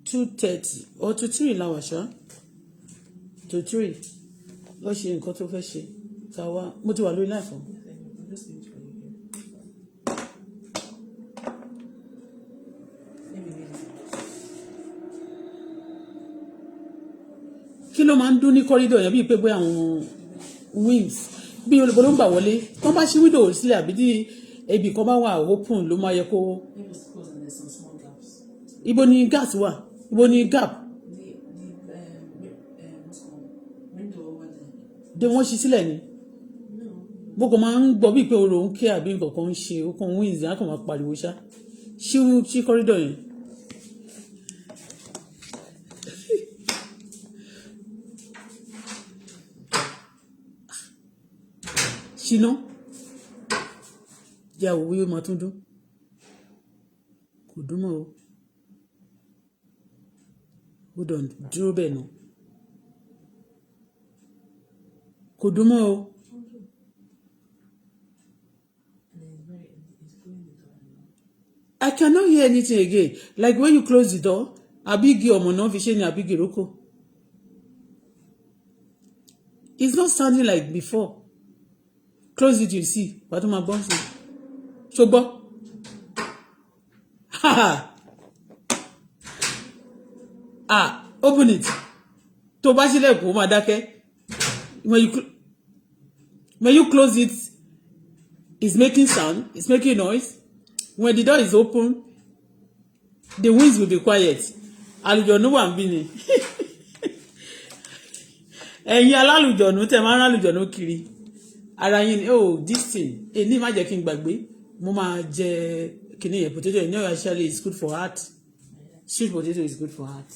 2:30 or to 3 láwà ṣá to 3 lọ ṣe nǹkan tó fẹ́ ṣe káwa mo ti wà lórí láìfọ́. kí ló máa ń dún ní kọ́rídọ̀ yẹn bíi pé bóyá àwọn wings bí olùkọ́ ló ń gbà wọlé tó bá ṣí window sílẹ̀ àbí tí ibi kan bá wà open ló máa yẹ kó. Ibo ni gas wà ibo ni gap. de wọ́n ṣí sílẹ̀ ni gbogbo máa ń gbọ́ bíi pé orò ń ké àbí nǹkan kan ń ṣe okun wings á kàn máa pariwo ṣá ṣí kọ́rídọ̀ yẹn. ṣìnà jẹ́ àwòwé yóò máa tún dún kò dún mọ́ o hold on dúró bẹ́ẹ̀ náà kò dún mọ́ o. I cannot hear anything again like when you close the door abigi ọmọ náà fi ṣe ni abigi roko it's not sounding like before. Close it, you see. What am I going to say? Ṣùgbọ́n. Open it. Tó bá sílẹ̀ kó máa dákẹ́. When you close it, it's making sound. It's making noise. When the door is open, the winds will be quiet. Àlùjọ̀nú wà ńbí ni. Ẹ̀yin alálùjọ̀nú tẹ́ máa ń alùjọ̀nú kiri. Ara yín ni this thing èní má jẹ́ kí n gbàgbé mo máa jẹ kíní yẹn potato you know actually it's good for heart sweet potato is good for heart.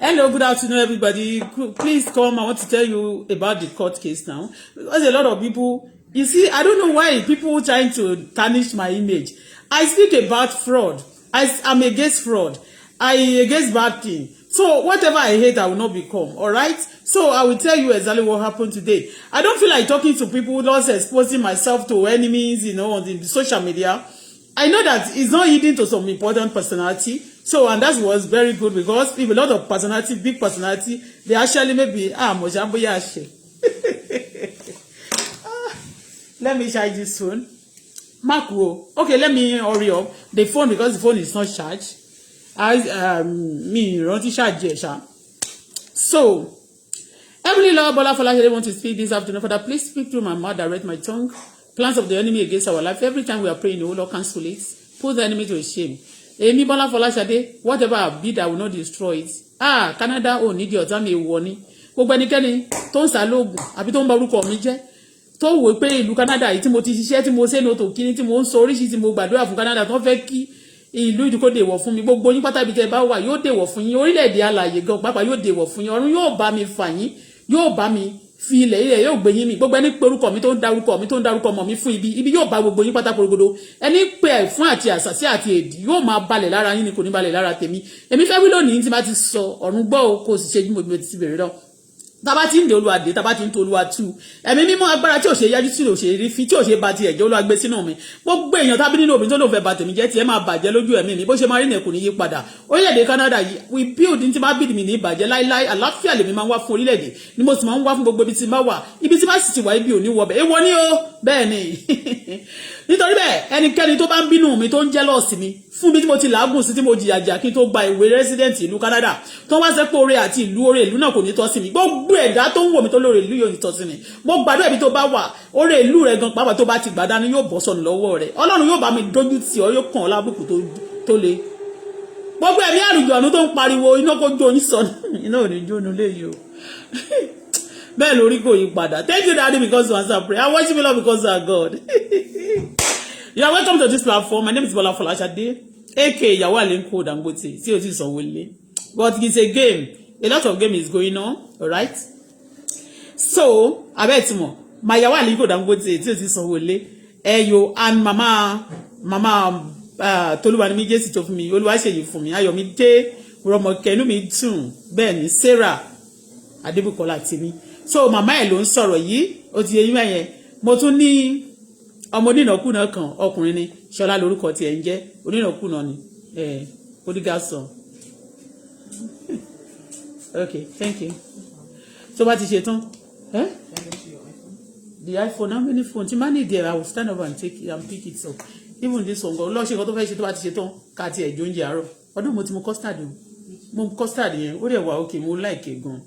Hello, good afternoon everybody. Please come, I want to tell you about the court case now because a lot of people, you see, I don't know why people trying to tarnish my image. I speak about fraud. I'm against fraud. I against bad thing. So whatever I hate, I will not become. All right. So I will tell you exactly what happened today. I don't feel like talking to people, just exposing myself to enemies, on the social media. I know that it's not hidden to some important personality. So, and that was very good because if a lot of personality, big personality, they actually maybe, let me charge this phone. Macro. Okay, let me hurry up. The phone, because the phone is not charged. So, Heavenly Lord, Bola Folashade want to speak this afternoon. Father, please speak through my mouth, direct my tongue. Plans of the enemy against our life. Every time we are praying, the Lord cancel it. Put the enemy to shame. Emi Bola Folashade, whatever I be, I will not destroy it. Canada ò ní di ọ̀tá mi wọ ni. Gbogbo ẹnikẹ́ni tó ń ṣàlóògùn àbí tó ń ba orúkọ mi jẹ́. Tó wò pé ìlú Canada yìí tí mo ti ṣiṣẹ́ tí mo ṣe no to kíní tí mo ń sọ oríṣiríṣi tí mo gbàdúrà fún Canada tó fẹ́ kí ìlú ìdúkó dèwọ̀ fún mi gbogbo yín pátá ibi tẹ́ bá wà yóò dèwọ̀ fún yín orílẹ̀-èdè alààyè gan pàápàá yóò dèwọ̀ fún yín ọ̀run yóò bá mi fà yín yóò bá mi fi ilẹ̀ yóò gbé yín mi gbogbo ẹni pé orúkọ mi tó ń darúkọ mi tó ń darúkọ mọ̀ mi fún ibi yóò bá gbogbo yín pátá porogodo ẹni pé fún àti àṣàṣì àti èdì yóò máa balẹ̀ lára yín ni kò ní balẹ̀ lára tèmi èmi fẹ́ wí lónìí tí bá ti sọ ọ̀run gbọ́ o kò sì ṣe bí mo ti bẹ̀rẹ̀ lọ taba ti ń de Olúwa dé taba ti ń to Olúwa tú ẹ̀mí mímọ́ agbára tí ò ṣe yájú tí ò ṣe rí fi tí ò ṣe ba ti ẹ̀jẹ̀ Olúwa gbé sínú mi gbogbo èèyàn tàbí nínú obìnrin tó lò fẹ́ ba tèmi jẹ́ tiẹ̀ máa bàjẹ́ lójú ẹ̀mí mi bó ṣe máa rí nìkù ní yí padà orílẹ̀-èdè Canada yìí we build ní tí máa bìdì mi ní ìbàjẹ́ láíláí àlàáfíà lèmi máa ń wá fún orílẹ̀-èdè ni mo sì máa ń wá fún gbogbo ibi tí máa wà ibi tí máa sì ti wà ibi ò ní wọbẹ̀ èèwọ̀ ni o bẹ́ẹ̀ ni nítorí bẹ́ẹ̀ ẹnikẹ́ni tó bá ń bínú mi tó ń jealous mi fún bí tí mo ti làágùn sí tí mo jìyàjà kí n tó gba ìwé resident ìlú Canada tó wá sẹ́ pé oore àti oore ìlú náà kò ní tọ́ sí mi gbogbo ẹ̀dá tó ń wò mí tó lóore ìlú yóò ní tọ́ sí mi mo gbàdúrà ibi tó bá wà oore ìlú rẹ̀ gan pàápàá tó bá ti gbàdá ni yóò bọ́ sọnù lọ́wọ́ rẹ̀ Ọlọ́run yóò bá mi dójú tì ọ́ yóò kàn ọ́ lábùkù tó le gbogbo ẹ̀mí àrùjọ̀nù tó ń pariwo iná kó jó yín sọnù iná ò ní jónu léyìí o bẹ́ẹ̀ lórí kò yí padà thank you daddy because you answer prayer I worship you Lord because you are God. You are welcome to this platform. My name is Bola Folashade, aka Ìyàwó Àlékún Dangote. See what is on but it's a game. A lot of game is going on, all right? So, I bet more. My Ìyàwó Àlékún Dangote, see what is on Eyo and Mama Toluwani mi Jesi to fún mi. Olúwaṣeyì fún mi. Ayọ̀mídé Rọ̀mọ̀kẹ́ mi tún. Bẹ́ẹ̀ ni Sarah Adébùkọ́lá tèmi. So mama ẹ̀ ló ń sọ̀rọ̀ yìí. Ó ti yé yín yẹn. mo tún ní ọmọ onínàkúnà kan ọkùnrin ni Ṣọlá lórúkọ tí ẹ ń jẹ́ onínàkúnà ni odigason. Okay, thank you. So bá ti ṣe tán the iPhone, how many phones tí máa ní ìdí ẹ̀ I will stand up and take it and pick it up. Even this one lọ́ọ́ ṣe nǹkan tó fẹ́ ṣe tó bá ti ṣe tán ká ti ẹ̀jọ́ oúnjẹ àárọ̀ ọdún mo ti mu custard yẹn ó dẹ̀ wà okay mo like it gan.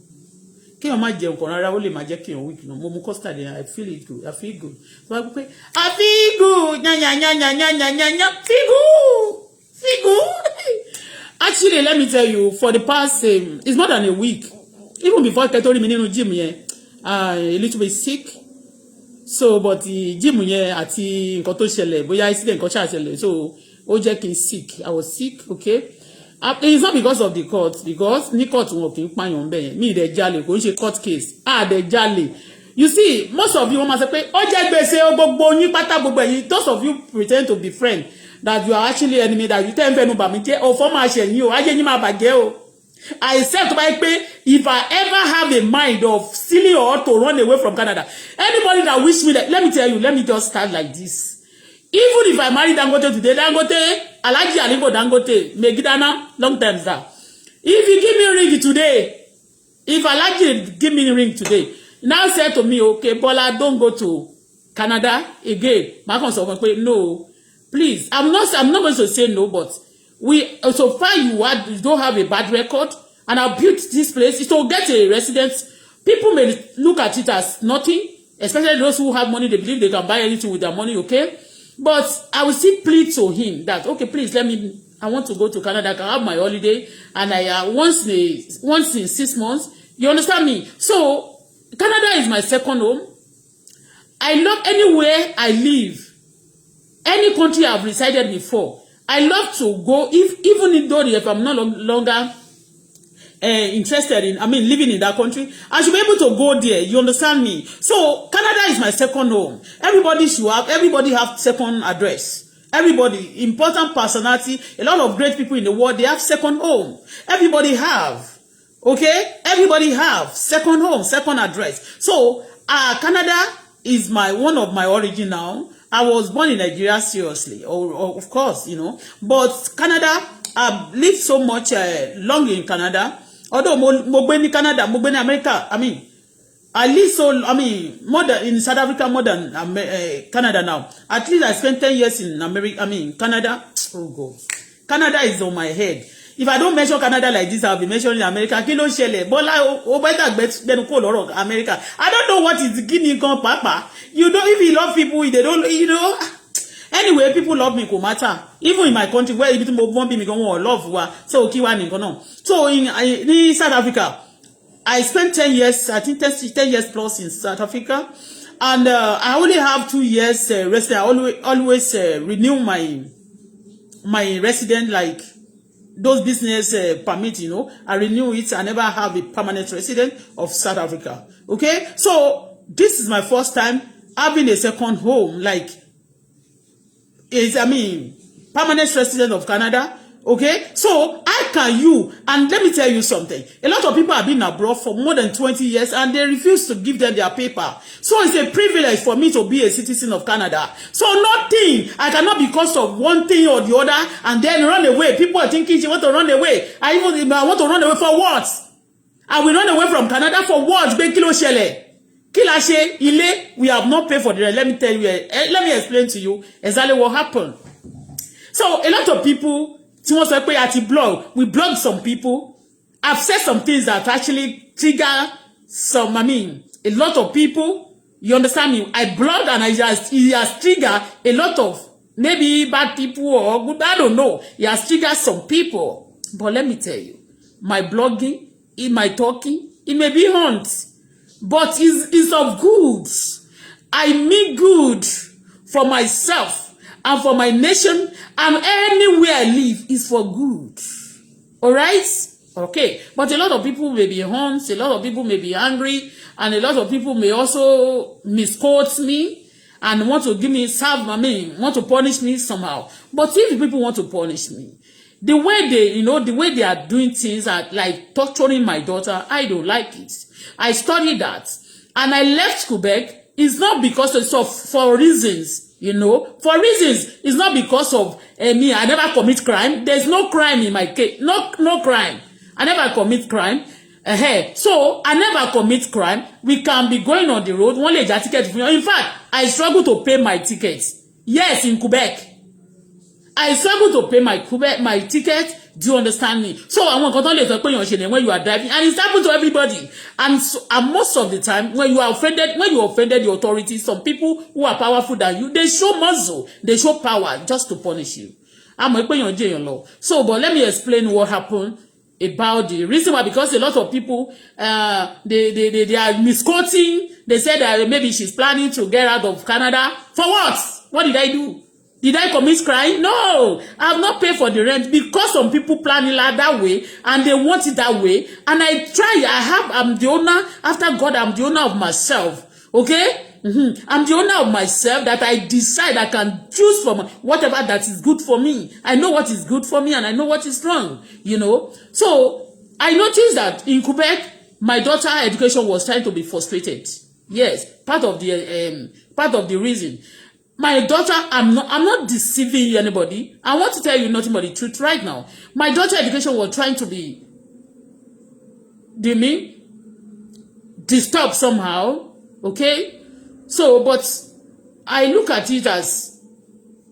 Kéèyàn má jẹun kan rárá ó lè má jẹ́ kéèyàn weak náà mo mu custard yẹn I feel it good I feel good. So wá pé I feel good nyanyanyanyanyanyanya feel good. Actually let me tell you for the past it's more than a week even before kẹtọ́rí mi nínú gym yẹn a little bit sick. So but the gym yẹn àti nǹkan tó ṣẹlẹ̀ bóyá incident nǹkan ṣáà ṣẹlẹ̀ so ó jẹ́ kí n sick I was sick okay. It's not because of the court because ní court wọn kì í pààyàn bẹ́ẹ̀ yẹn mi ìdẹ̀ jalè kò ń ṣe court case dẹ̀ jalè you see most of you wọ́n máa sọ pé ó jẹ́ gbèsè gbogbo yín pátá gbogbo ẹ̀yin those of you pretend to be friend that you are actually enemy that you tẹ́ ń fẹ́nu bà mí jẹ́ ọ̀fọ́ máa ṣẹ̀yìn o ayé yín máa bàjẹ́ o I said to my pé if I ever have a mind of stealing or to run away from Canada anybody that wish me that let me tell you let me just start like this. Even if I marry Dangote today, Dangote, Alhaji Aliko Dangote, Megidana, long time sir. If you give me a ring today, if Alhaji give me a ring today, now say to me, okay, Bola, don't go to Canada again. No, please. I'm not going to say no, but so far you don't have a bad record, and I built this place. To get a residence, people may look at it as nothing, especially those who have money. They believe they can buy anything with their money, okay? But I will still plead to him that, okay, please I want to go to Canada, I can have my holiday, and I once in 6 months, you understand me? So, Canada is my second home. I love anywhere I live, any country I've resided before. I love to go, even though if I'm no longer interested in, living in that country, I should be able to go there. You understand me? So Canada is my second home. Everybody have second address. Everybody, important personality, a lot of great people in the world, they have second home. Everybody have, okay? Everybody have second home, second address. So Canada is one of my origin now. I was born in Nigeria, seriously, or of course, but Canada, I've lived so much long in Canada. Although mo gbé ní Canada, mo gbé ní America, I live more than in South Africa, more than Canada now. At least I spent 10 years in America, Canada. Oh God, Canada is on my head. If I don't mention Canada like this, I'll be mentioning America. Kí ló ṣẹlẹ̀? Bọ́lá ó better gbẹnu kó lọ́rọ̀ America. I don't know what is Guinea gan papa. If you love people, they don't, Anyway, people love me, no matter. Even in my country, where people won't be me going love wa. So kiwa ni kono. So in South Africa, I spent 10 years, I think 10 years plus in South Africa, and I only have 2 years resident. I always renew my resident, like those business permit. I renew it. I never have a permanent resident of South Africa. Okay, so this is my first time having a second home, like. Permanent resident of Canada. Okay, so how can you? And let me tell you something. A lot of people have been abroad for more than 20 years and they refuse to give them their paper. So it's a privilege for me to be a citizen of Canada. So nothing. I cannot, because of one thing or the other, and then run away. People are thinking she want to run away. I want to run away for what? I will run away from Canada for what? Kilo shele. Kilashe, ile, we have not paid for the rent. Let me tell you, let me explain to you exactly what happened. So a lot of people, we blocked some people. I've said some things that actually trigger some, a lot of people. You understand me? I blocked and it has triggered a lot of maybe bad people or good, I don't know. It has triggered some people. But let me tell you, my blogging, my talking, it may be haunted. But it's of good. I mean good for myself and for my nation, and anywhere I live is for good. Alright? Okay. But a lot of people may be harmed, a lot of people may be angry, and a lot of people may also misquote me and want to give me want to punish me somehow. But if people want to punish me, the way they are doing things are like torturing my daughter, I don't like it. I studied that, and I left Quebec it's not because for reasons, you know, for reasons. It's not because of me. I never commit crime. There's no crime in my case. No crime. I never commit crime. So I never commit crime. We can be going on the road. One lè já ticket fún yín. In fact, I struggle to pay my tickets. Yes, in Quebec. I struggle to pay my ticket. Do you understand me? So I want to lè sọ pé èèyàn ṣe when you are driving, and it's happened to everybody. And most of the time, when you offended the authorities, some people who are powerful than you, they show muscle, they show power just to punish you. So, but let me explain what happened about the reason why, because a lot of people they are misquoting. They said that maybe she's planning to get out of Canada. For what? What did I do? Did I commit crime? No, I have not paid for the rent because some people plan it like that way and they want it that way. And I try. I'm the owner. After God, I'm the owner of myself. Okay? I'm the owner of myself, that I decide I can choose from whatever that is good for me. I know what is good for me and I know what is wrong, you know. So I noticed that in Quebec, my daughter's education was trying to be frustrated. Yes, part of the reason. My daughter, I'm not deceiving anybody. I want to tell you nothing but the truth right now. My daughter's education was trying to be, disturbed somehow, okay? So, but I look at it as,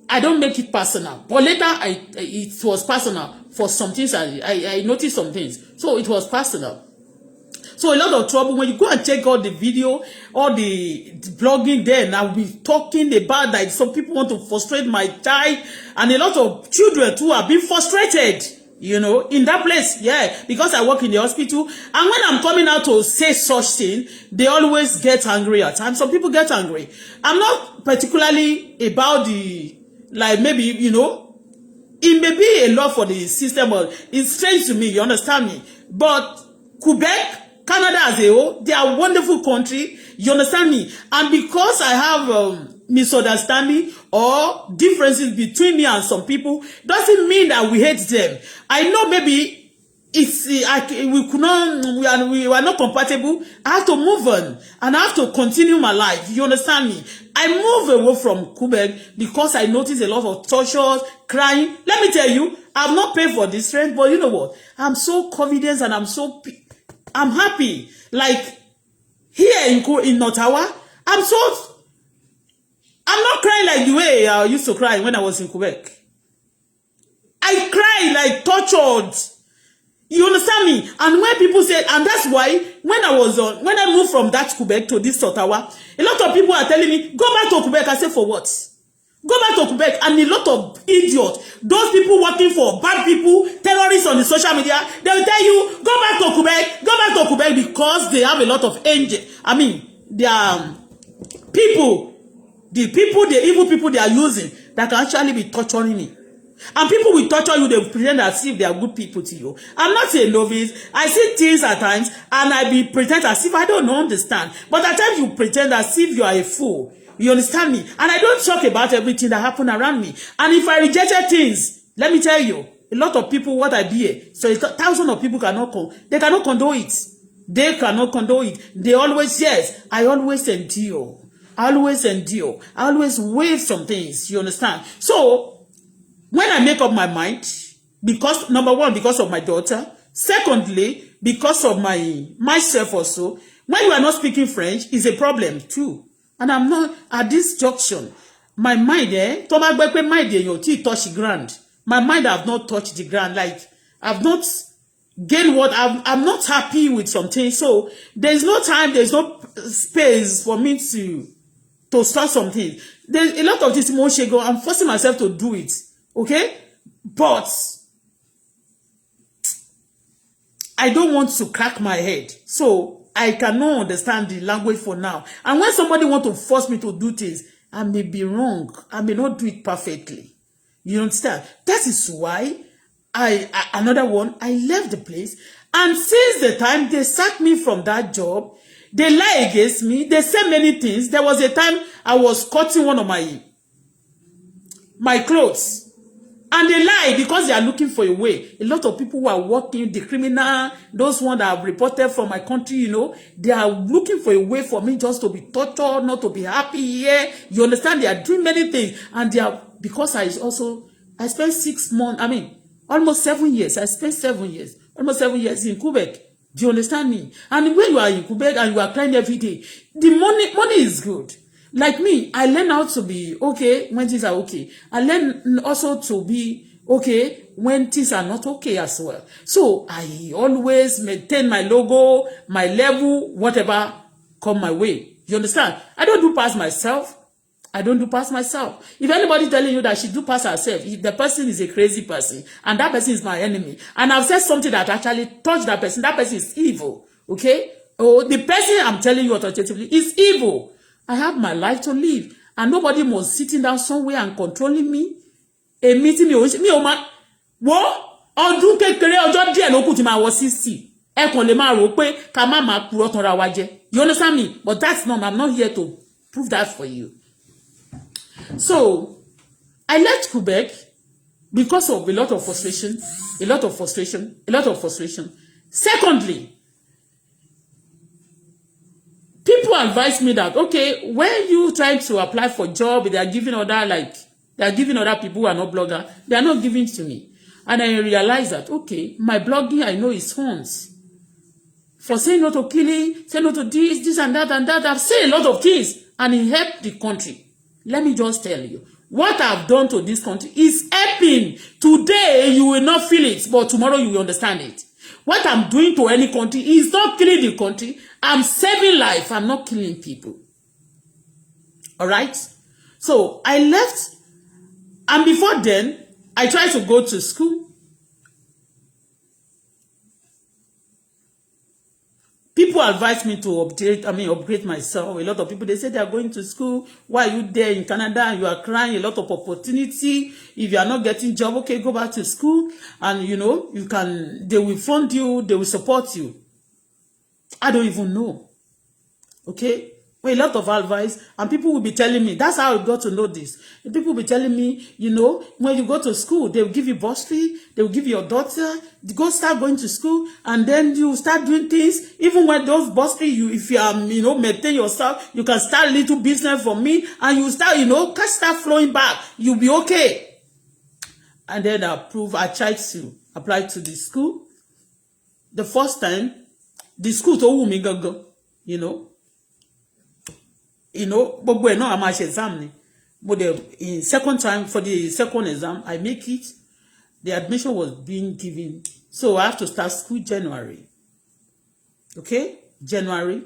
I don't make it personal. But later, it was personal for some things. I noticed some things. So it was personal. So a lot of trouble when you go and check out the video, all the blogging there, and I'll be talking about that some people want to frustrate my child, and a lot of children too are being frustrated, you know, in that place. Yeah, because I work in the hospital, and when I'm coming out to say such thing, they always get angry at times. Some people get angry. I'm not particularly about the, like, maybe, you know, it may be a lot for the system, but it's strange to me, you understand me? But Quebec, Canada as a whole, they are a wonderful country. You understand me? And because I have misunderstanding or differences between me and some people, doesn't mean that we hate them. I know maybe it's we are not compatible. I have to move on and I have to continue my life. You understand me? I move away from Quebec because I notice a lot of torture, crying. Let me tell you, I've not paid for this rent, but you know what? I'm so confident and I'm happy. Like here in Ottawa, I'm not crying like the way I used to cry when I was in Quebec. I cry like tortured. You understand me? And when people say, and that's why when I moved from that Quebec to this Ottawa, a lot of people are telling me, go back to Quebec. I say, for what? Go back to Quebec. And a lot of idiots, those people working for bad people, terrorists on the social media, they will tell you, go back to Quebec, because they have a lot of they are the evil people they are using that can actually be torturing me. And people will torture you, they will pretend as if they are good people to you. I'm not a novice. I see things at times, and I be pretend as if I don't understand. But at times you pretend as if you are a fool. You understand me? And I don't talk about everything that happened around me. And if I rejected things, let me tell you, a lot of people, what I did, so thousands of people cannot condone it. They cannot condone it. They always, yes, I always endure. I always wait some things. You understand? So, when I make up my mind, because, number one, because of my daughter, secondly, because of myself also, when you are not speaking French, is a problem too. And I'm not at this junction. My mind, you touch the ground. My mind have not touched the ground. Like, I've not gained what I'm not happy with something. So there's no time, there's no space for me to start something. There's a lot of this emotion go. I'm forcing myself to do it. Okay? But I don't want to crack my head. So I cannot understand the language for now. And when somebody want to force me to do things, I may be wrong. I may not do it perfectly. You understand? That is why I left the place. And since the time they sacked me from that job, they lie against me. They say many things. There was a time I was cutting one of my clothes. And they lie because they are looking for a way. A lot of people who are working, the criminal, those ones that have reported from my country, you know, they are looking for a way for me just to be tortured, not to be happy here. You understand? They are doing many things. And they are, because I spent 6 months, almost 7 years. I spent 7 years, almost 7 years in Quebec. Do you understand me? And when you are in Quebec and you are crying every day, the money is good. Like me, I learn how to be okay when things are okay. I learn also to be okay when things are not okay as well. So I always maintain my logo, my level, whatever come my way. You understand? I don't do past myself. I don't do past myself. If anybody telling you that she do past herself, if the person is a crazy person, and that person is my enemy, and I've said something that actually touched that person is evil. Okay? Oh, the person I'm telling you authoritatively is evil. I have my life to live, and nobody must sitting down somewhere and controlling me. A meeting me o ma wo ọdún kékeré ọjọ́ díẹ̀ ló kù tí ma wọ 60. Ẹ kàn lè máa rò pé ká má máa purọ́ tàn ra wa jẹ. You understand me? But that's not. I'm not here to prove that for you. So I left Quebec because of a lot of frustration. Secondly, people advise me that, okay, when you try to apply for job, they are giving other people who are not bloggers, they are not giving to me. And I realize that, okay, my blogging, I know is funds. For saying no to killing, saying no to this and that. I've said a lot of things, and it helped the country. Let me just tell you, what I've done to this country is helping. Today, you will not feel it, but tomorrow you will understand it. What I'm doing to any country is not killing the country. I'm saving life. I'm not killing people. All right? So I left. And before then, I tried to go to school. People advise me to upgrade myself. A lot of people, they say they are going to school. Why are you there in Canada and you are crying? A lot of opportunity. If you are not getting job, okay, go back to school. And you know, they will fund you, they will support you. I don't even know. Okay? Well, a lot of advice, and people will be telling me, that's how I got to know this. And people will be telling me, you know, when you go to school, they will give you bursary, they will give you your daughter, go start going to school, and then you start doing things. Even when those bursary, if you are, maintain yourself, you can start a little business for me, and you start, cash start flowing back. You'll be okay. And then I tried to apply to the school. The first time, the school told me, gbogbo ẹ̀ náà a máa ṣe exam ni. But in second time, for the second exam, I make it. The admission was being given. So I have to start school January. Okay? January.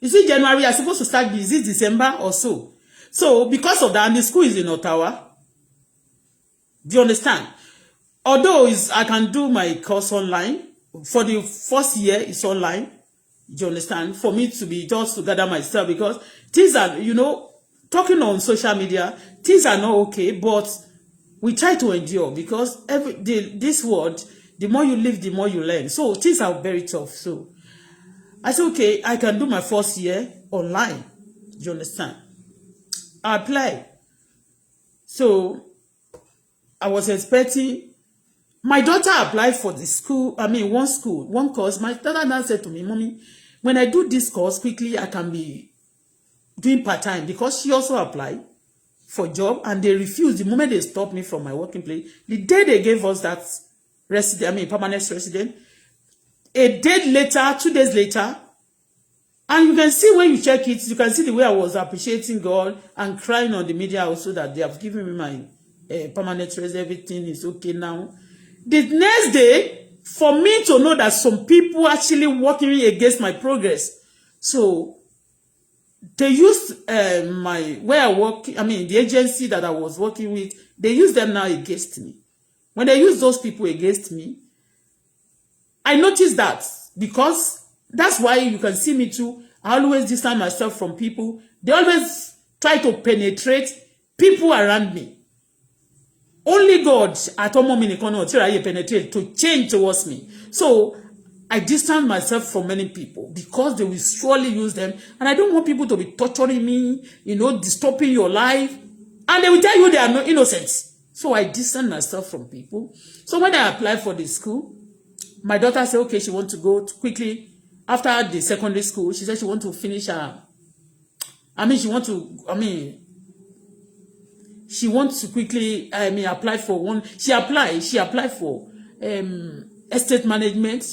You see, January, I'm supposed to start, is it December or so? So because of that, and the school is in Ottawa. Do you understand? Although I can do my course online, for the first year, it's online. Do you understand? For me to be just to gather myself, because things are, talking on social media, things are not okay, but we try to endure, because this world, the more you live, the more you learn. So things are very tough. So I said, okay, I can do my first year online. Do you understand? I apply. So I was expecting. My daughter applied for the school, one course. My daughter now said to me, Mommy, when I do this course quickly, I can be doing part-time, because she also applied for job and they refused. The moment they stopped me from my working place, the day they gave us that permanent resident, a day later, 2 days later, and you can see when you check it, you can see the way I was appreciating God and crying on the media also that they have given me my permanent resident, everything is okay now. The next day, for me to know that some people actually working against my progress. So they used where I work, the agency that I was working with, they use them now against me. When they use those people against me, I noticed that, because that's why you can see me too. I always distance myself from people. They always try to penetrate people around me. Only God at all moment penetrate to change towards me. So I distance myself from many people, because they will surely use them. And I don't want people to be torturing me, disturbing your life. And they will tell you they are no innocent. So I distance myself from people. So when I applied for the school, my daughter said, okay, she wants to go quickly. After the secondary school, she said she wants to finish her, she wants to quickly, apply for one. She applied for estate management,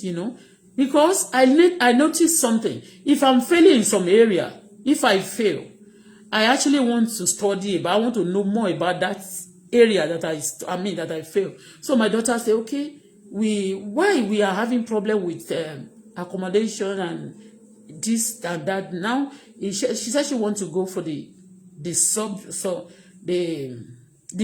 because I noticed something. If I'm failing in some area, if I fail, I actually want to study, but I want to know more about that area that I fail. So my daughter said, okay, why we are having problem with accommodation and this and that. Now she said she wants to go for the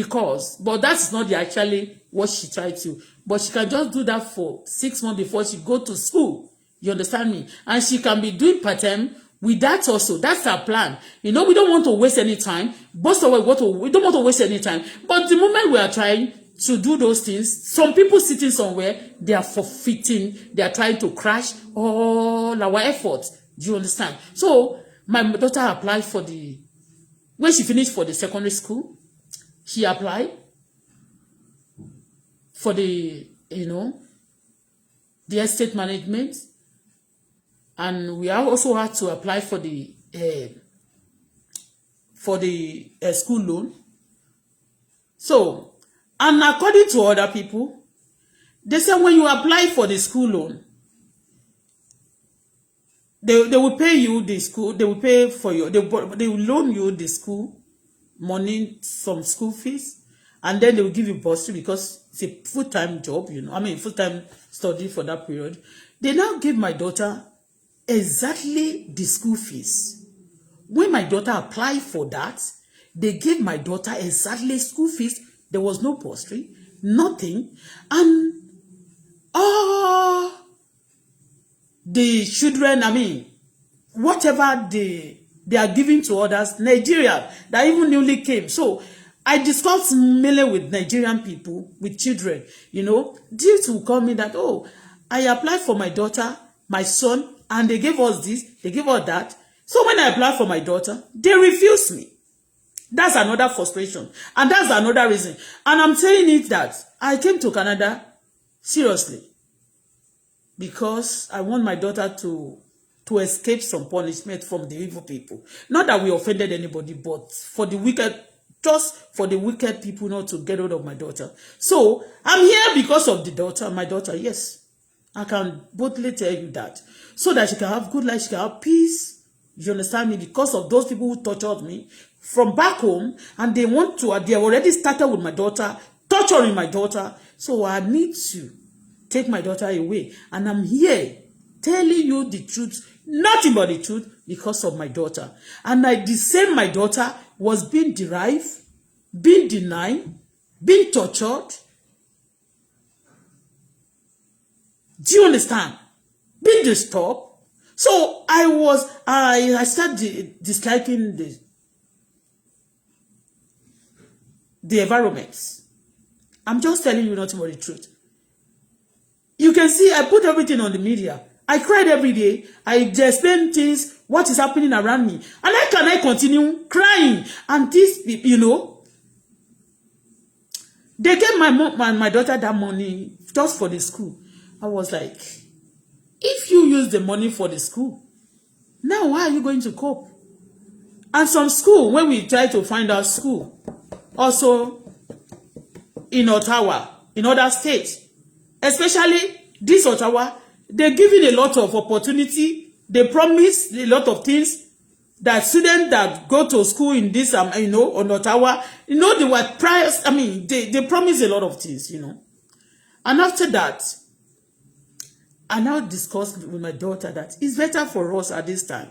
course, but that's not actually what she tried to. But she can just do that for 6 months before she go to school. You understand me? And she can be doing part-time with that also. That's our plan. We don't want to waste any time. Most of all, we don't want to waste any time. But the moment we are trying to do those things, some people sitting somewhere, they are forfeiting, they are trying to crash all our efforts. Do you understand? So my daughter applied when she finished for the secondary school, she applied for the estate management, and we also had to apply for the school loan. So, and according to other people, they say when you apply for the school loan, they will pay you the school, they will pay for you, they will loan you the school money, some school fees, and then they will give you bursary because it's a full-time job, full-time study for that period. They now give my daughter exactly the school fees. When my daughter applied for that, they gave my daughter exactly school fees. There was no bursary, nothing, and all the children, whatever they are giving to others, Nigeria, that even newly came. So I discussed mainly with Nigerian people, with children, due to call me that, oh, I applied for my daughter, my son, and they gave us this, they gave us that. So when I applied for my daughter, they refused me. That's another frustration. And that's another reason. And I'm saying it that I came to Canada seriously because I want my daughter to escape some punishment from the evil people. Not that we offended anybody, but for the wicked, just for the wicked people not to get hold of my daughter. So I'm here because of my daughter, yes. I can boldly tell you that. So that she can have good life, she can have peace. You understand me? Because of those people who tortured me from back home, and they already started with my daughter, torturing my daughter. So I need to take my daughter away. And I'm here telling you the truth, nothing but the truth, because of my daughter. And the same my daughter was being derived, being denied, being tortured. Do you understand? Being disturbed. So I started disliking the environment. I'm just telling you nothing but the truth. You can see I put everything on the media. I cried every day. I explain things, what is happening around me. And how can I continue crying? And this, they gave my mom and my daughter that money just for the school. I was like, if you use the money for the school, now how are you going to cope? And some school, when we try to find out school, also in Ottawa, in other states, especially this Ottawa, they're giving a lot of opportunity. They promise a lot of things that students that go to school in this, on Ottawa, they were priors. They promise a lot of things, And after that, I now discussed with my daughter that it's better for us at this time.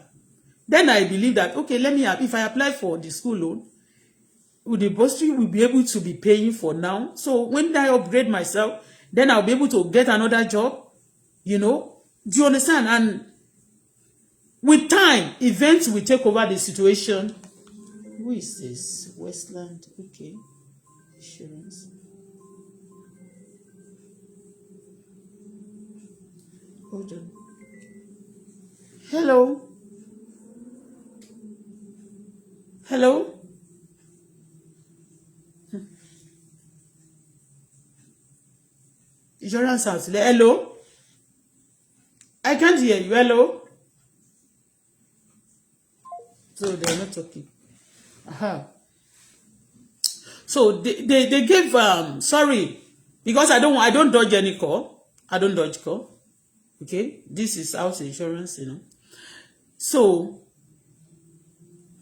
Then I believe that, okay, if I apply for the school loan, with the bursary, we'll be able to be paying for now. So when I upgrade myself, then I'll be able to get another job. Do you understand? And with time, events will take over the situation. Who is this? Westland. Okay. Insurance. Hold on. Hello. Hello. Insurance house. Hello? I can't hear you. Hello? So they're not talking. Aha. So they gave sorry, because I don't dodge any call. I don't dodge call. Okay? This is house insurance, you know. So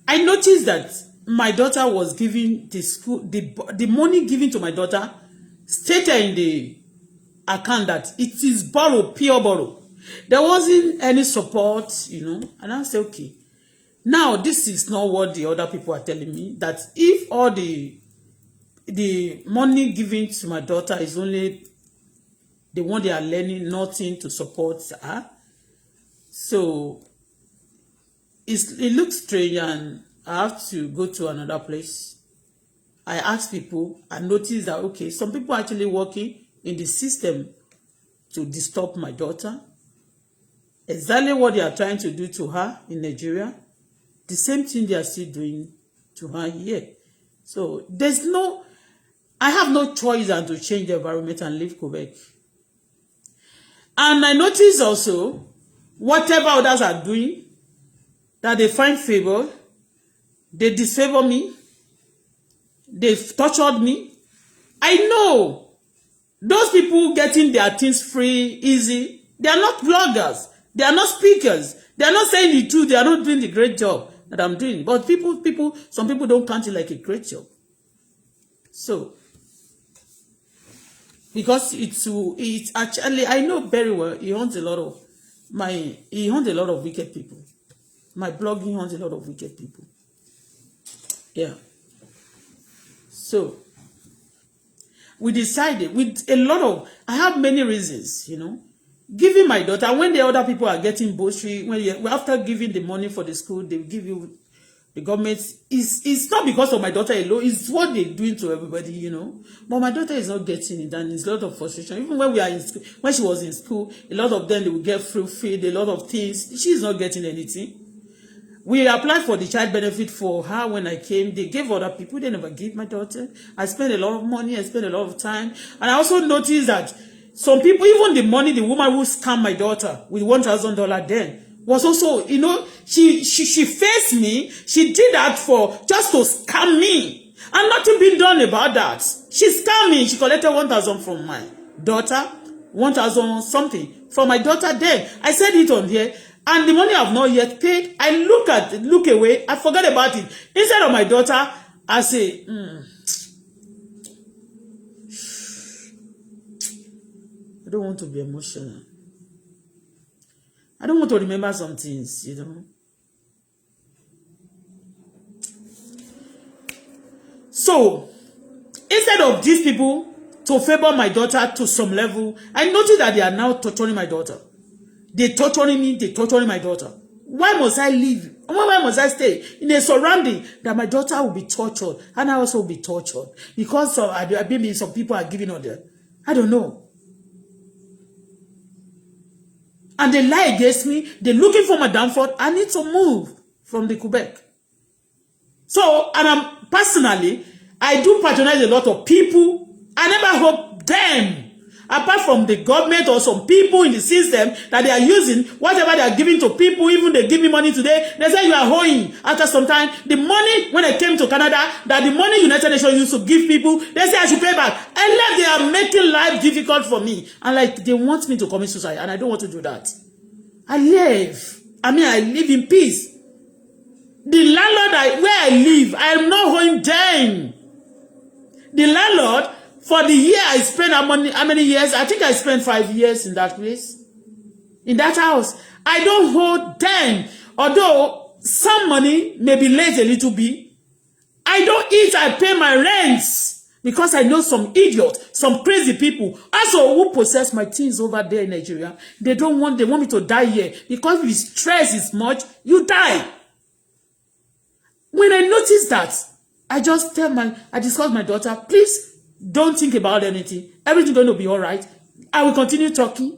I noticed that my daughter was giving the school the money given to my daughter stated in the account that it is borrow, pure borrow. There wasn't any support, you know. And I said, okay. Now this is not what the other people are telling me, that if all the money given to my daughter is only the one they are learning, nothing to support her. So it looks strange, and I have to go to another place. I asked people, I noticed that, okay, some people are actually working in the system to disturb my daughter. Exactly what they are trying to do to her in Nigeria, the same thing they are still doing to her here. So I have no choice than to change the environment and leave Quebec. And I notice also, whatever others are doing, that they find favor, they disfavor me, they've tortured me. I know those people getting their things free, easy, they are not bloggers, they are not speakers, they are not saying the truth, they are not doing the great job that I'm doing. But some people don't count it like a great job. So, because it's actually, I know very well, he owns a lot of wicked people. My blogging owns a lot of wicked people. Yeah. So, we decided I have many reasons, you know. Giving my daughter, when the other people are getting bullshit, after giving the money for the school, they give you the government. It's not because of my daughter alone, it's what they're doing to everybody, you know. But my daughter is not getting it, and it's a lot of frustration. Even when we are in school, when she was in school, a lot of them, they will get free feed, a lot of things. She's not getting anything. We applied for the child benefit for her when I came. They gave other people. They never gave my daughter. I spent a lot of money. I spent a lot of time. And I also noticed that some people, even the money, the woman who scammed my daughter with $1,000 then, was also, you know, she faced me. She did that just to scam me. And nothing been done about that. She scammed me. She collected 1,000 from my daughter. 1,000 something from my daughter then. I said it on here. And the money I've not yet paid, I look away, I forgot about it. Instead of my daughter, I say, I don't want to be emotional. I don't want to remember some things, you know. So, instead of these people to favor my daughter to some level, I noticed that they are now torturing my daughter. They torturing me, they torturing my daughter. Why must I leave? Why must I stay in a surrounding that my daughter will be tortured and I also will be tortured? Because maybe some people are giving order. I don't know. And they lie against me. They're looking for my downfall. I need to move from the Quebec. So, and personally, I do patronize a lot of people. I never hope them. Apart from the government or some people in the system that they are using, whatever they are giving to people, even they give me money today, they say you are owing. After some time, the money, when I came to Canada, that the money United Nations used to give people, they say I should pay back. And like they are making life difficult for me. And like they want me to commit suicide, and I don't want to do that. I live in peace. The landlord where I live, I am not owing them. The landlord, for the year I spent, how many years? I think I spent 5 years in that place. In that house. I don't hold them. Although some money may be late a little bit. I don't eat, I pay my rents. Because I know some idiots, some crazy people, also who possess my things over there in Nigeria. They want me to die here. Because if stress is much, you die. When I notice that, I discuss with my daughter, please, don't think about anything. Everything's going to be all right. I will continue talking.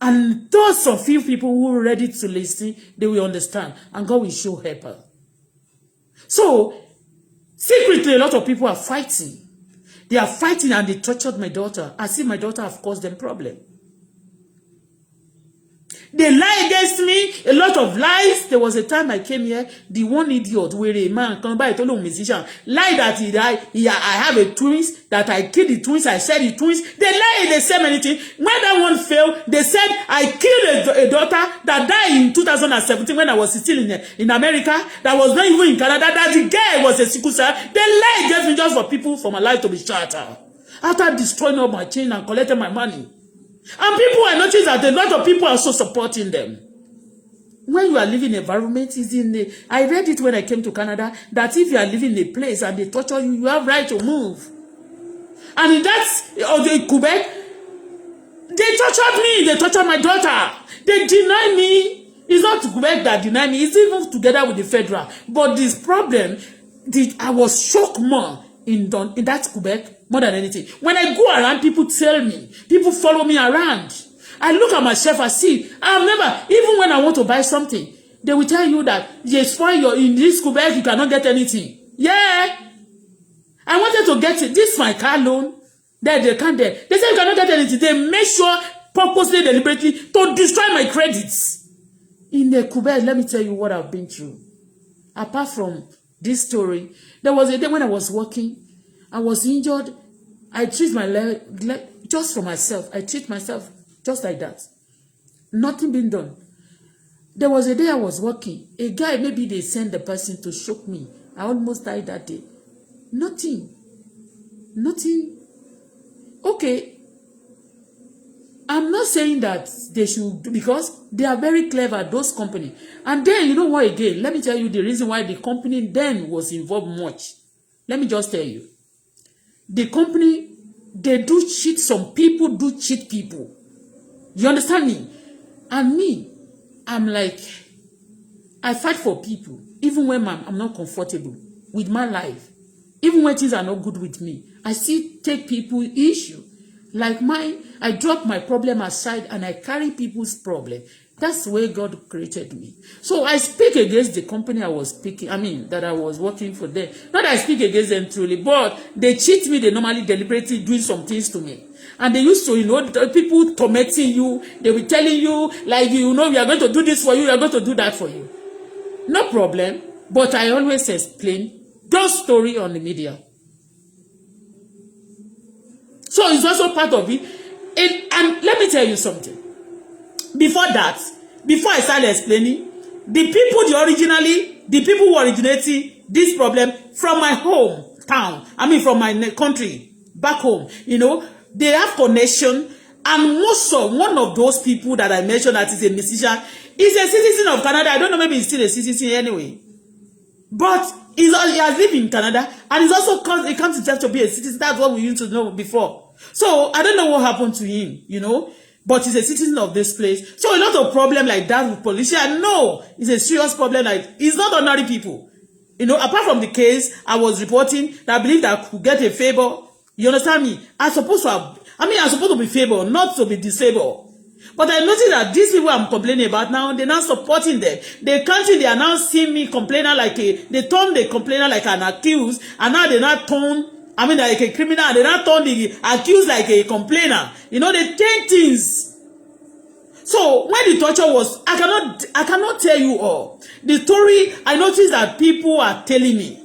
And those some few people who are ready to listen, they will understand. And God will show help. So, secretly, a lot of people are fighting. They are fighting and they tortured my daughter. I see my daughter have caused them problem. They lie against me, a lot of lies. There was a time I came here, the one idiot, where a man come by, I told him musician, lie that he died. I have a twins, that I killed the twins, I said the twins. They lie, they say many things. When that one failed, they said I killed a daughter that died in 2017 when I was still in America, that was not even in Canada, that the guy was a sickle cell. They lie against me just for people for my life to be shattered. After destroying all my chain and collecting my money. And people, I notice that a lot of people are also supporting them. When you are living in an environment, I read it when I came to Canada, that if you are living in a place and they torture you, you have right to move. And in that, Quebec, they tortured me, they tortured my daughter. They deny me. It's not Quebec that deny me, it's even together with the federal. But this problem, I was shocked more in that Quebec more than anything. When I go around, people tell me, people follow me around. I look at myself, I see. I've never, even when I want to buy something, they will tell you that yes, in this Quebec, you cannot get anything. Yeah. I wanted to get it. This is my car loan. They can't there. They say you cannot get anything. They make sure purposely, deliberately to destroy my credits. In the Quebec, let me tell you what I've been through. Apart from this story, there was a day when I was working, I was injured. I treat my leg just for myself. I treat myself just like that. Nothing been done. There was a day I was working. A guy, maybe they sent the person to shock me. I almost died that day. Nothing. Nothing. Okay. I'm not saying that they should, because they are very clever, those companies. And then, you know what again? Let me tell you the reason why the company then was involved much. Let me just tell you. The company, they do cheat. Some people do cheat people. You understand me? And me, I'm like, I fight for people, even when I'm not comfortable with my life. Even when things are not good with me, I still take people's issue. Like mine, I drop my problem aside and I carry people's problem. That's the way God created me. So I speak against the company I was speaking, that I was working for them. Not that I speak against them truly, but they cheat me. They normally deliberately doing some things to me. And they used to, people tormenting you. They were telling you, like, we are going to do this for you, we are going to do that for you. No problem. But I always explain those stories on the media. So it's also part of it. And let me tell you something. Before that, before I started explaining, the people who originated this problem from my hometown, from my country, back home, they have connection. And one of those people that I mentioned that is a musician is a citizen of Canada. I don't know, maybe he's still a citizen anyway. But he has lived in Canada, and he's also he comes to be a citizen. That's what we used to know before. So I don't know what happened to him, but he's a citizen of this place. So a lot of problem like that with politicians, no, it's a serious problem. Like, it's not ordinary people. Apart from the case I was reporting, that I believe that I could get a favor. You understand me? I'm supposed to be favored, not to be disabled. But I noticed that these people I'm complaining about now, they're not supporting them. They are now seeing me complainer they turn the complainer like an accused, and now they're not turn, like a criminal, they're not turn the accused like a complainer. They change things. So when the torture was, I cannot tell you all. The story, I noticed that people are telling me.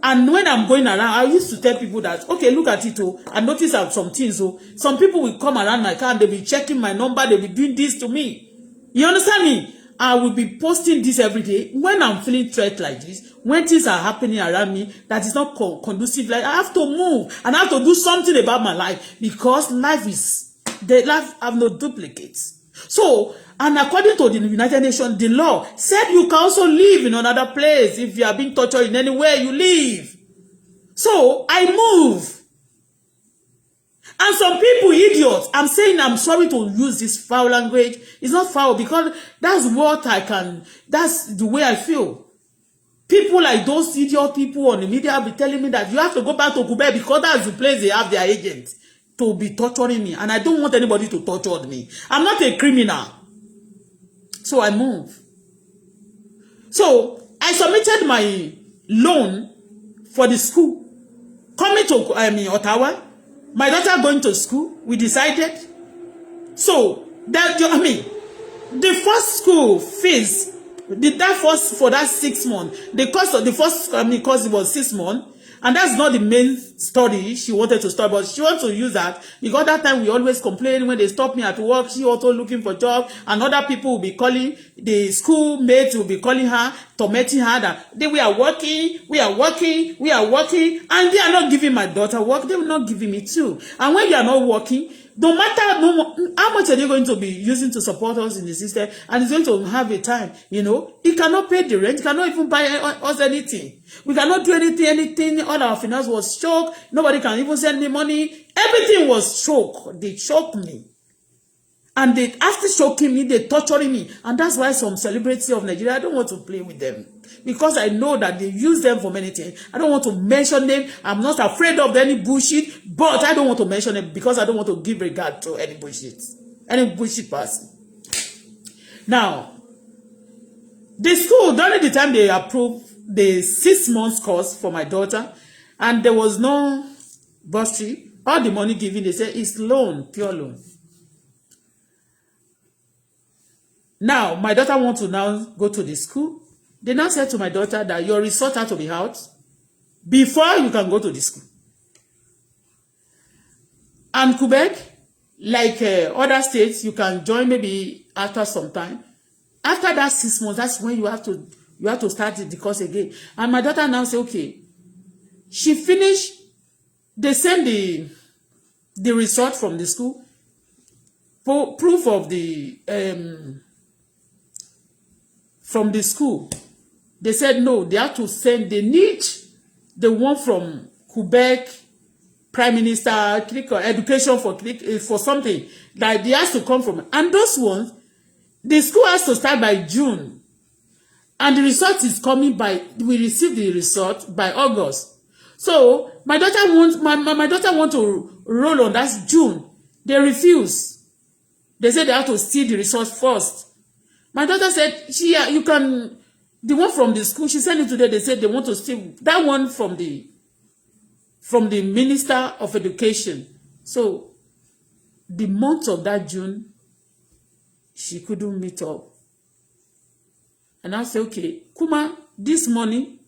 And when I'm going around, I used to tell people that, okay, look at it, I notice some things, some people will come around my car and they'll be checking my number, they'll be doing this to me. You understand me? I will be posting this every day. When I'm feeling threat like this, when things are happening around me that is not conducive, like, I have to move and I have to do something about my life, because life have no duplicates. So, and according to the United Nations, the law said you can also live in another place if you are being tortured in any way you live. So I move. And some people, idiots, I'm saying, I'm sorry to use this foul language. It's not foul, because that's the way I feel. People like those idiot people on the media be telling me that you have to go back to Quebec because that's the place they have their agents to be torturing me. And I don't want anybody to torture me. I'm not a criminal. So I move. So I submitted my loan for the school. coming to Ottawa, my daughter going to school, we decided. So that the first school fees, for that 6 months, the cost of the first course was 6 months. And that's not the main story she wanted to start, but she wants to use that because that time we always complain when they stop me at work. She also looking for job, and other people will be calling, the schoolmates will be calling her, tormenting her that we are working, and they are not giving my daughter work. They will not giving me too. And when you are not working, no matter how much are they going to be using to support us in the system, and it's going to have a time, it cannot pay the rent, cannot even buy us anything. We cannot do anything. All our finance was choked. Nobody can even send me money. Everything was choked. They choked me. And after choking me, they torturing me. And that's why some celebrities of Nigeria, I don't want to play with them. Because I know that they use them for many things. I don't want to mention them. I'm not afraid of any bullshit. But I don't want to mention them because I don't want to give regard to any bullshit. Any bullshit person. Now, the school, during the time they approved the 6 months course for my daughter, and there was no bursary, all the money given, they said it's loan, pure loan. Now, my daughter wants to now go to the school. They now said to my daughter that your result has to be out before you can go to the school. And Quebec, like other states, you can join maybe after some time. After that 6 months, that's when you have to start the course again. And my daughter now say, okay, she finished. They send the result from the school, proof of the from the school. They said no, they have to send. They need the one from Quebec Prime Minister education for something that they has to come from. And those ones, the school has to start by June. And the result is coming we receive the result by August. So my daughter want to roll on that June. They refuse. They said they have to see the result first. My daughter said, you can, the one from the school, she sent it today, they said they want to see that one from the Minister of Education. So the month of that June, she couldn't meet up. And I said, okay, Kuma, this money,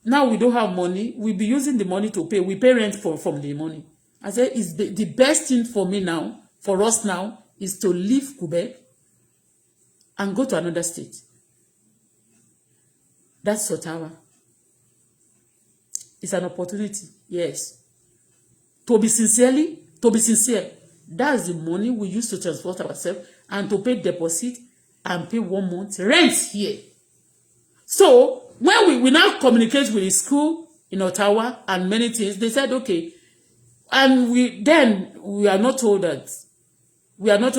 now we don't have money. We'll be using the money to pay. We pay rent from the money. I said, it's the best thing for me now, for us now, is to leave Quebec and go to another state. That's Ottawa. It's an opportunity, yes. To be sincere, that's the money we use to transport ourselves and to pay deposit and pay 1 month rent here. So when we now communicate with the school in Ottawa and many things, they said okay, and we are not told that we have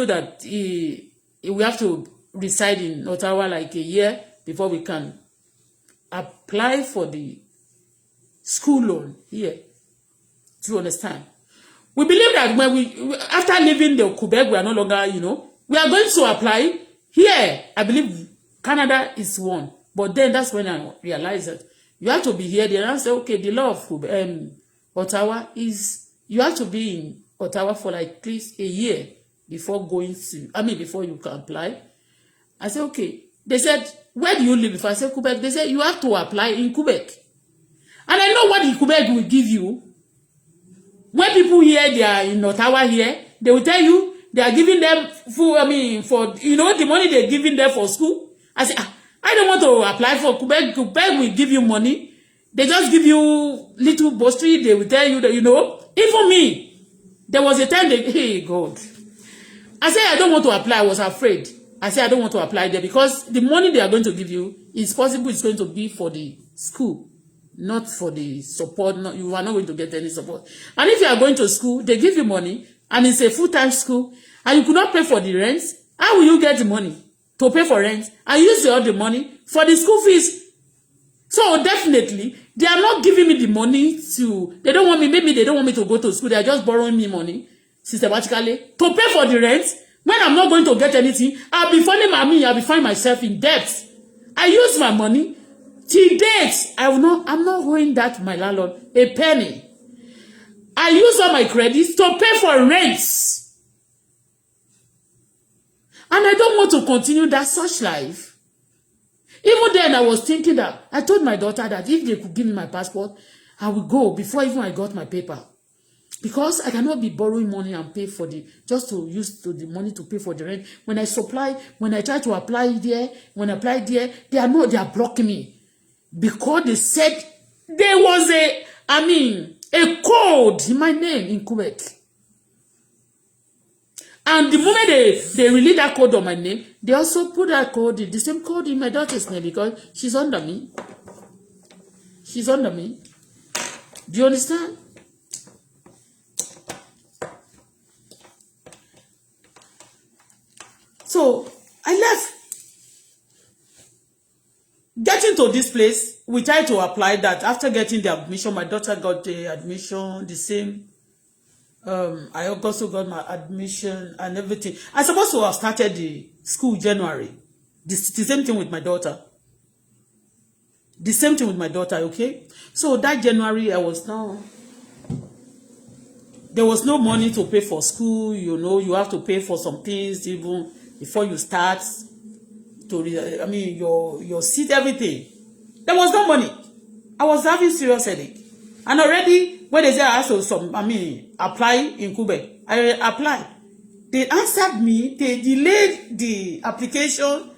to reside in Ottawa like a year before we can apply for the school loan here. Do you understand? We believe that when after leaving the Quebec, we are no longer, we are going to apply here. I believe Canada is one. But then that's when I realized that you have to be here. Then I say, okay, the law of Ottawa is you have to be in Ottawa for like at least a year before before you can apply. I said, okay. They said, where do you live? If I say Quebec, they said, you have to apply in Quebec. And I know what the Quebec will give you. When people here, they are in Ottawa here, they will tell you they are giving them for the money they're giving them for school. I say, I don't want to apply for Quebec. Quebec will give you money. They just give you little bursary. They will tell you that, even me, there was a time hey, God. I said, I don't want to apply. I was afraid. I said, I don't want to apply there because the money they are going to give you is possible it's going to be for the school, not for the support. You are not going to get any support. And if you are going to school, they give you money and it's a full-time school and you could not pay for the rent. How will you get the money to pay for rent and use all the money for the school fees? So definitely, they are not giving me the money they don't want me to go to school. They are just borrowing me money systematically to pay for the rent. When I'm not going to get anything, I'll be finding myself in debt. I use my money Till date, I'm not owing that my landlord a penny. I use all my credits to pay for rents. And I don't want to continue that such life. Even then, I was thinking that, I told my daughter that if they could give me my passport, I would go before even I got my paper. Because I cannot be borrowing money and pay for just to use the money to pay for the rent. When I try to apply there, they are blocking me. Because they said there was a code in my name in Quebec. And the moment they release that code on my name, they also put that code, the same code in my daughter's name because she's under me. She's under me. Do you understand? So I left. Getting to this place, we tried to apply that. After getting the admission, my daughter got the admission, the same. I also got my admission and everything. I supposed to have started the school January. The same thing with my daughter. The same thing with my daughter, okay? So that January, there was no money to pay for school. You know, you have to pay for some things even before you start. Your seat, everything. There was no money. I was having serious headache. And already, when they say I have to apply in Quebec, I applied. They answered me. They delayed the application.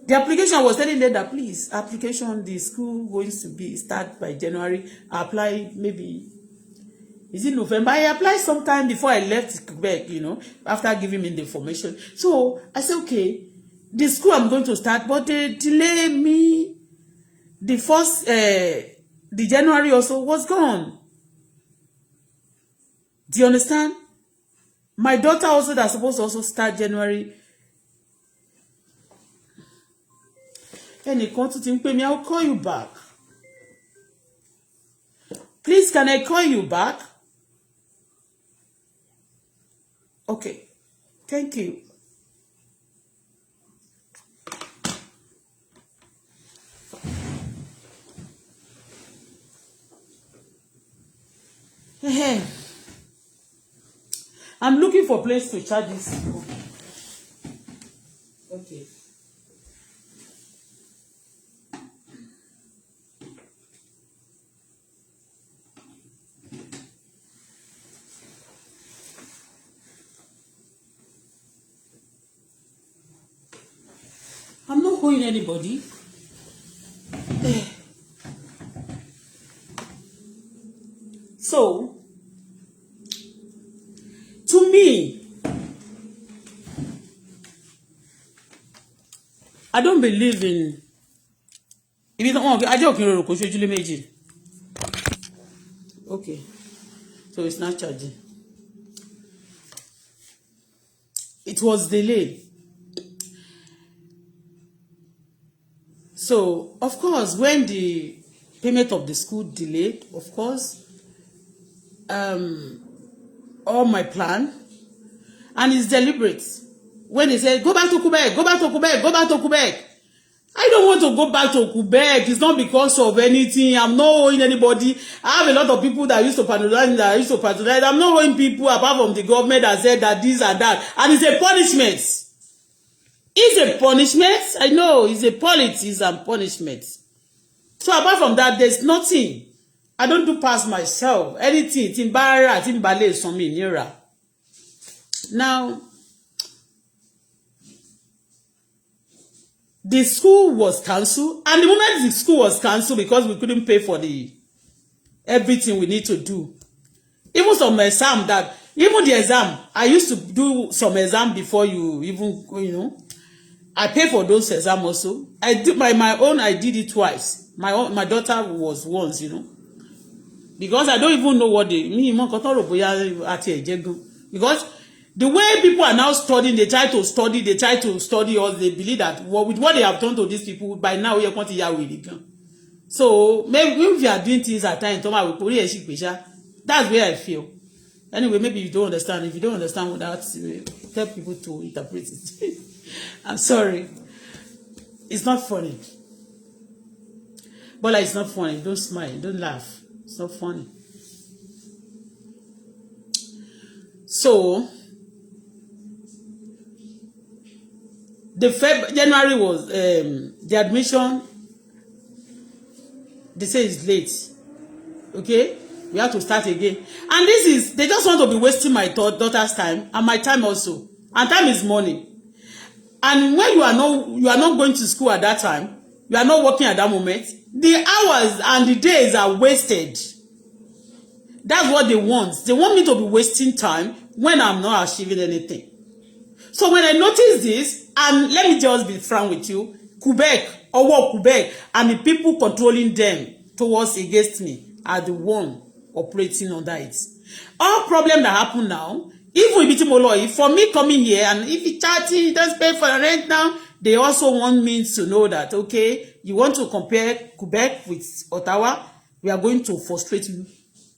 The application was telling them that please, the school going to be start by January. I apply maybe, is it November? I applied sometime before I left Quebec, you know, after giving me the information. So I said, okay, the school I'm going to start, but they delay me. The first, the January also was gone. Do you understand? My daughter also that's supposed to also start January. And he comes to think, me, I'll call you back. Please, can I call you back? Okay. Thank you. Hey. I'm looking for a place to charge this. Okay. I'm not owing anybody. So, to me, I don't believe in. If you don't want, I don't care. Okay, so it's not charging. It was delayed. So, of course, when the payment of the school delayed, of course, all my plan, and it's deliberate. When they say, go back to Quebec, go back to Quebec, go back to Quebec. I don't want to go back to Quebec. It's not because of anything. I'm not owing anybody. I have a lot of people that used to patronize. I'm not owing people apart from the government that said that this and that. And it's a punishment. It's a punishment. I know it's a politics and punishment. So apart from that, there's nothing. I don't do past myself. Anything, timbara, timbale, something nearer. Now, the school was cancelled, and the moment the school was cancelled because we couldn't pay for everything we need to do. Even some exam even the exam, I used to do some exam before you even, you know. I pay for those exams also. I did my own, I did it twice. My daughter was once, you know. Because I don't even know what because the way people are now studying, they try to study, or they believe that with what they have done to these people, by now we are going to hear with. So maybe if you are doing things at times, that's where I feel. Anyway, maybe you don't understand. If you don't understand what that, tell people to interpret it. I'm sorry. It's not funny. Bola, it's not funny. Don't smile. Don't laugh. It's not funny. So, the January was the admission. They say it's late. Okay, we have to start again. And this is, they just want to be wasting my daughter's time and my time also. And time is money. And when you are not going to school at that time, you are not working at that moment, the hours and the days are wasted. That's what they want. They want me to be wasting time when I'm not achieving anything. So when I notice this, and let me just be frank with you, Quebec, and the people controlling them towards against me are the one operating under it. All problem that happen now, even with Timoloy, for me coming here, and if you chatting, you don't pay for the rent now, they also want me to know that, okay, you want to compare Quebec with Ottawa, we are going to frustrate you.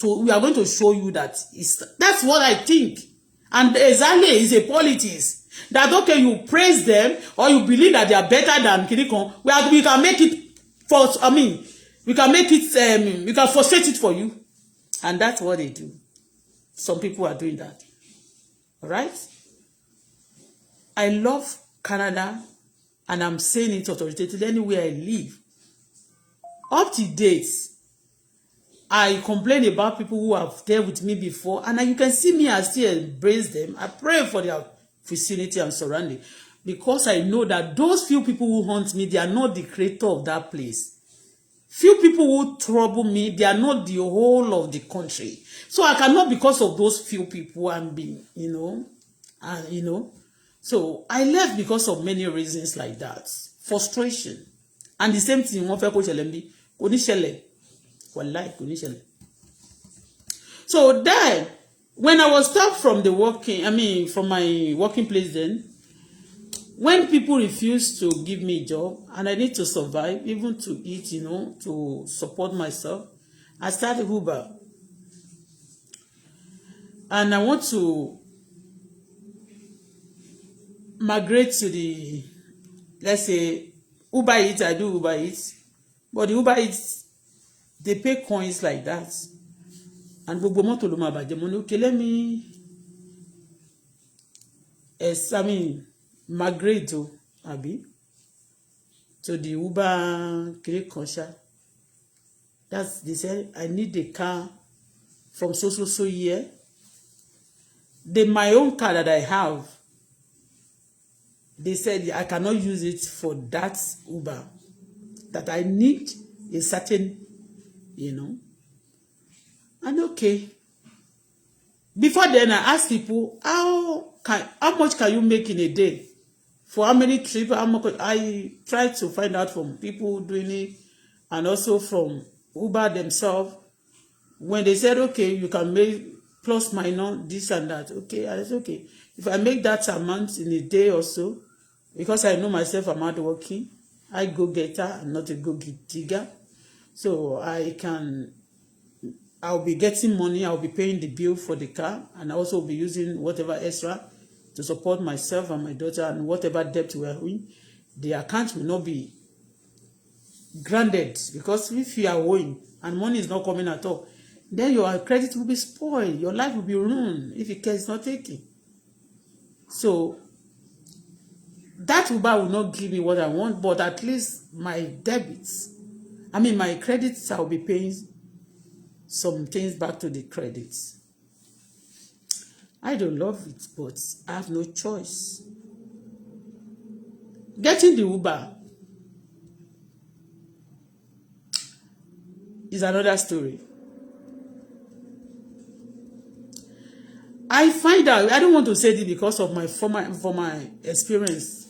We are going to show you that that's what I think. And exactly, it's a politics. That, okay, you praise them, or you believe that they are better than Kirikon, we can make it we can make it, we can frustrate it for you. And that's what they do. Some people are doing that. All right? I love Canada, and I'm saying it authoritatively anywhere I live. Up to date, I complain about people who have dealt with me before, and you can see me, I still embrace them. I pray for their vicinity and surrounding, because I know that those few people who haunt me, they are not the creator of that place. Few people who trouble me, they are not the whole of the country. So I cannot, because of those few people, and be, So I left because of many reasons like that. Frustration. And the same thing, so then, when I was stopped from from my working place then, when people refuse to give me a job and I need to survive, even to eat, to support myself, I started Uber. And I want to migrate to the, let's say, Uber Eats. I do Uber Eats. But the Uber Eats, they pay coins like that. And okay, let me migrate to the Uber Konsha. That's, they said I need a car from so year. My own car that I have, they said I cannot use it for that Uber. That I need a certain, And okay. Before then, I asked people, how much can you make in a day? For how many trips? I tried to find out from people doing it, and also from Uber themselves. When they said, okay, you can make plus minus this and that. Okay, I said, okay. If I make that amount in a day or so, because I know myself, I'm hardworking, I go getter and not a go digger. So I'll be getting money, I'll be paying the bill for the car, and I also will be using whatever extra to support myself and my daughter, and whatever debt we are owing, the account will not be granted, because if you are owing and money is not coming at all, then your credit will be spoiled, your life will be ruined if your care is not taken. So that Uber will not give me what I want, but at least my debits, my credits, I'll be paying some things back to the credits. I don't love it, but I have no choice. Getting the Uber is another story. I find out, I don't want to say this because of my former experience.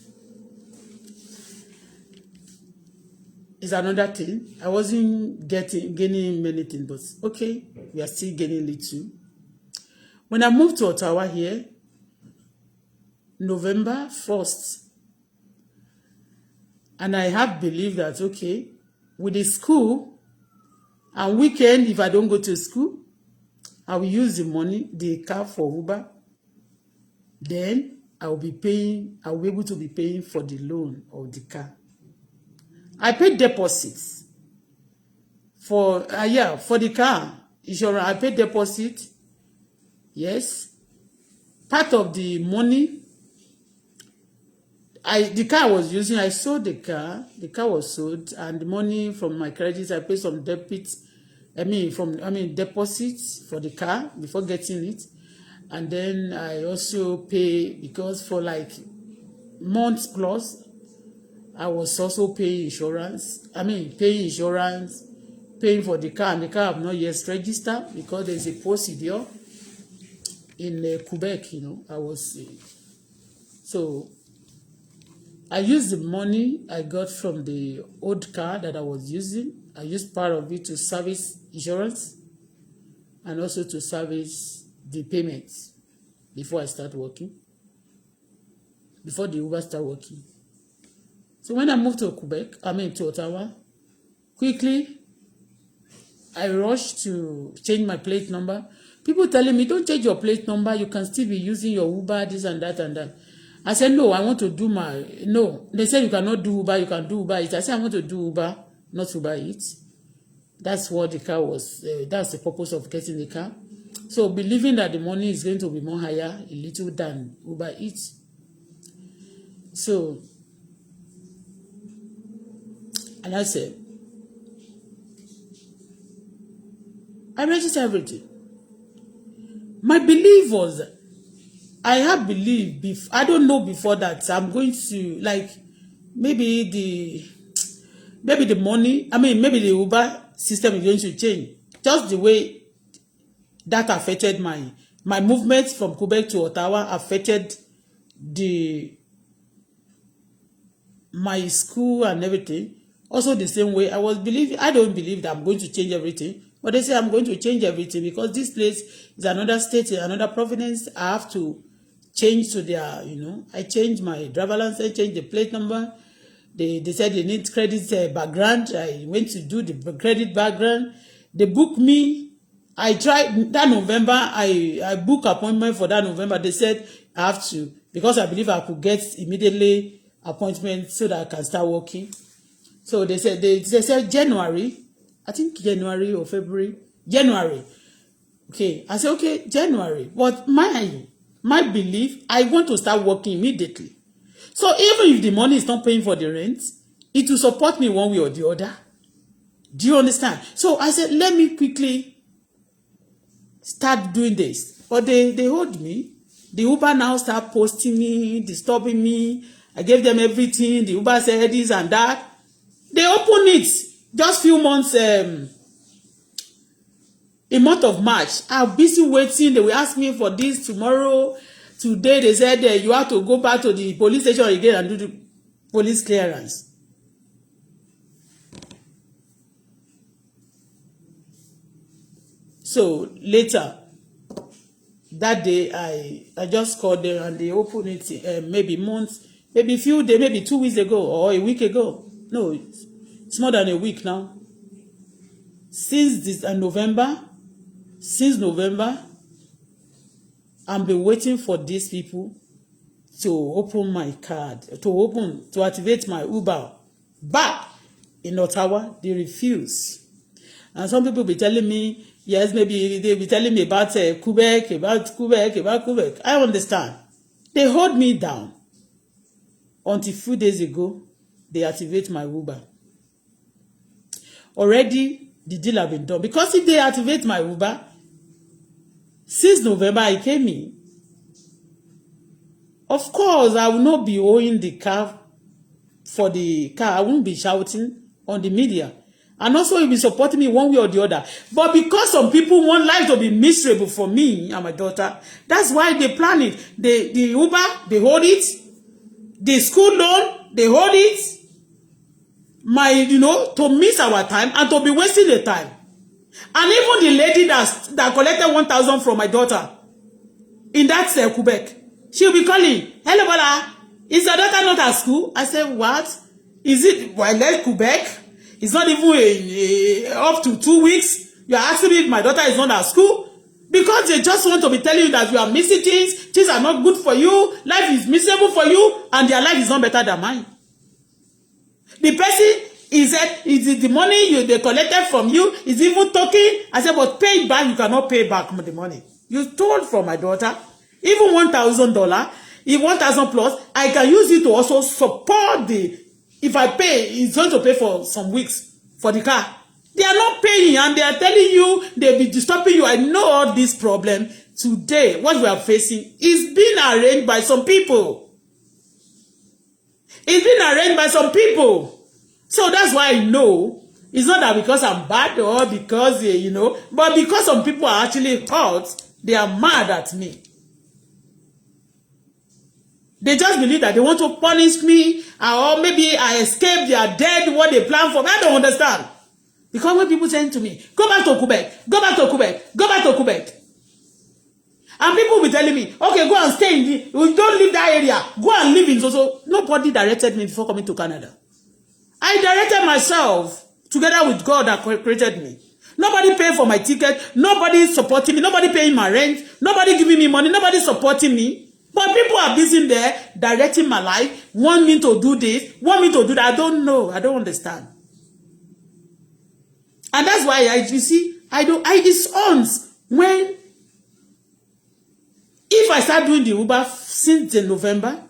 It's another thing. I wasn't gaining many things, but okay, we are still gaining little. When I moved to Ottawa here, November 1st, and I have believed that, okay, with the school and weekend, if I don't go to school, I will use the money, the car for Uber. Then I will be able to be paying for the loan of the car. I paid deposits. for yeah, for the car insurance. I paid deposit. Yes. Part of the money the car I was using, I sold the car. The car was sold, and the money from my credits, I paid some deposits for the car before getting it. And then I also pay, because for like months plus, I was also paying insurance. Paying insurance, paying for the car, and the car have not yet registered because there's a procedure in Quebec, I was so I used the money I got from the old car that I was using. I used part of it to service insurance and also to service the payments before I start working, before the Uber start working. So when I moved to to Ottawa, quickly, I rushed to change my plate number. People telling me, don't change your plate number. You can still be using your Uber, this and that and that. I said, no, I want to do no. They said you cannot do Uber, you can do Uber Eats. I said, I want to do Uber, not Uber Eats. That's what the car was. That's the purpose of getting the car. So believing that the money is going to be more higher, a little than Uber Eats. So, and I said, I registered everything. My belief was, I have believed, I don't know before that I'm going to, maybe the money, maybe the Uber system is going to change. Just the way that affected my movement from Quebec to Ottawa affected my school and everything. Also the same way, I don't believe that I'm going to change everything. But they say I'm going to change everything because this place is another state, another province. I have to change to their, I changed my driver license, changed the plate number. They said they need credit background. I went to do the credit background. They booked me. I tried that November. I booked appointment for that November. They said I have to, because I believe I could get immediately appointment so that I can start working. So they said January. I think January or February. January. Okay. I said, okay, January. But my belief, I want to start working immediately. So even if the money is not paying for the rent, it will support me one way or the other. Do you understand? So I said, let me quickly start doing this. But they hold me. The Uber now start posting me, disturbing me. I gave them everything. The Uber said this and that. They open it. Just few months, a month of March, I'm busy waiting. They will ask me for this tomorrow. Today, they said you have to go back to the police station again and do the police clearance. So later, that day, I just called them and they opened it maybe a few days, maybe 2 weeks ago or a week ago. No, it's more than a week now. Since November, I've been waiting for these people to open my card, to activate my Uber back in Ottawa. They refuse. And some people be telling me, yes, maybe they be telling me about Quebec. I understand. They hold me down until a few days ago, they activate my Uber. Already, the deal have been done. Because if they activate my Uber, since November I came in, of course, I will not be owing the car for the car. I won't be shouting on the media. And also, you'll be supporting me one way or the other. But because some people want life to be miserable for me and my daughter, that's why they plan it. The Uber, they hold it. The school loan, they hold it. To miss our time and to be wasting the time. And even the lady that collected 1,000 from my daughter in that Quebec, she'll be calling, hello, Bola, is your daughter not at school? I said, what? Is it, Quebec? It's not even up to 2 weeks. You're asking me if my daughter is not at school? Because they just want to be telling you that you are missing things are not good for you, life is miserable for you, and their life is not better than mine. The person He said, is it the money they collected from you? Is even talking? I said, but pay it back. You cannot pay back the money. You stole from my daughter. Even $1,000. If 1,000 plus, I can use it to also support if I pay, it's going to pay for some weeks for the car. They are not paying and they are telling you, they'll be disturbing you. I know all this problem today, what we are facing, is being arranged by some people. It's being arranged by some people. So that's why I know, it's not that because I'm bad or because, but because some people are actually hurt, they are mad at me. They just believe that they want to punish me, or maybe I escaped, they are dead, what they plan for me. I don't understand. Because when people say to me, go back to Quebec, go back to Quebec, go back to Quebec. And people will be telling me, okay, go and stay in don't leave that area. Go and live in so. Nobody directed me before coming to Canada. I directed myself together with God that created me. Nobody paid for my ticket. Nobody supporting me. Nobody paying my rent. Nobody giving me money. Nobody supporting me. But people are busy there directing my life, want me to do this, want me to do that. I don't know. I don't understand. And that's why I disowns when if I start doing the Uber since the November,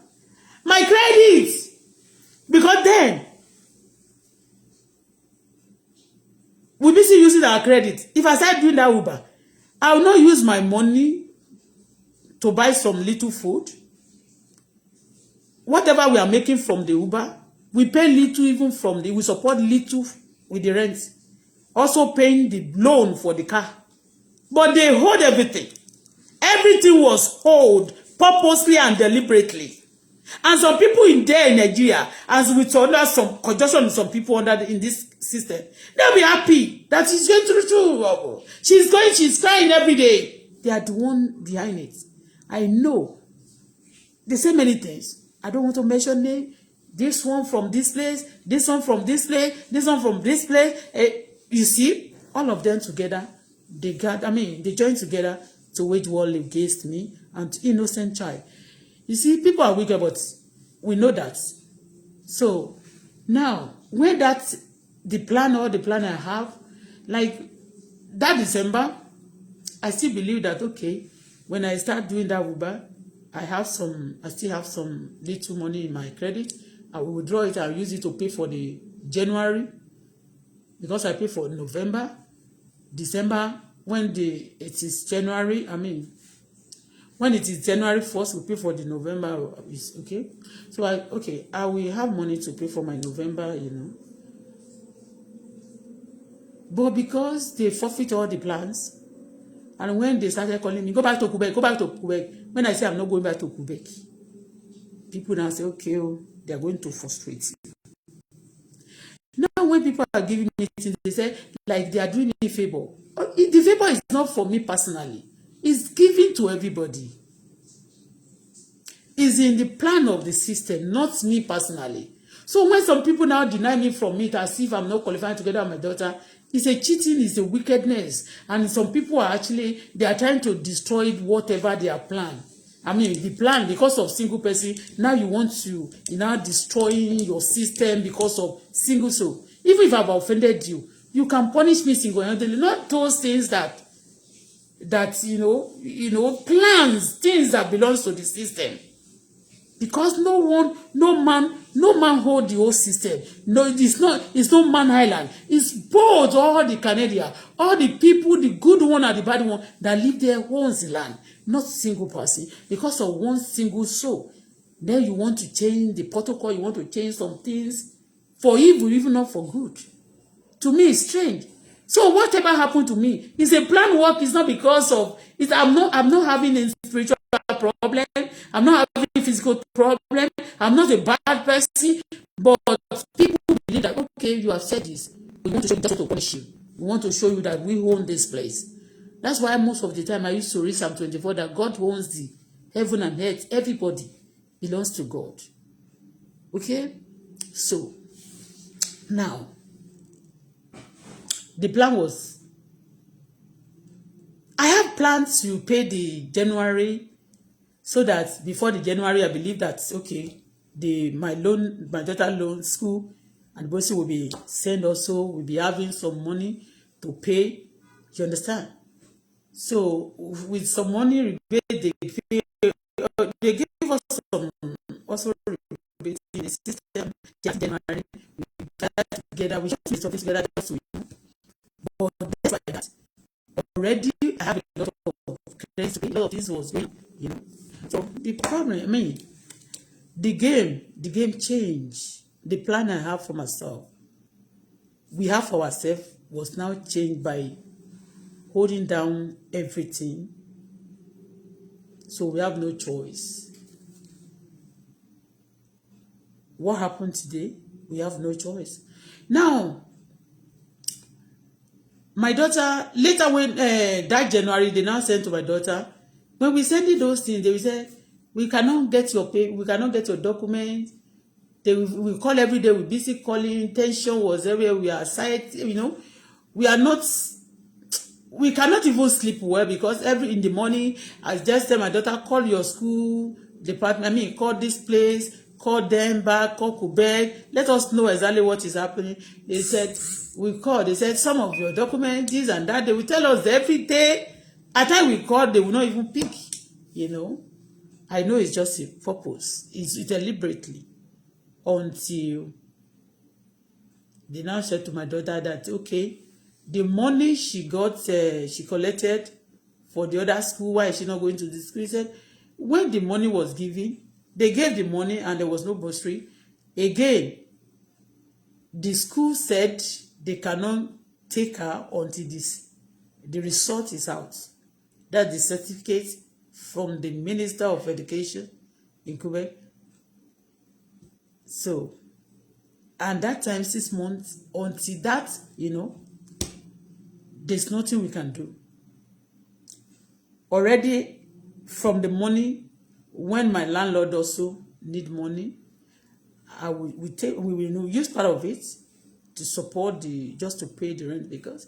my credit, because then we'll be still using our credit. If I start doing that Uber, I will not use my money to buy some little food. Whatever we are making from the Uber, we pay little even from we support little with the rent. Also paying the loan for the car. But they hold everything. Everything was held purposely and deliberately. And some people in Nigeria, as we told us some conjunction with some people in this system, they'll be happy that she's going through. She's crying every day. They are the one behind it. I know. They say many things. I don't want to mention name. This one from this place, this one from this place, this one from this place. You see, all of them together, they joined together to wage war against me and innocent child. You see, people are wicked, but we know that. So now, when the plan I have, like that December, I still believe that, okay, when I start doing that Uber, I still have some little money in my credit. I will withdraw it. I'll use it to pay for the January, because I pay for November, December. When it is January, when it is January 1st, we pay for the November. Is okay. So I will have money to pay for my November, But because they forfeit all the plans, and when they started calling me, go back to Quebec, go back to Quebec. When I say I'm not going back to Quebec, people now say, okay, they are going to frustrate you. Now, when people are giving me things, they say, like they are doing me a favor. The favor is not for me personally. It's given to everybody. It's in the plan of the system, not me personally. So when some people now deny me from it as if I'm not qualified together with my daughter, it's a cheating, it's a wickedness. And some people are they are trying to destroy whatever they are planned. The plan, because of single person, now you want to, destroying your system because of single soul. Even if I've offended you, you can punish me single-handedly. Not those things that plans, things that belongs to the system. Because no man hold the whole system. No, it's not Man Island. It's both all the Canadian, all the people, the good one and the bad one that live their homes in land. Not single person, because of one single soul. Then you want to change the protocol, you want to change some things for evil, even not for good. To me, it's strange. So whatever happened to me is a planned work. It's not because of it. I'm not having a spiritual problem. I'm not having a physical problem. I'm not a bad person. But people believe that, okay, you have said this. We want to show you to punish you. We want to show you that we own this place. That's why most of the time I used to read Psalm 24 that God owns the heaven and earth. Everybody belongs to God. Okay? So, now, the plan was, I have plans to pay the January, so that before the January, I believe that, okay, my daughter loan school, And the bursary will be sent also, will be having some money to pay. You understand? So with some money rebate, they give us some also rebate in the system. January, we gather together, we should something together just to, but that's like that. Already I have a lot of credits, a lot of things was going. So the problem, I mean, the game changed. The plan I have for myself, we have for ourselves, was now changed by holding down everything. So we have no choice. What happened today? We have no choice. Now, my daughter, later when that January, they now sent to my daughter, when we send those things, they will say, we cannot get your pay, we cannot get your documents. We call every day, we busy calling, tension was everywhere, we are sight, we are not, we cannot even sleep well because in the morning, I just tell my daughter, call your school department, call this place, call them back, call Quebec, let us know exactly what is happening. They said, they said, some of your documents, this and that, they will tell us every day. At time we call, they will not even pick, I know it's just a purpose. It's deliberately. Until they now said to my daughter that, okay, the money she got, she collected for the other school, why is she not going to the school? He said, when the money was given, they gave the money and there was no bursary. Again, the school said they cannot take her until the result is out. That's the certificate from the Minister of Education in Quebec. So, and that time, 6 months, until that, there's nothing we can do. Already, from the money, when my landlord also need money, we will use part of it to support just to pay the rent, because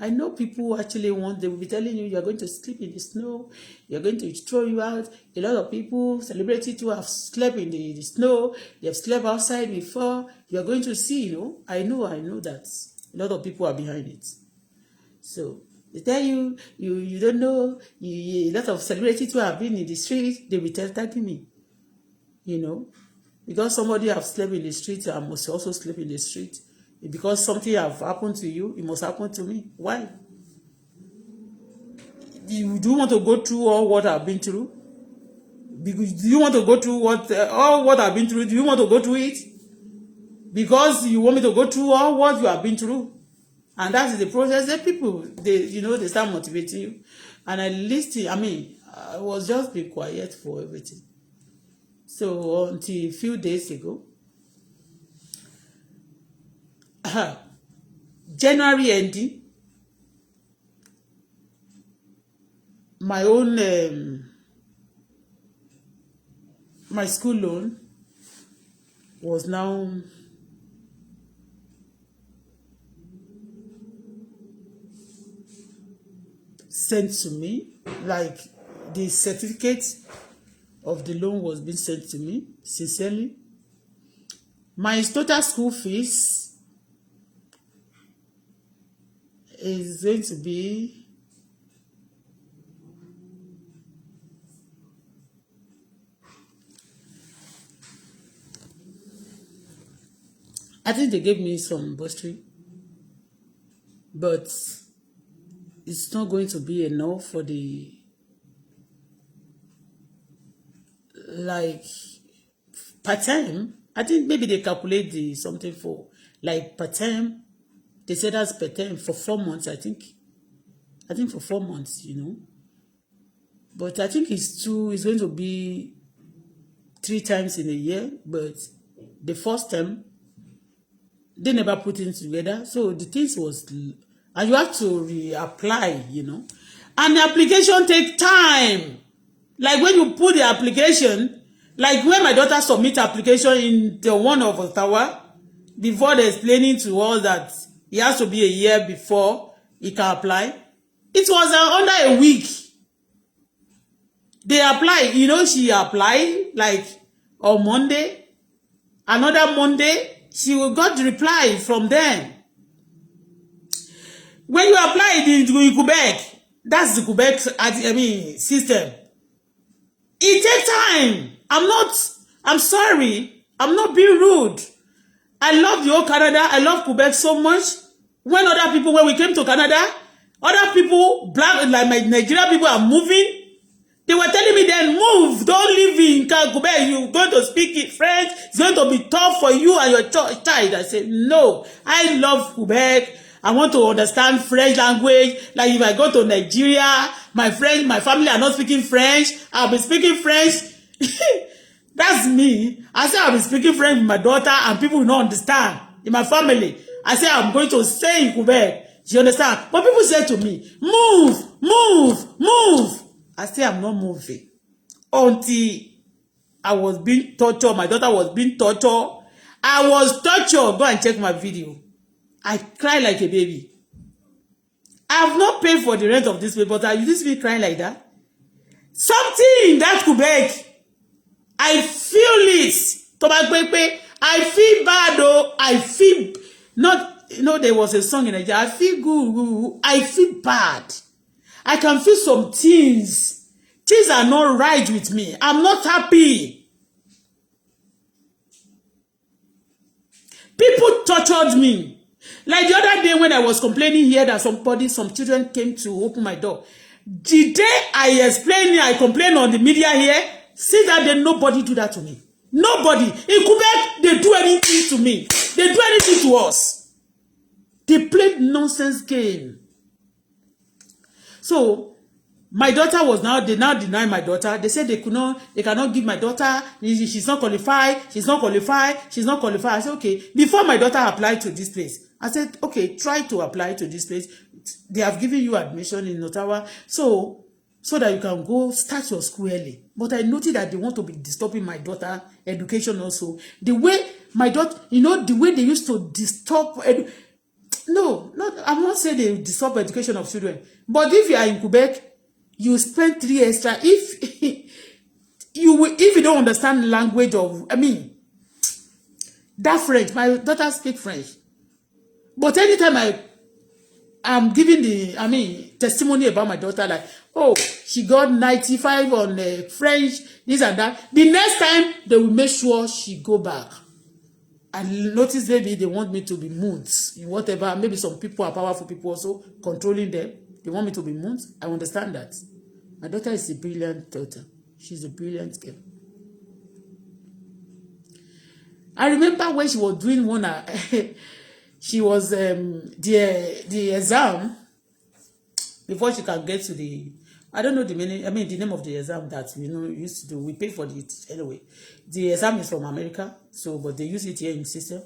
I know people actually they will be telling you, you're going to sleep in the snow, you're going to throw you out. A lot of people, celebrities who have slept in the snow, they have slept outside before, you're going to see, I know that a lot of people are behind it. So, they tell you, you don't know, a lot of celebrities who have been in the street, they will tagging me, because somebody have slept in the street, I must also sleep in the street. Because something have happened to you, it must happen to me. Why? Do you want to go through all what I've been through? Because do you want to go through all what I've been through? Do you want to go through it? Because you want me to go through all what you have been through? And that is the process. The people, they start motivating you. And I listened, I was just being quiet for everything. So until a few days ago, January ending, my own my school loan was now sent to me, like the certificate of the loan was being sent to me, sincerely. My total school fees is going to be I think they gave me some bursary, but it's not going to be enough for the, like, part time. I think maybe they calculate something for, like, part time. They said that's per term for 4 months, I think for 4 months, But I think it's going to be 3 times in a year, but the first term, they never put it together. So the things was, and you have to reapply, And the application take time. Like when you put the application, like when my daughter submit application in the one of Ottawa, before they're explaining to us that it has to be a year before he can apply. It was under a week. They apply, she applied like on Monday, another Monday, she will got the reply from them. When you apply it in Quebec, that's the Quebec, system. It takes time. I'm sorry. I'm not being rude. I love the whole Canada. I love Quebec so much. When we came to Canada, other people, black, like my Nigerian people are moving. They were telling me then, move, don't live in Quebec. You're going to speak French. It's going to be tough for you and your child. I said, no, I love Quebec. I want to understand French language. Like if I go to Nigeria, my family are not speaking French. I'll be speaking French. That's me. I say I'll be speaking French with my daughter and people will not understand. In my family, I say I'm going to stay in Quebec. Do you understand? But people say to me, move, move, move. I say I'm not moving until I was being tortured. My daughter was being tortured. I was tortured. Go and check my video. I cry like a baby. I have not paid for the rent of this place, but I used to be crying like that. Something in that Quebec, I feel it. I feel bad though. I feel not. There was a song in Nigeria. I feel good. I feel bad. I can feel some things. Things are not right with me. I'm not happy. People tortured me. Like the other day when I was complaining here that some children came to open my door. The day I complained on the media here, see that day nobody do that to me. Nobody. In Quebec, they do anything to me. They do anything to us. They played nonsense game. So my daughter they now deny my daughter. They said they cannot give my daughter. She's not qualified. She's not qualified. She's not qualified. I said, okay. Before my daughter applied to this place, I said, okay, try to apply to this place. They have given you admission in Ottawa, so that you can go start your school early. But I noticed that they want to be disturbing my daughter education also. The way my daughter, the way they used to disturb no, I'm not saying they disturb education of children. But if you are in Quebec, you spend 3 extra. If you don't understand the language of, that French, my daughter speaks French. But anytime I'm giving testimony about my daughter, like, oh, she got 95 on French, this and that. The next time, they will make sure she go back. And notice maybe they want me to be moods in whatever. Maybe some people are powerful people also controlling them. They want me to be moods. I understand that. My daughter is a brilliant daughter. She's a brilliant girl. I remember when she was doing she was the exam before she can get to the, I don't know the meaning, the name of the exam that used to do. We pay for it anyway. The exam is from America, but they use it here in the system.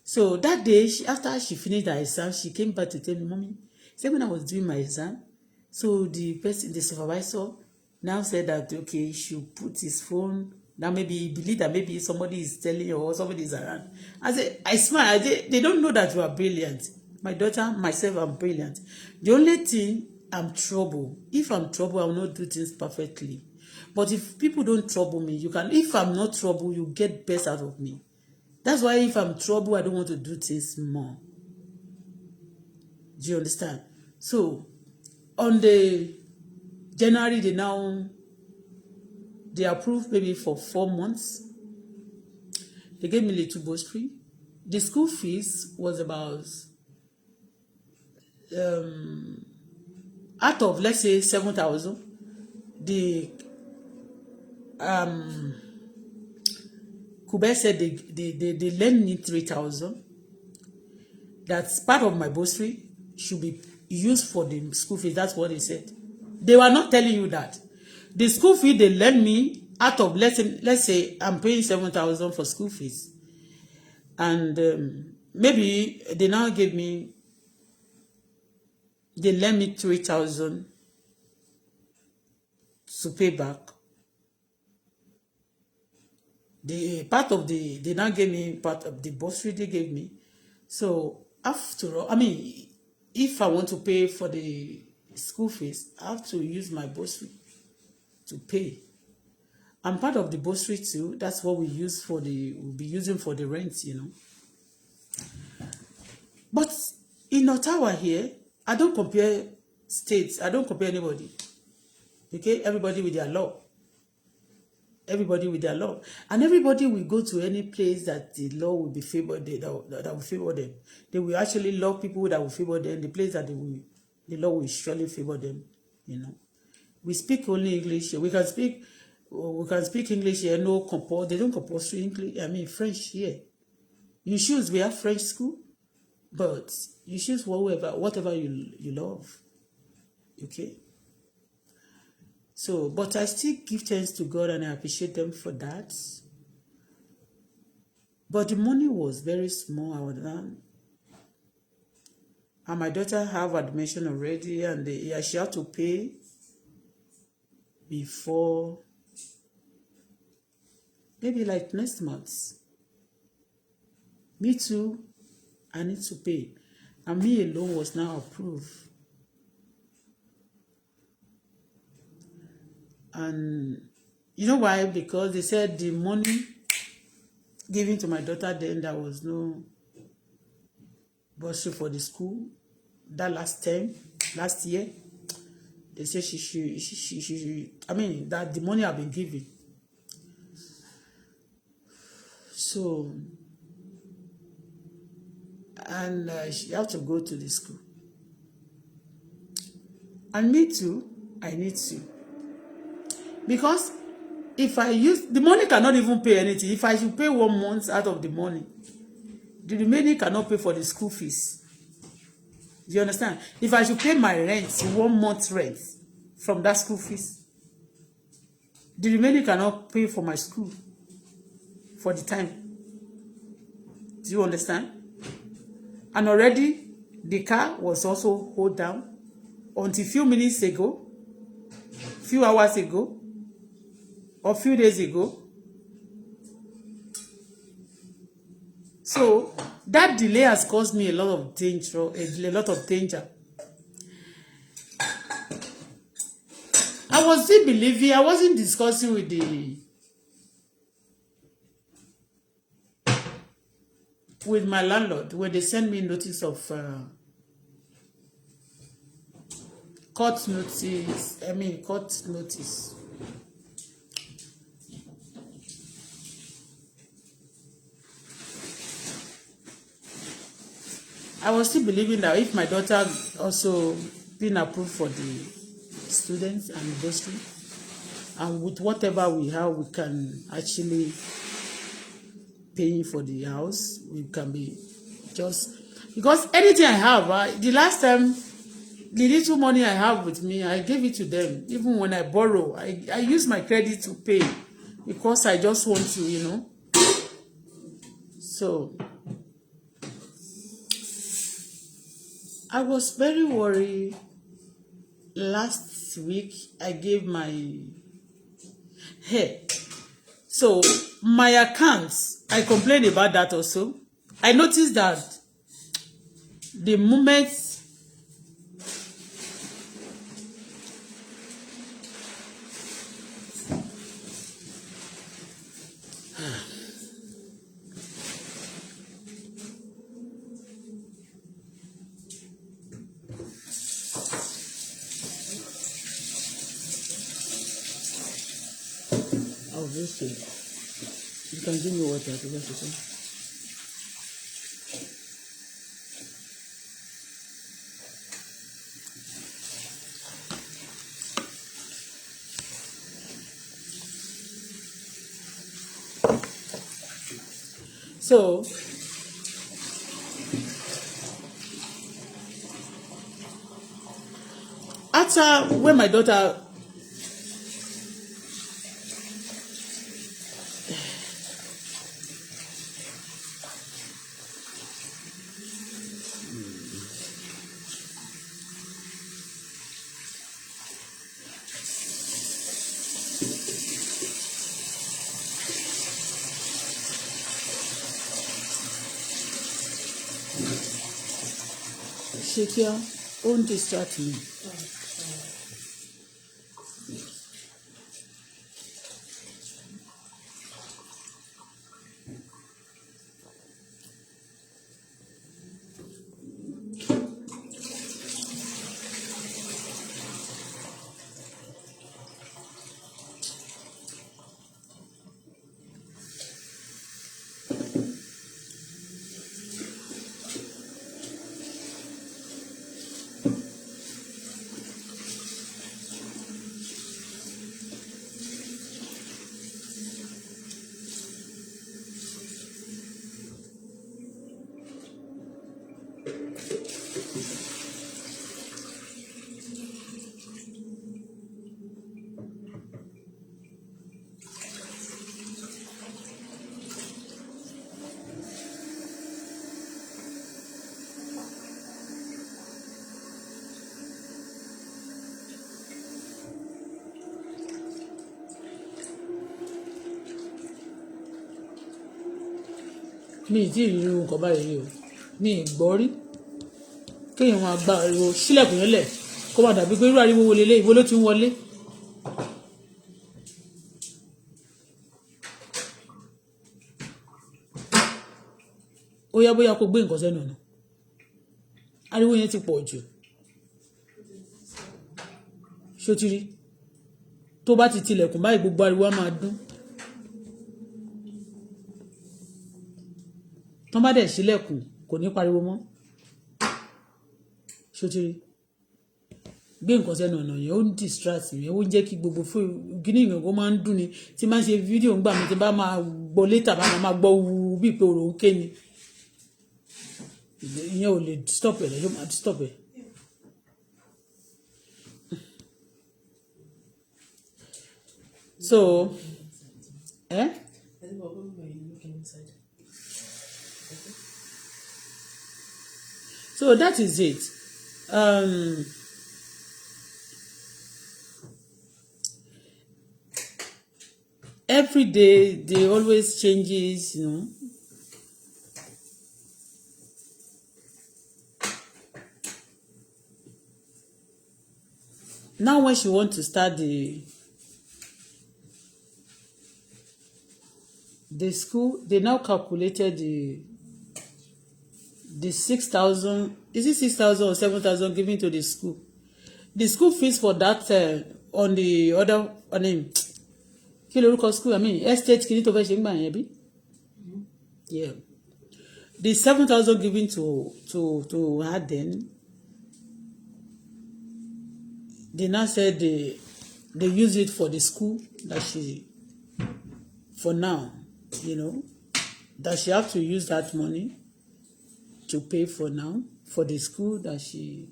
So that day, after she finished her exam, she came back to tell me, Mommy, say when I was doing my exam, so the supervisor now said that okay, she should put his phone. Now maybe he believe that maybe somebody is telling you or somebody is around. I smile. They don't know that you are brilliant. My daughter, myself, I'm brilliant. The only thing, I'm trouble. If I'm trouble, I will not do things perfectly. But if people don't trouble me, if I'm not trouble, you get best out of me. That's why if I'm trouble, I don't want to do things more. Do you understand? So, on the January, they approved maybe for 4 months. They gave me little bursary. The school fees was about out of, let's say, 7,000. The Quebec said they lend me 3,000. That's part of my bursary should be used for the school fees. That's what they said. They were not telling you that. The school fee they lend me out of, let's say I'm paying 7,000 for school fees. And maybe they now gave me, they lend me 3,000 to pay back. They now gave me part of the bursary they gave me. So after all, if I want to pay for the school fees, I have to use my bursary to pay. And part of the bursary too, that's what we'll be using for the rent, But in Ottawa here, I don't compare states. I don't compare anybody. Okay? Everybody with their law. Everybody with their law. And everybody will go to any place that the law will be favored, that will favor them. They will actually love people that will favor them. The place that the law will surely favor them. You know. We speak only English. We can speak English here. No compulsory. They don't compulsory English. I mean French here. You choose. We have French school, but you choose whatever you love. Okay. So, but I still give thanks to God and I appreciate them for that. But the money was very small. And my daughter have admission already, and she had to pay before maybe like next month. Me too, I need to pay. And me alone was now approved. And you know why? Because they said the money given to my daughter then, there was no bursary for the school. That last year, they said she should, I mean, that the money had been given. So, and she had to go to the school. And me too, I need to. Because if I use, the money cannot even pay anything. If I should pay 1 month out of the money, the remaining cannot pay for the school fees. Do you understand? If I should pay my rent, 1 month rent from that school fees, the remaining cannot pay for my school for the time. Do you understand? And already the car was also hold down until few minutes ago, few hours ago, or few days ago. So that delay has caused me a lot of danger. I was still believing, I wasn't discussing with my landlord when they sent me notice of court notice. I was still believing that if my daughter also been approved for the students and bursary, and with whatever we have, we can actually pay for the house. We can be just, because anything I have, the last time, the little money I have with me, I gave it to them. Even when I borrow, I use my credit to pay because I just want to, you know. So I was very worried. Last week, I gave my hair. So my accounts, I complained about that also. I noticed that the moment obviously, you can give me water to get it. So after when my daughter Shakia, don't distract me. mi ì tí ì rí irú nǹkan báyìí rí o mi ì gbọ́ rí kéèyàn máa gba ariwo sílẹ̀kùn yẹn lẹ̀ kó má dàbí pé irú ariwo wo lélẹ̀ ìbò ló ti ń wọlé. ó yá bóyá kó gbé nǹkan sẹ́nu ọ̀nà ariwo yẹn ti pọ̀ jù ṣótìrí tó bá ti tilẹ̀kùn báyìí gbogbo ariwo á máa dún tó bá dẹ̀ sílẹ̀kùn kò ní pariwo mọ́ ṣótìrí gbé nǹkan sẹ́nu ọ̀nà yẹn ó ń distract mi ó ń jẹ́ kí gbogbo fún gíní ìgbà máa ń dún ni tí máa ń ṣe fídíò ńgbà mi tí bá máa gbọ́ létà bá máa gbọ́ wu bíi pé òrò ń ké ni ìyẹn ò lè stop ẹ̀ ló máa stop ẹ̀. So, so that is it. Every day they always changes, you know. Now when she want to start the school, they now calculated the 6,000. Is it 6,000 or 7,000 given to the school? The school fees for that on the other name. Kí lorúkọ school? I mean estate kí ni tó fẹ́ ṣe ń gbà yẹn bí? Yeah. The 7,000 given to her then. They now said they use it for the school that she, for now, you know, that she have to use that money to pay for now for the school that she.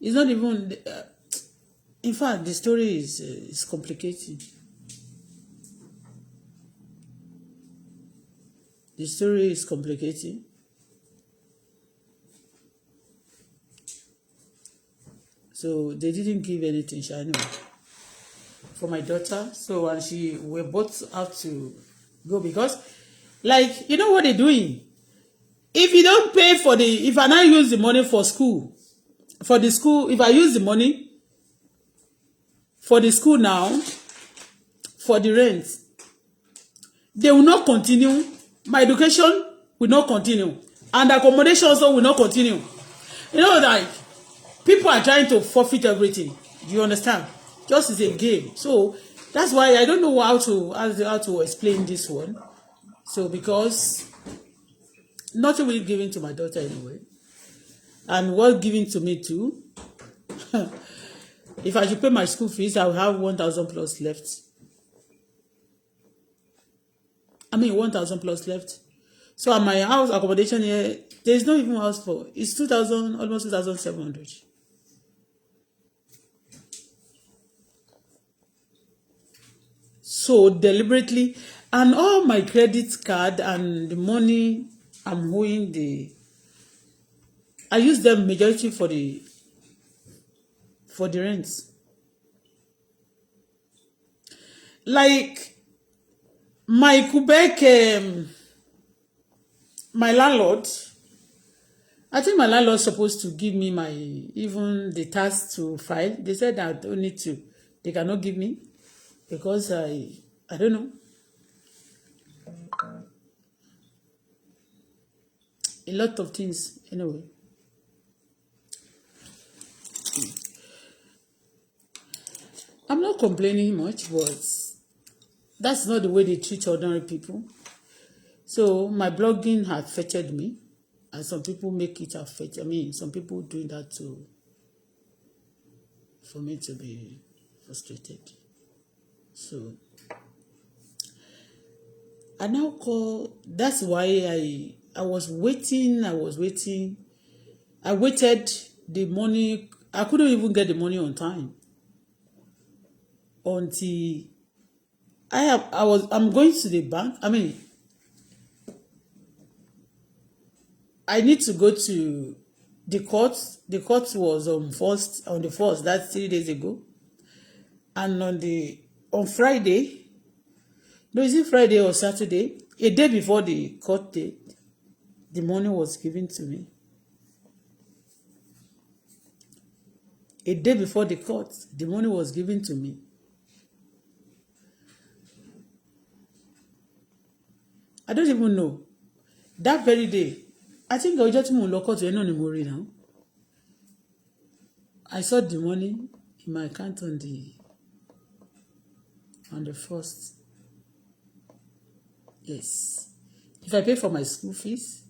It's not even. In fact, the story is complicated. The story is complicated. So they didn't give anything, anyway, for my daughter. So and we both have to go because, like, you know what they're doing? If you don't pay for if I now use the money for school, for the school, if I use the money for the school now, for the rent, they will not continue. My education will not continue. And accommodation also will not continue. You know, like, people are trying to forfeit everything. Do you understand? Just as a game. So that's why I don't know how to explain this one. So because nothing will be given to my daughter anyway. And what given to me too. If I should pay my school fees, I will have 1,000 plus left. I mean 1,000 plus left. So at my house accommodation here, there is no even house for. It's 2,000, almost 2,700. So deliberately, and all my credit card and the money I'm owing I use them majority for the rents. Like my Quebec, my landlord, I think my landlord supposed to give me even the tax to file. They said I don't need to. They cannot give me because I don't know. A lot of things anyway. I'm not complaining much, but that's not the way they treat ordinary people. So my blogging had affected me, and some people make it affect. I mean, some people doing that for me to be frustrated. So I now call. That's why I was waiting. I waited the money. I couldn't even get the money on time until I'm going to the bank. I mean, I need to go to the court. The court was on the first. That's 3 days ago. And on Friday, No, is it Friday or Saturday? A day before the court date, the money was given to me. A day before the court, the money was given to me. I don't even know. That very day, I think ọjọ́ tí mo lọ court yẹn náà ni mo rí now. I saw the money in my account on the first. Yes. If I pay for my school fees,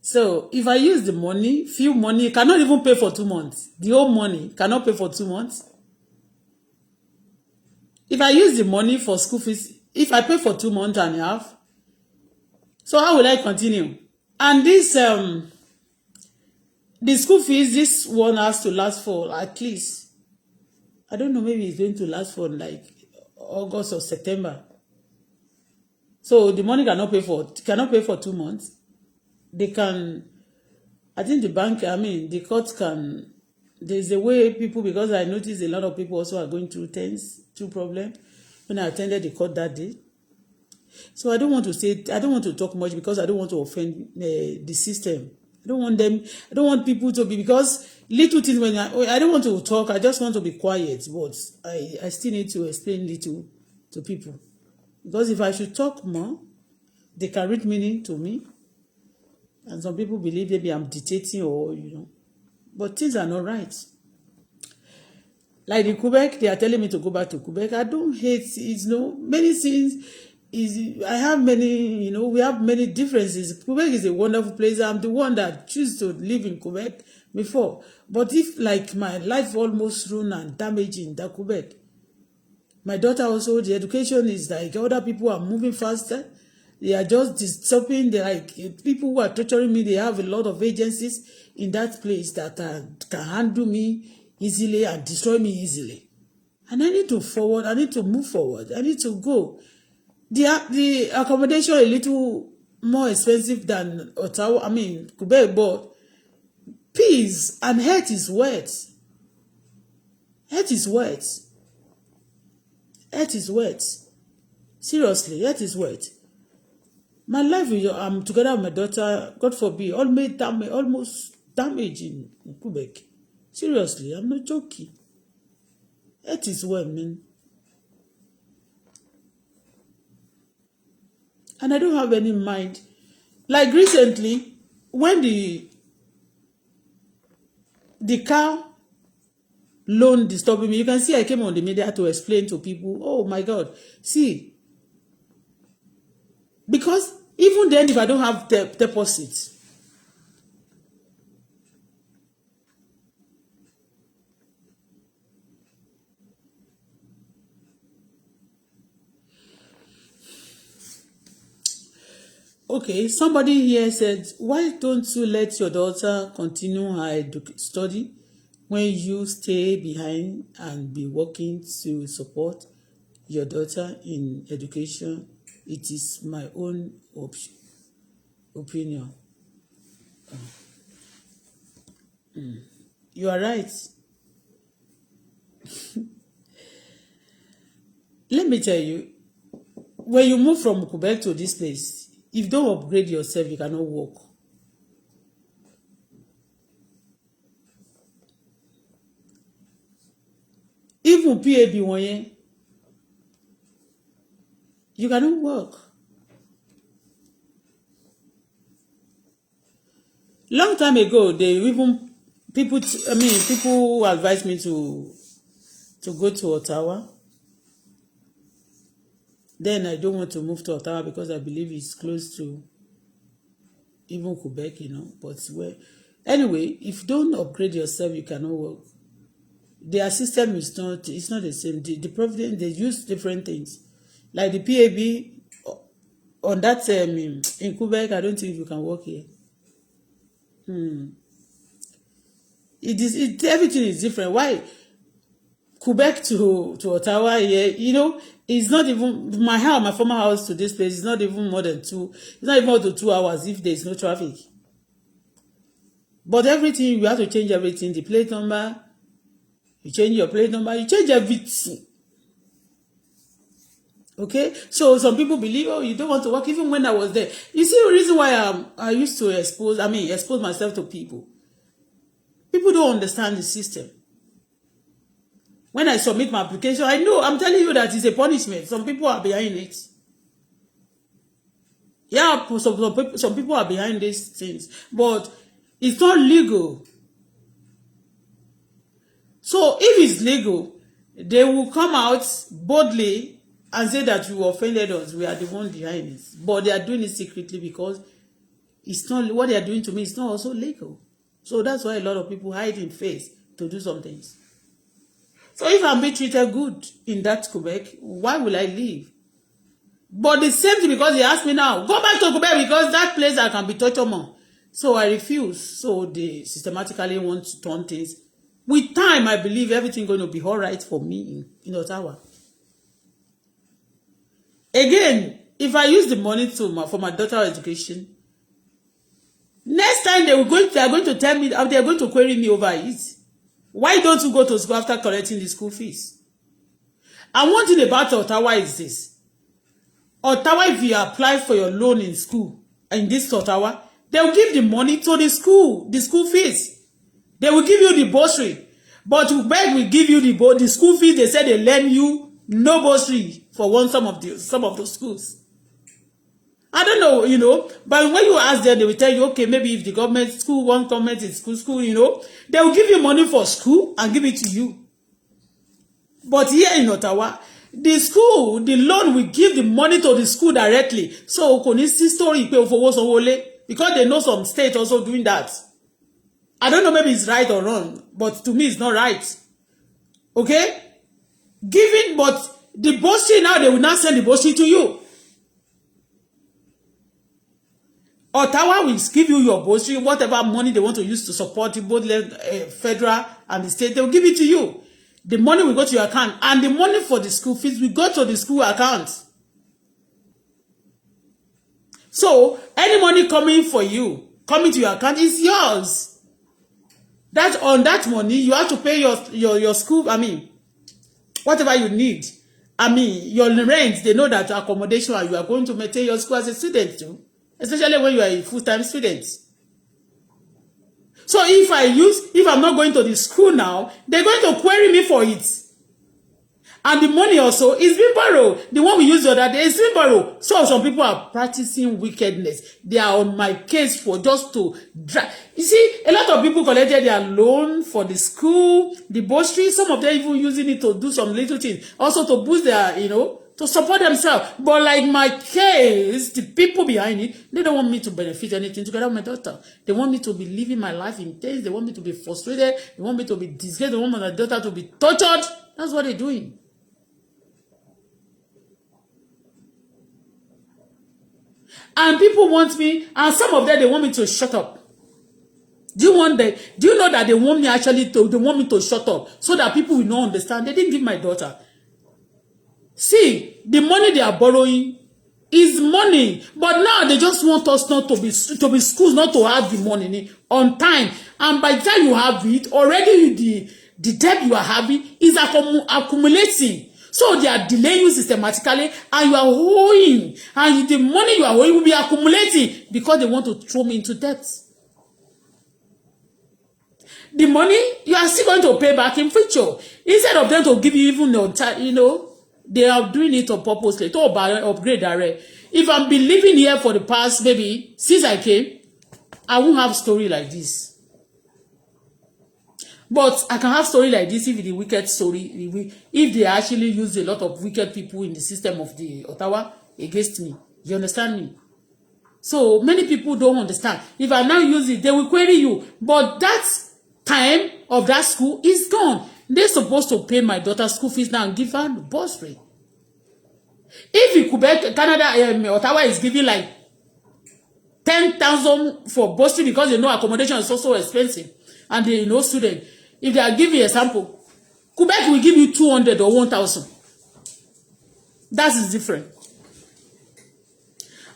so if I use the money, few money, cannot even pay for 2 months. The whole money cannot pay for 2 months. If I use the money for school fees, if I pay for 2 months and a half, so how will I continue? And this, the school fees, this one has to last for at least, I don't know, maybe it's going to last for like August or September. So the money cannot pay for 2 months. They can, I think the court can, there's a way people, because I noticed a lot of people also are going through two problems when I attended the court that day. So I don't want to talk much because I don't want to offend the system. I don't want people to be, because little things when I don't want to talk, I just want to be quiet, but I still need to explain little to people. Because if I should talk more, they can read meaning to me. And some people believe maybe I'm dictating or, but things are not right. Like in Quebec, they are telling me to go back to Quebec. I don't hate it, many things. I have many, we have many differences. Quebec is a wonderful place. I'm the one that choose to live in Quebec before. But if like my life almost ruined and damaged in that Quebec, my daughter also, the education is like other people are moving faster. They are just disturbing. They're like people who are torturing me. They have a lot of agencies in that place that can handle me easily and destroy me easily. And I need to forward. I need to move forward. I need to go. The accommodation a little more expensive than Ottawa. Quebec, but peace and health is worth. Health is worth. Health is worth. Seriously, health is worth. My life, I'm together with my daughter, God forbid, almost damage in Quebec. Seriously, I'm not joking. It is well, man. And I don't have any mind. Like recently, when the car loan disturbing me, you can see I came on the media to explain to people, oh my God, see, because even then, if I don't have deposits, okay, somebody here said, why don't you let your daughter continue her study when you stay behind and be working to support your daughter in education? It is my own opinion. You are right. Let me tell you, when you move from Quebec to this place, if you don't upgrade yourself, you cannot work. Even PAB one year, you cannot work. Long time ago, people advised me to go to Ottawa. Then I don't want to move to Ottawa because I believe it's close to even Quebec, But anyway, if you don't upgrade yourself, you cannot work. Their system it's not the same. The providence, they use different things. Like the PAB on that in Quebec, I don't think you can work here. Everything is different. Why Quebec to Ottawa here? It's not even my former house to this place is not even more than 2. It's not even more than 2 hours if there is no traffic. But everything you have to change everything. The plate number, You change your plate number. You change everything. Okay? So some people believe, oh, you don't want to work. Even when I was there. You see the reason why I used to expose myself to people. People don't understand the system. When I submit my application, I know, I'm telling you that it's a punishment. Some people are behind it. Yeah, some people are behind these things. But it's not legal. So if it's legal, they will come out boldly and say that you offended us. We are the one behind it. But they are doing it secretly because it's not, what they are doing to me is not also legal. So that's why a lot of people hide in face to do some things. So if I'm being treated good in that Quebec, why will I leave? But the same thing, because they asked me now, go back to Quebec because that place I can be tortured more. So I refuse. So they systematically want to turn things. With time, I believe everything going to be all right for me in Ottawa. Again, if I use the money for my daughter's education, next time they are going to tell me, they are going to query me over it. Why don't you go to school after collecting the school fees? And one thing about Ottawa is this. Ottawa, if you apply for your loan in school, in this Ottawa, they will give the money to the school fees. They will give you the bursary. But Quebec will give you the school fees. They said they lend you no bursary for some of those schools. I don't know, but when you ask them, they will tell you, okay, maybe if the government school, one government is school, they will give you money for school and give it to you. But here in Ottawa, the loan will give the money to the school directly. So, story because they know some states also doing that. I don't know, maybe it's right or wrong, but to me, it's not right. Okay? But the bursary now, they will not send the bursary to you. Ottawa will give you your bursary, whatever money they want to use to support you, both federal and the state, they will give it to you. The money will go to your account, and the money for the school fees will go to the school account. So, any money coming to your account is yours. On that money, you have to pay your school, whatever you need. Your rent, they know that accommodation, you are going to maintain your school as a student too. Especially when you are a full-time student. So if I'm not going to the school now, they're going to query me for it. And the money also is being borrowed. The one we used the other day is being borrowed. So some people are practicing wickedness. They are on my case for just to drag. You see, a lot of people collected their loan for the school, the bursary. Some of them even using it to do some little things. Also to boost their, to support themselves. But like my case, the people behind it, they don't want me to benefit anything together with my daughter. They want me to be living my life in pain. They want me to be frustrated. They want me to be disgraced. They want my daughter to be tortured. That's what they're doing. And people want me, and some of them, they want me to shut up. Do you know that they want me to shut up so that people will not understand? They didn't give my daughter. See, the money they are borrowing is money. But now they just want us not to be schools, not to have the money on time. And by the time you have it, already the debt you are having is accumulating. So they are delaying you systematically, and you are owing. And the money you are owing will be accumulating because they want to throw me into debt. The money, you are still going to pay back in future. Instead of them to give you even no time, they are doing it on purpose to upgrade direct. If I've been living here for the past, maybe since I came, I won't have story like this. But I can have story like this if the wicked story, if they actually use a lot of wicked people in the system of the Ottawa against me. You understand me? So many people don't understand. If I now use it, they will query you. But that time of that school is gone. They're supposed to pay my daughter's school fees now and give her the bursary. If in Quebec, Canada, Ottawa is giving like 10,000 for bursary because accommodation is so expensive, and they student. If they are giving a sample, Quebec will give you 200 or 1,000. That is different.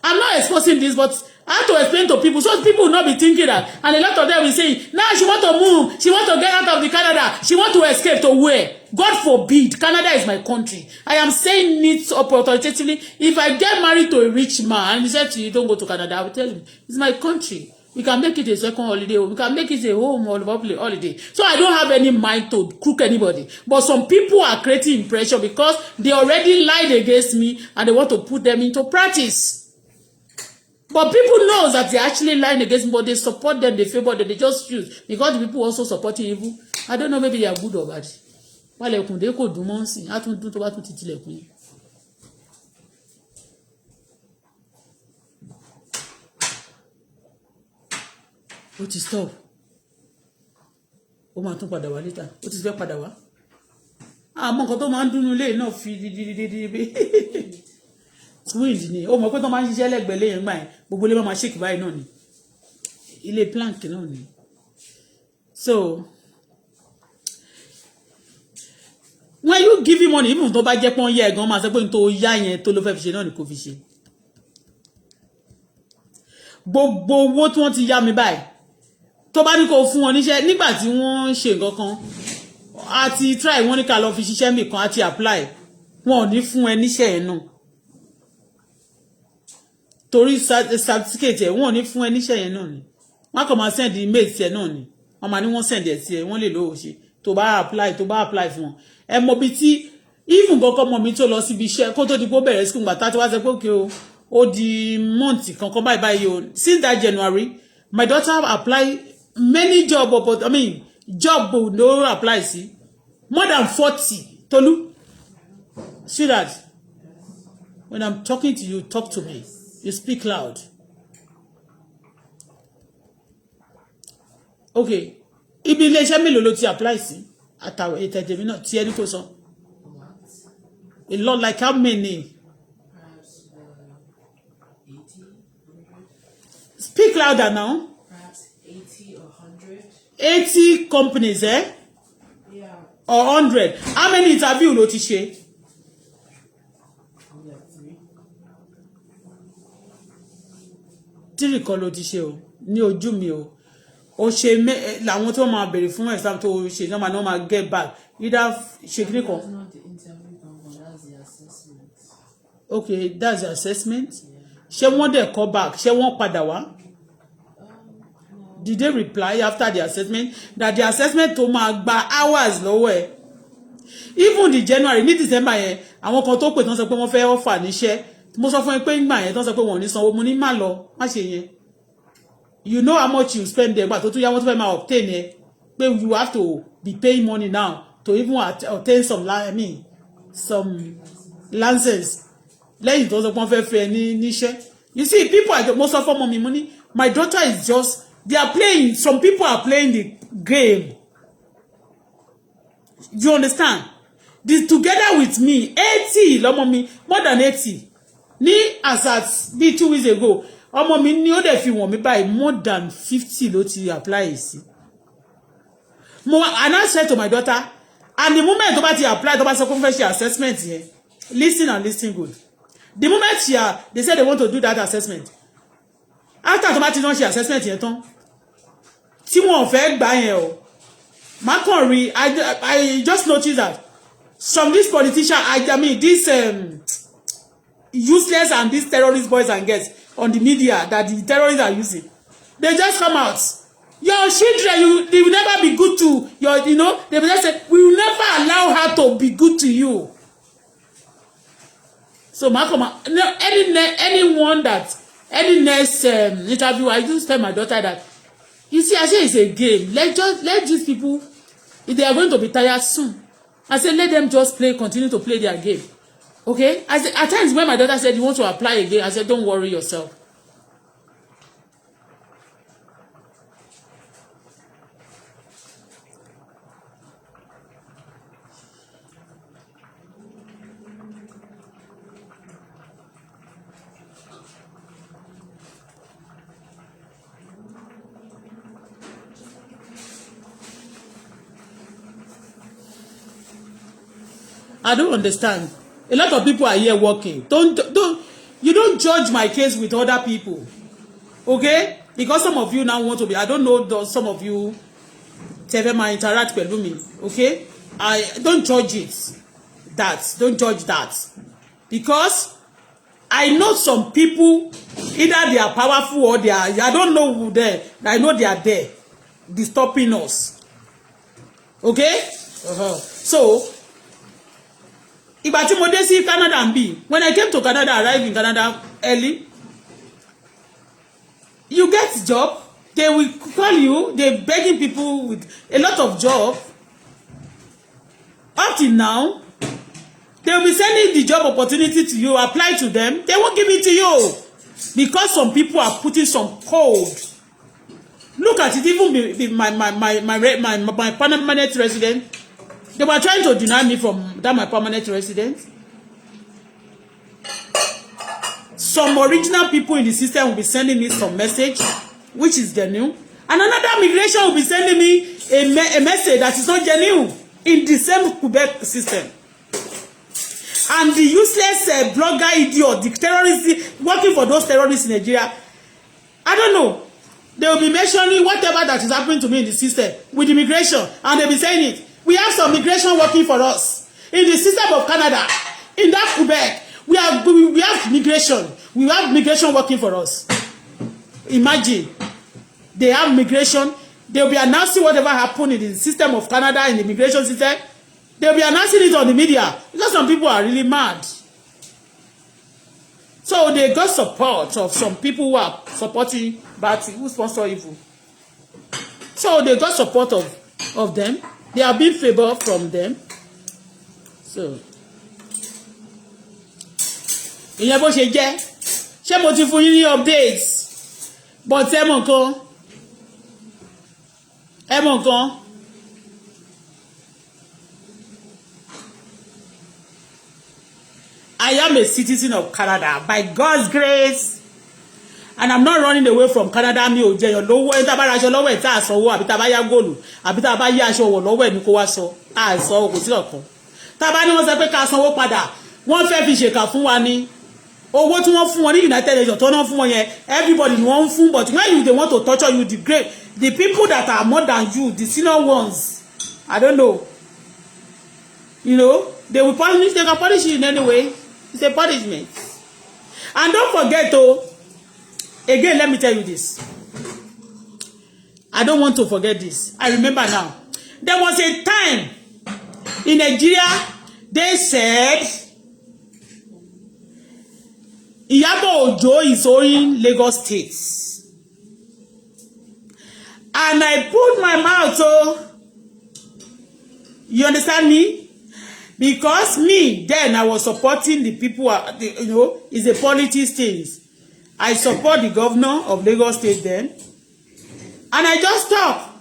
I'm not exposing this, but I have to explain to people, so people will not be thinking that. And a lot of them will say, now she want to move, she want to get out of the Canada, she want to escape to where? God forbid, Canada is my country. I am saying it authoritatively. If I get married to a rich man, and he said to you, don't go to Canada, I will tell him, it's my country. We can make it a second holiday, we can make it a home or public holiday. So I don't have any mind to crook anybody. But some people are creating impression because they already lied against me and they want to put them into practice. But people know that they're actually lying against me, but they support them, they favor them, they just choose. Because the people also supporting evil. I don't know, maybe they are good or bad. Wọ́n lè kùn dé kò dùn mọ́ sí, á tún dún tó bá tún ti tilẹ̀kùn yìí. Ó ti stop. Ó máa tún padà wá later. Ó ti fẹ́ padà wá. Àmọ́ nǹkan tó máa ń dúnú ilé náà fi dídídídídí. Wind ni. Ó mọ̀ pé tó máa ń ṣiṣẹ́ lẹ́gbẹ̀ẹ́ lẹ́yìn gbà yẹn. Gbogbo ilé máa shake báyìí náà ni. Ilé plank náà ni. So when you give him money, even tó bá jẹ́ pọ́n yá ẹ̀gán máa sọ pé n tó yá yẹn tó ló fẹ́ fi ṣe náà ni kò fi ṣe. Gbogbo owó tí wọ́n ti yá mi báyìí tó bá ní kó fún wọn níṣẹ́ nígbà tí wọ́n ṣe nǹkan kan àti try wọ́n ní ká lọ fi ṣiṣẹ́ mi kan àti apply wọn ò ní fún ẹ níṣẹ́ ẹ̀ náà torí certificate ẹ̀ wọ́n ò ní fún ẹ níṣẹ́ yẹn náà ni wọ́n kàn máa send email sí ẹ náà ni wọ́n máa ní wọ́n send ẹ̀ sí ẹ wọ́n lè lówó ṣe tó bá apply fún wọn ẹ mọ bí tí even kọ́kọ́ mọ mi tó lọ síbi iṣẹ́ kó tó di pé ó bẹ̀rẹ̀ school gbà tá tí wá sọ pé òkè o ó di month kankan báyìí o since that January my daughter apply many job no apply sí more than 40 Tolu see that when I'm talking to you talk to me you speak loud okay ibi iléeṣẹ́ mélòó ló ti apply sí àtàwọn ètò ẹ̀jẹ̀ mi náà tí ẹni kò sọ a lot like how many. Speak louder now. Perhaps 80 or 100. 80 companies, eh? Yeah. Or 100. How many interview ló ti ṣe? Three kan ló ti ṣe o. Ní ojú mi o. O ṣe làwọn tó máa bèrè fún exam tó ṣe no máa get back. Either ṣe kini kan. That's not the interview, that's the assessment. Okay, that's the assessment. Ṣé wọ́n dẹ̀ call back? Ṣé wọ́n padà wá? Did they reply after the assessment? That the assessment tó máa gba hours lọ́wọ́ ẹ̀. Even the January ní December yẹn, àwọn kan tó pè tán sọ pé wọ́n fẹ́ offer níṣẹ́. Mo sọ fún ẹ pé nígbà yẹn tán sọ pé wọ́n ò ní sanwó mo ní má lọ, má ṣe yẹn. You know how much you spend there, but tó tún yá wọ́n tó fẹ́ máa obtain ẹ. Pé you have to be paying money now to even obtain some license. Lẹ́yìn tó sọ pé wọ́n fẹ́ fẹ́ níṣẹ́. You see, people are most of them money. My daughter is just they are playing. Some people are playing the game. Do you understand? This together with me, 80, mommy, more than 80. Ni as at be 2 weeks ago, mommy ni o de fi won mi buy more than 50 ló ti apply sí. And I said to my daughter, and the moment to bá ti apply, to bá sọ pé fẹ́ ṣe assessment yẹn, listen and listen good. The moment they said they want to do that assessment. After to bá ti don ṣe assessment yẹn tán, tí wọ́n fẹ́ gbà yẹn o. Ma kàn rí, I just noticed that some these politicians, I mean these useless and these terrorist boys and girls on the media that the terrorists are using, they just come out. Your children, they will never be good to your, they will just say, we will never allow her to be good to you. So, any next interview, I just tell my daughter that, you see, I say it's a game. Let these people, if they are going to be tired soon, I say let them just continue to play their game. Okay? I say, at times when my daughter said you want to apply again, I said don't worry yourself. I don't understand. A lot of people are here working. You don't judge my case with other people. Okay? Because some of you now want to be, I don't know, some of you tell might interact with me. Okay? I don't judge it. Don't judge that. Because I know some people, either they are powerful or they are, I don't know who they, I know they are there, disturbing us. Okay? So, ìgbà tí mo dé sí Canada and B, when I came to Canada, arrived in Canada early, you get job, they will call you, they begging people with a lot of job. Up till now, they will be sending the job opportunity to you, apply to them, they won't give it to you. Because some people are putting some code. Look at it, even my permanent resident, they were trying to deny me from that my permanent resident. Some original people in the system will be sending me some message, which is genuine. And another migration will be sending me a message that is not genuine in the same Quebec system. And the useless blogger idiot, the terrorists working for those terrorists in Nigeria, I don't know. They will be mentioning whatever that is happening to me in the system with immigration, and they'll be saying it. We have some migration working for us in the system of Canada, in that Quebec. We have migration. We have migration working for us. Imagine, they have migration. They'll be announcing whatever happened in the system of Canada, in the immigration system. They'll be announcing it on the media because some people are really mad. So they got support of some people who are supporting Batty, who sponsor evil. So they got support of them. They are being favored from them. So ìyẹn bó ṣe jẹ́, ṣé mo ti fún yín ní updates, but ẹ mọ̀ nǹkan. I am a citizen of Canada by God's grace, and I'm not running away from Canada. Mi ò jẹyàn lówó ẹni tá bá ra aṣọ lọ́wọ́ ẹ̀ tá a sanwó, àbí tá bá yá góòlù, àbí tá bá yá aṣọ wọ̀ lọ́wọ́ ẹ̀ ní kó wá sọ a sọ kò sí ọ̀kan. Tá bá ní wọ́n sọ pé ká sanwó padà, wọ́n fẹ́ fi ṣèkà fún wa ní owó tí wọ́n fún wọn ní United Nations tó náà fún wọn yẹn, everybody ni wọ́n ń fún, but when they want to torture you, the people that are more than you, the senior ones, I don't know, you know, they will punish, they can punish you in any way. It's a punishment. And don't forget, again, let me tell you this. I don't want to forget this. I remember now. There was a time in Nigeria, they said, Iyabo Ojo is owing Lagos State. And I put my mouth, you understand me? Because me, then I was supporting the people, you know, it's a politics thing. I support the governor of Lagos State then. And I just stop.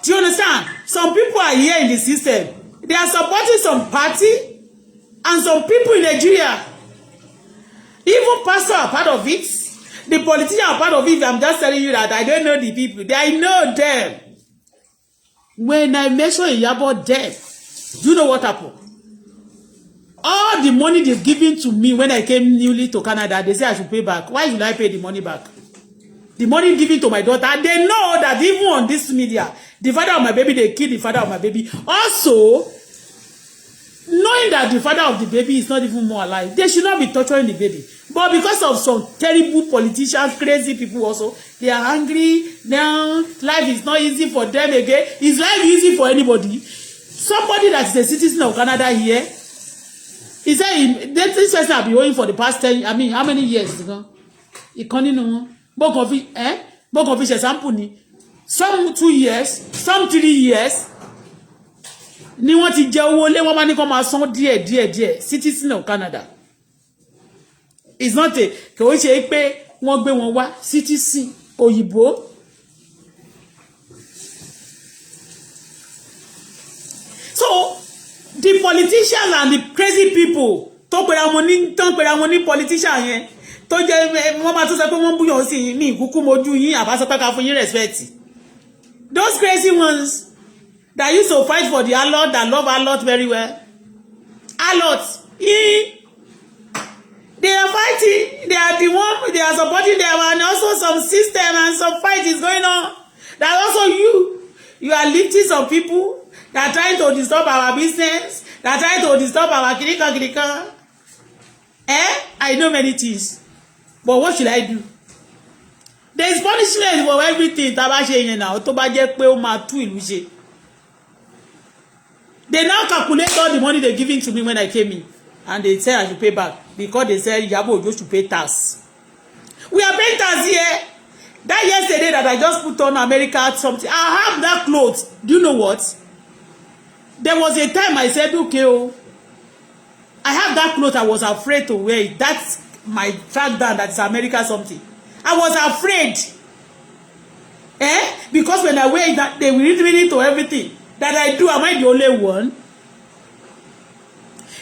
Do you understand? Some people are here in the system. They are supporting some party and some people in Nigeria. Even pastors are part of it. The politicians are part of it. I'm just telling you that I don't know the people. I know them. When I mention Iyabo death, do you know what happened? All the money they've given to me when I came newly to Canada, they say I should pay back. Why should I pay the money back? The money given to my daughter, they know that even on this media, the father of my baby, they killed the father of my baby. Also, knowing that the father of the baby is not even more alive, they should not be torturing the baby. But because of some terrible politicians, crazy people also, they are angry. Now, life is not easy for them again. Is life easy for anybody? Somebody that is a citizen of Canada here, he said this person have been owing for the past 10, I mean, how many years ago? Both of it, example ni. Some 2 years, some 3 years. Ni wọ́n ti jẹ owó lé wọ́n máa ní kó máa san díẹ̀. Citizen of Canada. It's not a kò ṣe pé wọ́n gbé wọn wá citizen òyìnbó. So the politicians and the crazy people tó pera wọn ní politician yẹn tó jẹ́ wọ́n máa tún sọ pé wọ́n búyàn sí ní ìkúkú mojú yín àbá sọ pé ká fún yín respect. Those crazy ones that used to fight for the Alot, that love Alot very well. Alot, they They are fighting. They are the one. They are supporting them, and also some system and some fight is going on. That also you are lifting some people that are trying to disturb our business. That are trying to disturb our kirika. I know many things, but what should I do? There is punishment for everything. Tabashe now. Tobaje pe o ma tu ìlú ṣe. They now calculate all the money they're giving to me when I came in, and they say I should pay back because they said Yabo Ojo should pay tax. We are paying tax here. That yesterday that I just put on America something, I have that clothes. Do you know what? There was a time I said, okay, oh, I have that clothes. I was afraid to wear it. That's my track down. That's America something. I was afraid. Because when I wear that, they will read me to everything that I do. Am I the only one?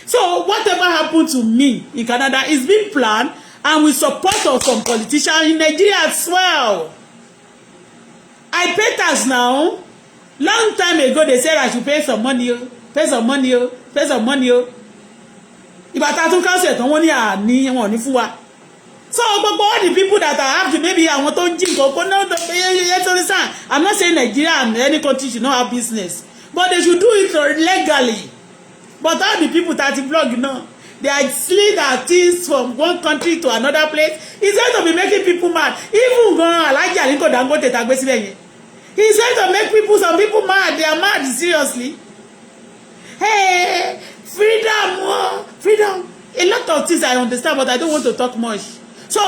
So whatever happened to me in Canada is being planned, and with support of some politicians in Nigeria as well. I pay tax now. Long time ago, they said I should pay some money. Pay some money. Pay some money. If I don't cancel, don't want any fún. So, but all the people that I have to, maybe I want to jingle. I'm not saying Nigeria and any country should not have business, but they should do it legally. But all the people that blog, you know, they are stealing their things from one country to another place. It's going to be making people mad. Even he's going to make people, some people mad. They are mad, seriously. Hey, freedom, freedom. A lot of things I understand, but I don't want to talk much. So,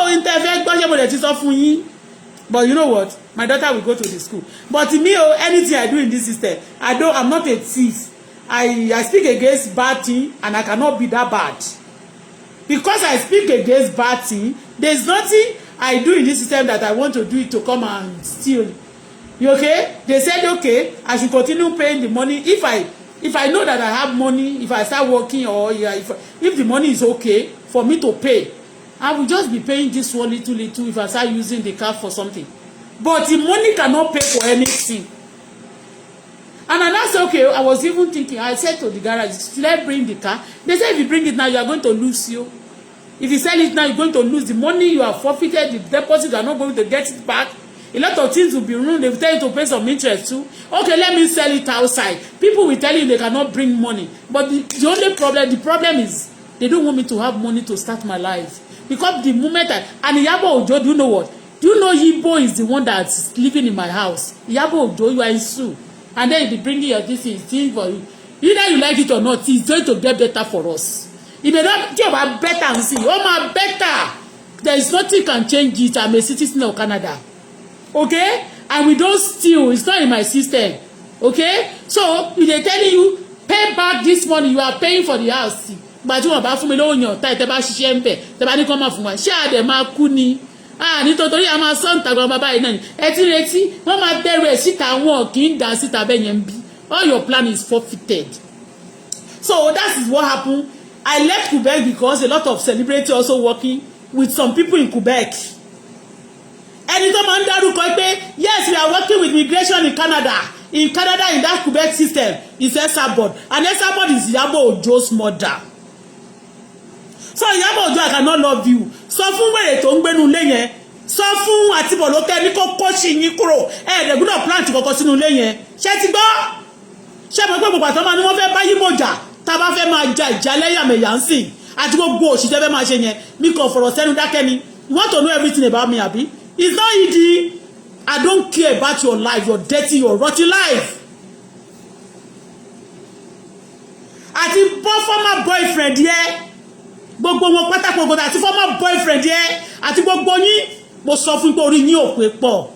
but you know what? My daughter will go to the school. But to me, anything I do in this system, I'm not a thief. I speak against bad thing, and I cannot be that bad. Because I speak against bad thing, there's nothing I do in this system that I want to do it to come and steal. You okay? They said, okay, I should continue paying the money. If I know that I have money, if I start working, or if the money is okay for me to pay, I will just be paying this one little if I start using the car for something. But the money cannot pay for anything. And I said, okay, I was even thinking, I said to the garage, should I bring the car? They said, if you bring it now, you are going to lose you. If you sell it now, you're going to lose the money you have forfeited, the deposit, you are not going to get it back. A lot of things will be ruined. They will tell you to pay some interest too. Okay, let me sell it outside. People will tell you they cannot bring money. But the only problem is, they don't want me to have money to start my life. Because the moment and Iyabo Ojo, do you know what? Do you know Yibo is the one that's living in my house? Iyabo Ojo, you are in Sue. And then you'll be bringing your this thing for you. Either you like it or not, it's going to get better for us. It may not get better and see. Oh my, better. There is nothing can change it. I'm a citizen of Canada. Okay? And we don't steal. It's not in my system. Okay? So, if they're telling you, pay back this money, you are paying for the house. But you want to me loan your time, teba shishempe, teba ni koma fún wa. Share dem ma ku ni. Nítorí a máa sọ nta gan baba ina ni. Ẹ ti retí, wọ́n máa bẹ̀rẹ̀ síta wọn kì í dá síta be yẹn bí. All your plan is forfeited. So that is what happened. I left Quebec because a lot of celebrities also working with some people in Quebec. Ẹni tó máa ń dárúkọ pé yes, we are working with immigration in Canada. In Canada, in that Quebec system, is Esabod. And Esabod is Iyabo Ojo's mother. So Iyabo Ojo, I cannot love you. Sọ fún wèrè tó ń gbénu ilé yẹn. Sọ fún Àtibọ̀lókẹ́ ní kó kó sí yín kúrò. They gbọ́dọ̀ plant kọ́kọ́ sínú ilé yẹn. Ṣé ti gbọ́? Ṣé mo pé gbogbo àtọ́mọ́ ni wọ́n fẹ́ bá Yíbò jà. Tá a bá fẹ́ máa ja ìjà lẹ́yàmẹ̀yà ń sìn. Àti gbogbo òṣìṣẹ́ fẹ́ máa ṣe yẹn. Mi kàn fọ̀rọ̀ sẹ́nu dákẹ́ ni. You want to know everything about me, abi? It's not easy. I don't care about your life, your dirty, your rotten life. Àti former boyfriend yẹn. Gbogbo wọn pátákó gbogbo àti former boyfriend yẹn àti gbogbo yín mo sọ fún pé orí yín ò pé pọ̀.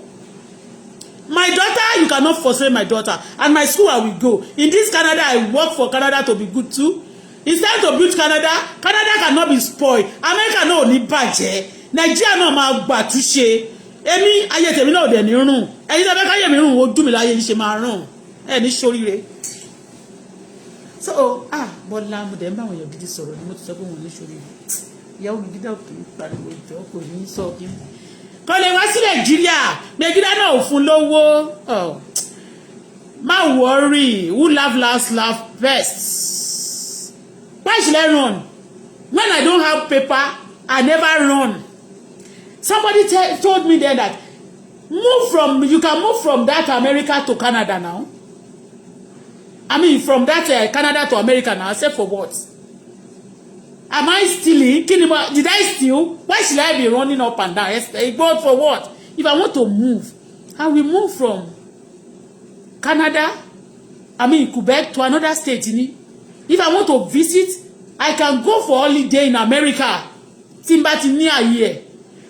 My daughter, you cannot frustrate my daughter, and my school I will go. In this Canada, I work for Canada to be good too. It's time to build Canada. Canada cannot be spoiled. America náà ò ní bàjẹ́. Nigeria náà máa gbà túnṣe. Èmi ayé tèmi náà ò dẹ̀ ní rùn. Ẹ̀yin tẹ́ fẹ́ káyé mi rùn ojú mi láyé yín ṣe máa rùn. Ẹ ní ṣoríire. So Bọ́lá mo dẹ̀ ń bá àwọn èèyàn gidi sọ̀rọ̀ ni mo ti sọ pé wọ́n ní ṣoríire. Ìyàwó mi gidi ọ̀kì pariwo ìjọ kò ní sọ kí. Kò lè wá sí Nàìjíríà náà ò fún lówó. Má worry, who laugh best. Why should I run? When I don't have paper, I never run. Somebody told me then that you can move from that America to Canada now. I mean, from that Canada to America now. I said, for what? Am I stealing? Did I steal? Why should I be running up and down? But for what? If I want to move, I will move from Canada, I mean Quebec, to another state. If I want to visit, I can go for holiday in America. Timbati near here.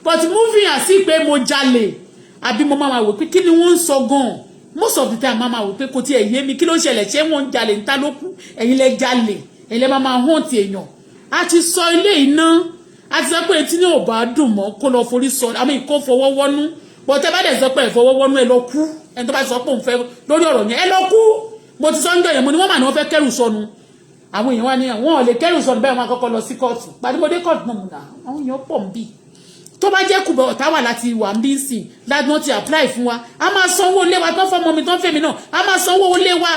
But moving and see pé mo jalè. Àbí mo mama wò pé kí ni wọ́n sọ gan. Most of the time mama wò pé kò tí ẹ yé mi kí ló ṣẹlẹ̀ ṣé wọ́n jalè nta ló kú. Ẹ̀yin lẹ jalè. Ẹ̀yin lẹ mama hunt èyàn. A ti sọ ilé iná. A ti sọ pé tí ní ò bá dùn mọ́ kó lọ forí sọ. I mean kó fọwọ́ wọ́nú. But ẹ bá dẹ̀ sọ pé ẹ fọwọ́ wọ́nú ẹ lọ kú. Ẹni tó bá sọ pé òun fẹ́ lórí ọ̀rọ̀ yẹn ẹ lọ kú. Mo ti sọ ń jọyẹ̀ mo ní wọ́n mà ní wọ́n fẹ́ kẹ́rù sọnù. Àwọn èèyàn wá ní wọn ò lè kẹ́rù sọnù bẹ́ẹ̀ wọ́n àkọ́kọ́ lọ sí kóòtù. Gbàdúgbòdé kóòtù náà mú nà. Àwọn èèyàn pọ̀ ń bì. Tó bá jẹ́ Kúbọ̀ Ọ̀tá wà láti wà ń bí sìn lágbọ́n ti apply fún wa a máa sanwó ilé wa tán fọmọ mi tán fẹ́mi náà a máa sanwó ilé wa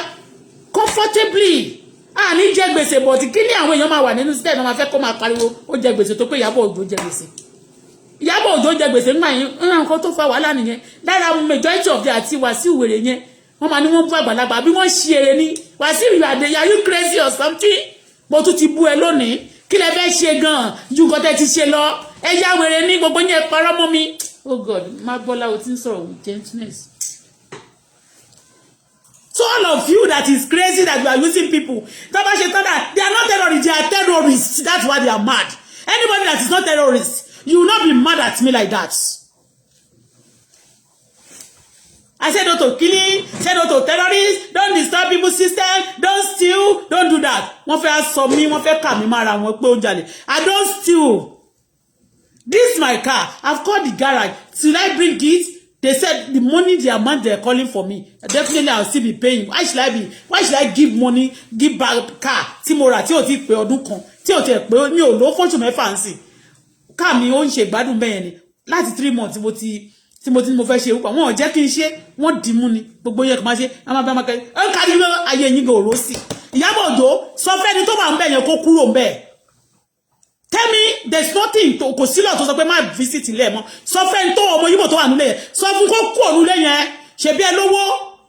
comfortably a ní jẹ gbèsè bọ̀tí kí ni àwọn èèyàn máa wà nínú sílẹ̀ náà máa fẹ́ kó máa pariwo ó jẹ gbèsè tó pé Ìyábọ̀ Òjó jẹ gbèsè Ìyábọ̀ Òjó jẹ gbèsè nígbà yẹn nǹkan tó fa wàhálà nìyẹn lára majority of the àti Wàsíù wèrè yẹn wọ́n máa ní wọ́n bú àgbàlagbà bí wọ́n ṣe eré ní Wàsíù ìwàdé are you crazy or something mo tún ti bú ẹ lónìí kí lẹ fẹ́ ṣe gan ju nǹkan tẹ́ ti ṣe lọ ẹ yá wèrè ní gbogbo yẹn parọ́ mọ́ mi oh God má Bọ́lá o ti ń sọ̀rọ̀ with gentleness. So all of you that is crazy that you are using people tó bá ṣe tán that they are not terrorists they are terrorists that's why they are mad. Anybody that is not terrorist you will not be mad at me like that. I said no to killing, said no to terrorists, don't disturb people's system, don't steal, don't do that. Wọ́n fẹ́ sọ mí, wọ́n fẹ́ kà mí mára wọn pé ó jalè. I don't steal. This is my car. I've called the garage. Should I bring it? They said the money, the amount they're calling for me. Definitely I'll still be paying. Why should I give money, give back car? Tí mo rà tí ó ti pé ọdún kan. Tí ó ti pé mi ò lọ fọ́ṣù mẹ́fà ńsìn. Car mi ó ń ṣe gbádùn bẹ́ẹ̀ ni. Láti 3 months mo fẹ́ ṣe upa. Wọ́n ò jẹ́ kí n ṣe, wọ́n dì mú ni. Gbogbo yẹn kò máa ṣe. A máa bá máa kẹ́. Ó kárí lọ ayé yín go ro sí. Ìyábọ̀ Òjó sọ fẹ́ni tó bá ń bẹ̀ yẹn kó kúrò ńbẹ̀. Tell me there's nothing to kò sílọ̀ tó sọ pé má visit ilé mọ́. Sọ fẹ́ni tó ọmọ Yíbò tó wà nílé yẹn. Sọ fún kó kú ònúlé yẹn. Ṣe bí ẹ lówó.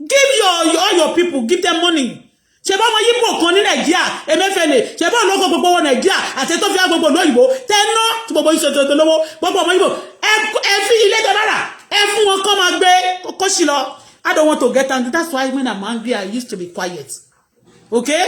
Give all your people, give them money. Ṣe bá ọmọ Yíbò kan ní Nàìjíríà, Emefiele, ṣe bá ológo gbogbo wọn Nàìjíríà àti tó fi á gbogbo lóyìnbó. Tẹ́ná tí gbogbo yín ṣe tó lówó. Gbogbo ọmọ Yíbò ẹ fi ilé tó dára. Ẹ fún wọn kó máa gbé kó sí lọ. I don't want to get angry. That's why when I'm angry, I used to be quiet. Okay?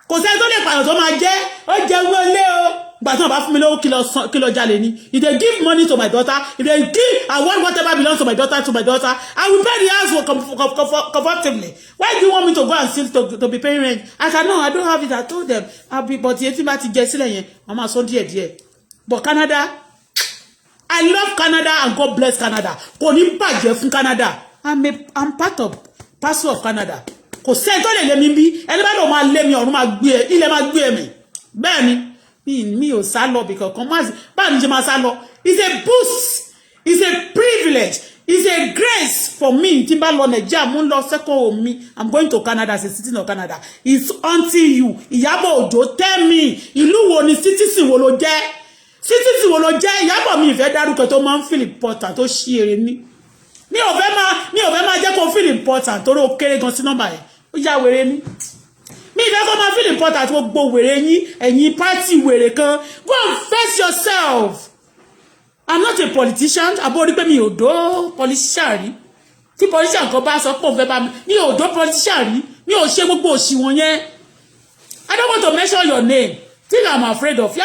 Kò sẹ́ni tó lè pààyàn tó máa jẹ́, ó jẹ́ wọlé o. But no, about me kilo jalè ni. If they give money to my daughter, if they give, I want whatever belongs to my daughter, I will pay the house comfortably. Why do you want me to go and steal to be paying rent? I cannot, I don't have it. I told them, I'll be, but yeti ma ti jẹ sílẹ̀ yẹn, mama so díẹ̀. But Canada, I love Canada and God bless Canada. Kò ní bàjẹ́ fún Canada. I'm parcel of Canada. Kò sẹ́ni tó lè lé mi bí, ẹni bá lọ máa lé mi ọ̀run máa gbé ẹ, ilẹ̀ máa gbé mi. Bẹ́ẹ̀ ni. Me ò sá lọ because bá mi jẹ́ máa sá lọ. It's a boost. It's a privilege. It's a grace for me. Tí n bá lọ Nàìjíríà mo ń lọ second home mi. I'm going to Canada as a citizen of Canada. It's until you. Ìyábọ̀ Òjó tell me. Ìlú wo ni citizen wo ló jẹ́? Citizen wo ló jẹ́? Ìyábọ̀ mi ìfẹ́ dárúkọ tó máa ń feel important tó ṣí eré ní. Mi ò fẹ́ máa jẹ́ kó feel important torí ó kéré gan sí nọ́mbà yẹn. Ó yá wèrè ní. Me if I feel important gbogbo wèrè yín ẹ̀yin party wèrè kan go and face yourself. I'm not a politician abori pé mi ò do politician rí. Tí politician kan bá sọ pé ó fẹ́ bá mi ò do politician rí. Mi ò ṣe gbogbo òṣì wọn yẹn. I don't want to mention your name. Think I'm afraid of you.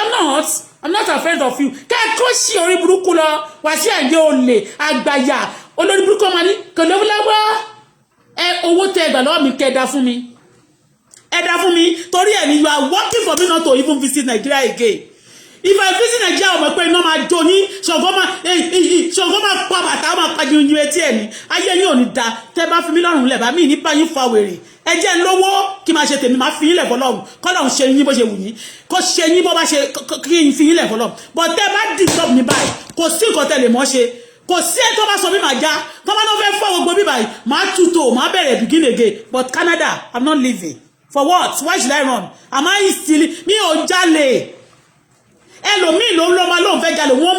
I'm not afraid of you. Kẹ́ kó ṣì orí burúkú lọ wá sí àyè olè àgbàyà olórí burúkú ma ní kò lọ́wọ́ owó tẹ́ gbà lọ́wọ́ mi kẹ́ dá fún mi. Ẹ̀dá fún mi torí ẹ̀ ni you are working for me not to even visit Nigeria again. If I visit Nigeria ọmọ pé iná máa jó ní ṣọ̀gọ́ máa pa bàtà máa pa yín etí ẹ̀ ní ayé yín ò ní da tẹ́ bá fi mí lọ́rùn lẹ̀ bá mi nípa yín fa wèrè ẹ jẹ́ ń lówó kí máa ṣe tèmi máa fi yín lẹ̀ fọlọ́run kọ́lọ́run ṣe yín bó ṣe wù yín kó ṣe yín bó bá ṣe kí n fi yín lẹ̀ fọlọ́run but tẹ́ bá disturb mi báyìí kò sí nǹkan tẹ́ lè mọ́ ṣe kò sí ẹ̀ tó bá sọ bí màá já tó bá náà fẹ́ fọ́ gbogbo bí báyìí máa tútò máa bẹ̀rẹ̀ begin again but Canada I'm not leaving. For what? Why should I run? Am I stealing? Mi ò jalè. ẹlòmíì ló ń lọ máa lóun fẹ́ jalè wọ́n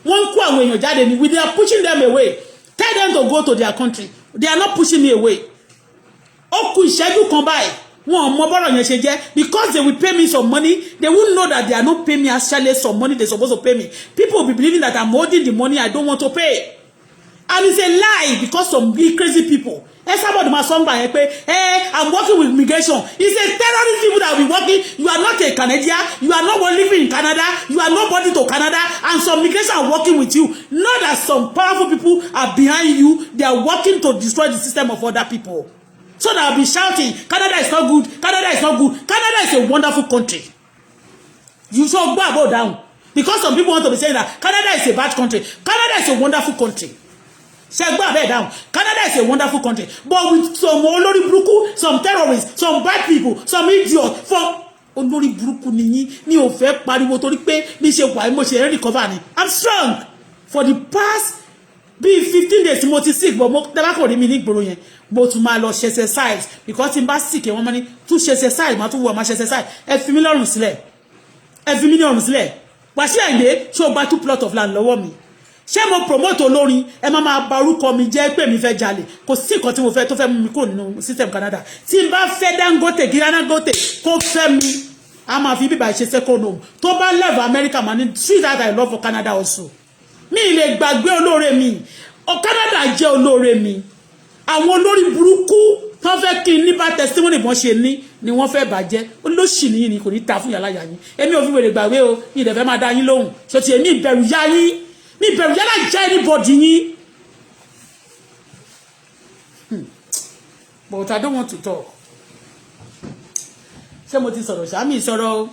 ń kó àwọn èèyàn jáde ni they are pushing them away. Tell them to go to their country. They are not pushing me away. Ó kù ìṣẹ́jú kan báyìí wọn mọ bọ́rọ̀ yẹn ṣe jẹ́ because they will pay me some money. They won't know that they are not paying me actually some money they supposed to pay me. People will be believing that I'm holding the money I don't want to pay. And it's a lie because some crazy people. Somebody my song by I'm working with immigration. It's a terrorist people that will be working. You are not a Canadian. You are not living in Canada. You are nobody to Canada. And some immigration are working with you. Not that some powerful people are behind you. They are working to destroy the system of other people. So that I'll be shouting, Canada is not good. Canada is not good. Canada is a wonderful country. You should go down. Because some people want to be saying that Canada is a bad country. Canada is a wonderful country. Say go down. Canada is a wonderful country, but with some olórí burúkú, some terrorists, some bad people, some idiots. For olórí burúkú nìyí mi ò fẹ́ pariwo torí pé mi ṣe wà mo ṣe recover ni. I'm strong. For the past 15 days mo ti sick, but mo taba ko rí mi ní ìgboro yẹn. Mo tún máa lọ ṣe exercise because in bá sick wọ́n máa ní tún ṣe exercise, máa tún wọ máa ṣe exercise. Ẹ fi mí lọ́rùn sílẹ̀. Ẹ fi mí lọ́rùn sílẹ̀. Wàṣí àìdé ṣó gba 2 plot of land lọ́wọ́ mi. Ṣé mo promote olórin ẹ máa ba orúkọ mi jẹ́ pé mi fẹ́ jalè kò sí nǹkan tí mo fẹ́ tó fẹ́ mú mi kúrò nínú system Canada tí n bá fẹ́ Dangote kí Dangote kó fẹ́ mi a máa fi bíbá ṣe second home tó bá level America man ní see that I love for Canada also mi lè gbàgbé olóore mi o Canada jẹ́ olóore mi àwọn olórí burúkú tó fẹ́ kí ní bá testimony bọ́n ṣe ní ni wọ́n fẹ́ bàjẹ́ olóṣì nìyí ni kò ní ta fún yàrá yà yín èmi ò fi wèrè gbàgbé o ní ìdẹ̀fẹ́ máa dá yín lóhùn ṣe ti èmi ìbẹ̀rù yá yín mi bẹ̀rù yálà jẹ́ anybody yín. But I don't want to talk. Ṣé mo ti sọ̀rọ̀ ṣá mi sọ̀rọ̀ o.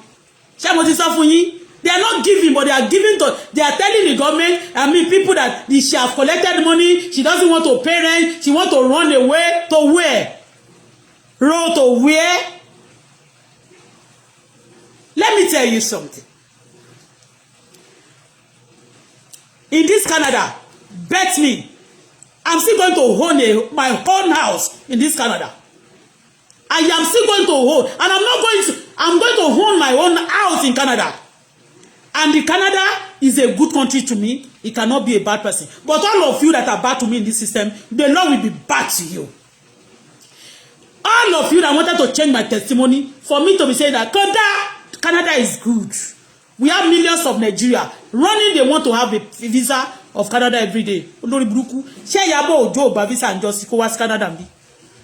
Ṣé mo ti sọ fún yín? They are not giving, but they are giving to. They are telling the government, people that she have collected money. She doesn't want to pay rent. She want to run away to where? Road to where? Let me tell you something. In this Canada, bet me, I'm still going to own my own house in this Canada. I am still going to own, and I'm going to own my own house in Canada. And the Canada is a good country to me. It cannot be a bad person. But all of you that are bad to me in this system, the Lord will be bad to you. All of you that wanted to change my testimony, for me to be saying that Canada is good. We have millions of Nigeria running. They want to have a visa of Canada every day. Olórí burúkú. Ṣé Ìyábọ̀ Òjó gba visa ńjọ́ sí kó wá sí Canada bí?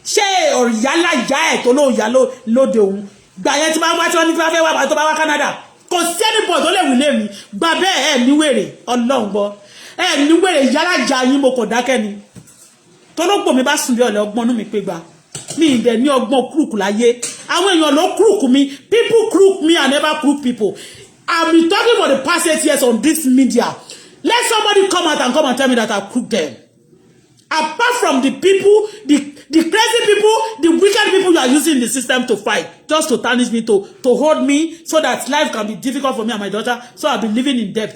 Ṣé ọ̀yálà ìyá ẹ̀ tó lóun yá lóde òun? Gbà yẹn tí máa wá tí wọ́n ní kí wọ́n fẹ́ wá tó bá wá Canada. Kò sí anybody tó lè wí lé mi. Gbà bẹ́ẹ̀ ẹ̀ ní wèrè Ọlọ́run gbọ́. Ẹ̀ ní wèrè yálà ìjà yín mo kò dákẹ́ ni. Tọ́lọ́pọ̀ mi bá sùn bí ọ̀lẹ́ ọgbọ́n nú mi pé gba. Mi ìdẹ̀ ní ọgbọ́n kúrùkù láyé. Àwọn èèyàn ló kúrùkù mi. People crook me and never crook people. I've been talking for the past 8 years on this media. Let somebody come out and tell me that I crooked them. Apart from the people, the crazy people, the wicked people you are using in the system to fight, just to tarnish me, to hold me, so that life can be difficult for me and my daughter, so I'll be living in debt.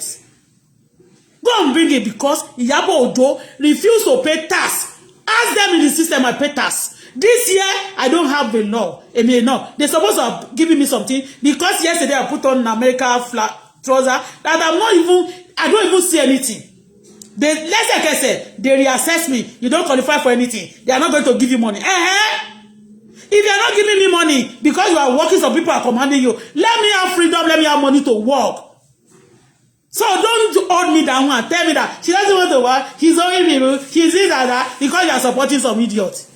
Go and bring it because Ìyábọ̀ Òjó refused to pay tax. Ask them in the system I pay tax. This year, I don't have a law. They're supposed to have given me something because yesterday I put on America flag trouser that I don't even see anything. Like I said, they reassess me. You don't qualify for anything. They are not going to give you money. If they are not giving me money because you are working, some people are commanding you. Let me have freedom. Let me have money to work. So don't hold me down and tell me that she doesn't want to work. She's owing people. She's this and that because you are supporting some idiot.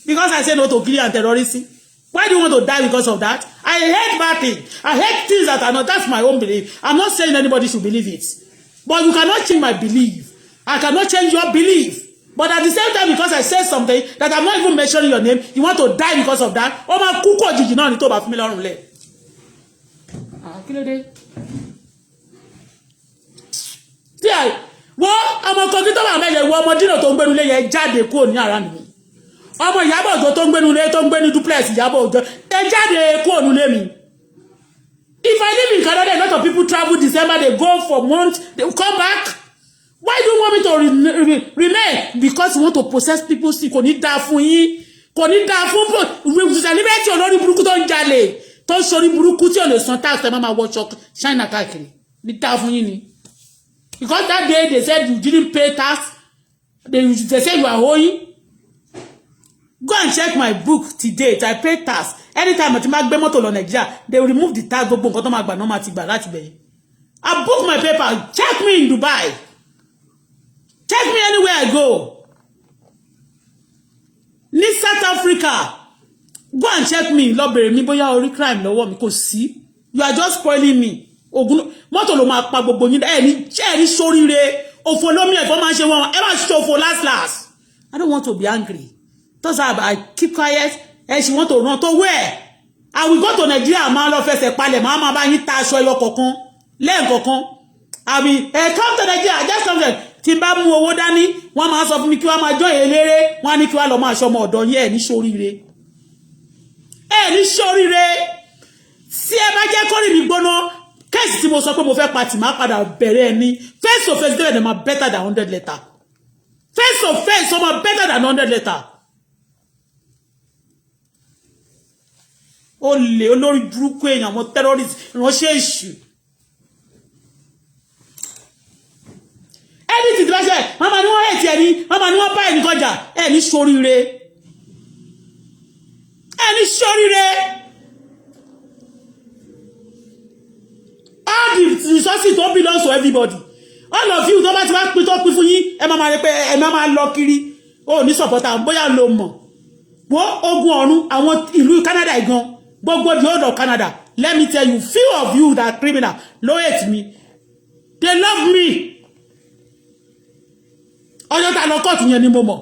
Because I say no to killing and terrorism. Why do you want to die because of that? I hate bad things. I hate things that are not. That's my own belief. I'm not saying anybody should believe it. But you cannot change my belief. I cannot change your belief. But at the same time, because I said something that I'm not even mentioning your name, you want to die because of that? Oh my kuko jiji náà ni tó bá fún mi lọ́rùn lẹ̀. Kí ló dé? Tí ọmọ kan kí tó bá mẹ́yẹ̀ wọ ọmọ dínà tó ń gbénu lé yẹn jáde kúrò ní ara mi. Ọmọ Ìyábọ̀ Òjó tó ń gbénu lé tó ń gbénu duplex Ìyábọ̀ Òjó ẹ jáde kúrò nílé mi. If I live in Canada, a lot of people travel December, they go for months, they will come back. Why do you want me to remain? Because you want to possess people's things. Kò ní dá fún yín. Kò ní dá fún liberty olórí burúkú tó ń jalè. tó sori burúkú tí ò lè san tax ẹ máa wọ China káàkiri ní ta fún yín ni because that day they said you didn't pay tax they said you are owing. Go and check my book to date. I pay tax. Anytime I gbé mọ́tò lọ Nigeria, they will remove the tax. Gbogbo nǹkan tó máa gbà náà máa ti gbà láti bẹ̀yẹn. I book my paper. Check me in Dubai. Check me anywhere I go. Ní South Africa. Go and check me. Lọ bèrè mi bóyá orí crime lọ́wọ́ mi kò sí. You are just spoiling me. Ogun mọ́tò ló máa pa gbogbo yín. Ní sóríire. Òfò lómi ẹ̀fọ́ máa ṣe wọn. Ẹ máa ṣe òfò last. I don't want to be angry. That's why I keep quiet. And she want to run to where? I will go to Nigeria. Ma lọ fẹsẹ̀ palẹ̀. Ma bá yín ta aṣọ ẹyọ kọ̀ọ̀kan. Lẹ́yìn kọ̀ọ̀kan. I mean, come to Nigeria. Just come there. Tí n bá mú owó dání. Wọ́n máa sọ fún mi kí wọ́n máa join eléré. Wọ́n ní kí wọ́n lọ máa ṣọmọ ọ̀dọ̀ yín. Ẹ ní ṣoríire. Ẹ ní ṣoríire. Tí ẹ bá jẹ́ kórìí mi gbóná. Case tí mo sọ pé mo fẹ́ pa tì máa padà bẹ̀rẹ̀ ẹni. Face to face them are better than 100 letter. Face to face some are better than 100 letter. Olè olórí burúkú èèyàn àwọn terrorist ránṣẹ́ èṣù. Anything tí bá ṣe mama ni wọ́n hate ẹni mama ni wọ́n bá ẹni kọjá ẹni ṣoríire. Ẹni ṣoríire. All the resources don't belong to everybody. All of you tó bá ti wá pín tó pín fún yín ẹ máa rẹ pé ẹ máa lọ kiri. Ó ní supporter bóyá ló mọ̀. Wo ogun ọ̀run àwọn ìlú Canada igan. Gbogbo the whole of Canada. Let me tell you, few of you that criminal, no hate me. They love me. Ọjọ́ ta lọ court yẹn ni mo mọ̀.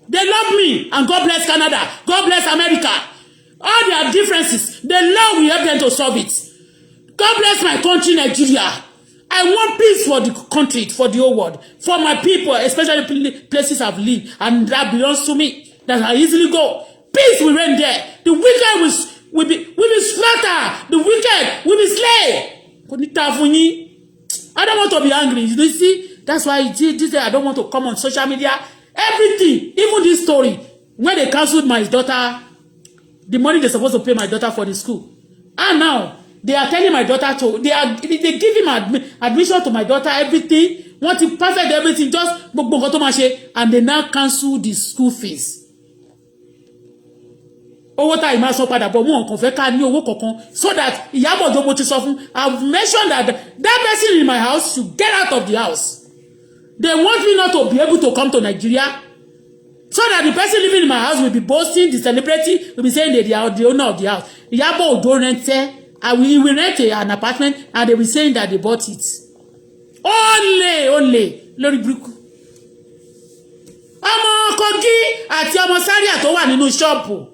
They love me and God bless Canada. God bless America. All their differences, the law will help them to solve it. God bless my country, Nigeria. I want peace for the country, for the whole world, for my people, especially places I've lived, and that belongs to me, that I easily go. Peace will reign there. The wicked will be slaughtered. The wicked will be slain. I don't want to be angry. You see, that's why this day I don't want to come on social media. Everything, even this story, when they cancelled my daughter, the money they're supposed to pay my daughter for the school, and now they are telling my daughter to they give him admission to my daughter, everything, want to perfect everything, just and they now cancel the school fees. Owó tá ìmá sọ padà bọ̀ mú ọ̀kan fẹ́ ká ní owó kọ̀ọ̀kan so that Ìyábọ̀ Òjó mo ti sọ fún I've mentioned that person in my house should get out of the house. They want me not to be able to come to Nigeria so that the person living in my house will be boasting, the celebrity will be saying that they are the owner of the house. Ìyábọ̀ Òjó rented, we will rent an apartment and they will be saying that they bought it. Only lórí burúkú. Ọmọ Kogi àti ọmọ Zaria tó wà nínú ṣọ́ọ̀bù.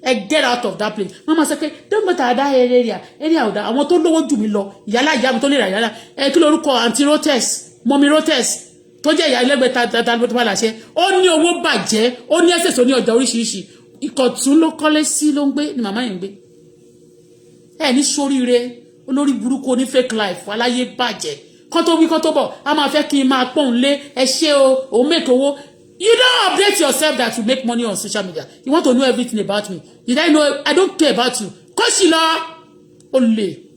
Get out of that place. Mama say, don't go to that area. Oda. Àwọn tó lówó jù mí lọ. Ìyálà ìyá mi tó lè rà yálà. Kí lorúkọ Aunty Rotes, Mommy Rotes. Tó jẹ́ ìyá ẹlẹ́gbẹ̀ẹ́ ta ló tó bá láṣẹ. Ó ní owó bàjẹ́, ó ní access ó ní ọjà oríṣiríṣi. Ìkọ̀tún ló kọ́lé sí ló ń gbé ni màmá yẹn ń gbé. Ní ṣoríire, olórí burúkú oní fake life, aláyé bàjẹ́. Kán tó wí kán tó bọ̀, a máa fẹ́ kí n máa pọ́n lé, ẹ ṣé o, òun make owó. You don't update yourself that you make money on social media. You want to know everything about me. Did I know? I don't care about you. Koshila. Olè.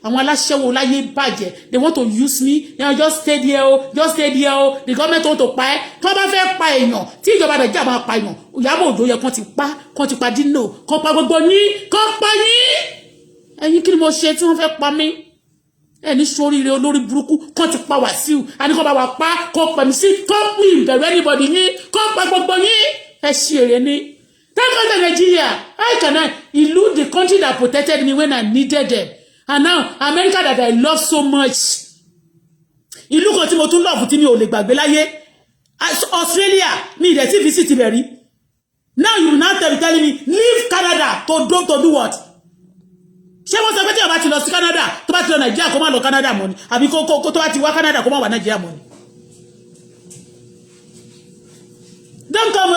Àwọn aláṣẹ́wó láyé bàjẹ́. They want to use me. Just stay there. Just stay there. The government want to pa ẹ́. Tó bá fẹ́ pa èèyàn. Tí ìjọba Nàìjíríà máa pa èèyàn. Ìyábọ̀ Òjó yẹ kán ti pa Dino. Kán pa gbogbo yín. Kán pa yín. Ẹ̀yin kí ni mo ṣe tí wọ́n fẹ́ pa mí? Ẹni ṣoríire olórí burúkú kán ti pa Wàsíù àní kán bá wà pa kán pẹ̀mí sí kán pín ìbẹ̀rù anybody yín kán pa gbogbo yín ẹ ṣe èrè ní. Thank God to Nigeria. How can I elude the country that protected me when I needed them? And now America that I love so much. Ìlú kan tí mo tún love tí mi ò lè gbàgbé láyé. Australia mi ìdẹ̀ tí visit ibẹ̀ rí. Now you now telling me leave Canada to do what? Ṣé wọ́n sọ pé tí o bá ti lọ sí Canada tó bá ti lọ Nàìjíríà kó má lọ Canada mọ́ ni àbí kó tó bá ti wá Canada kó má wà Nàìjíríà mọ́ ni. Don't come.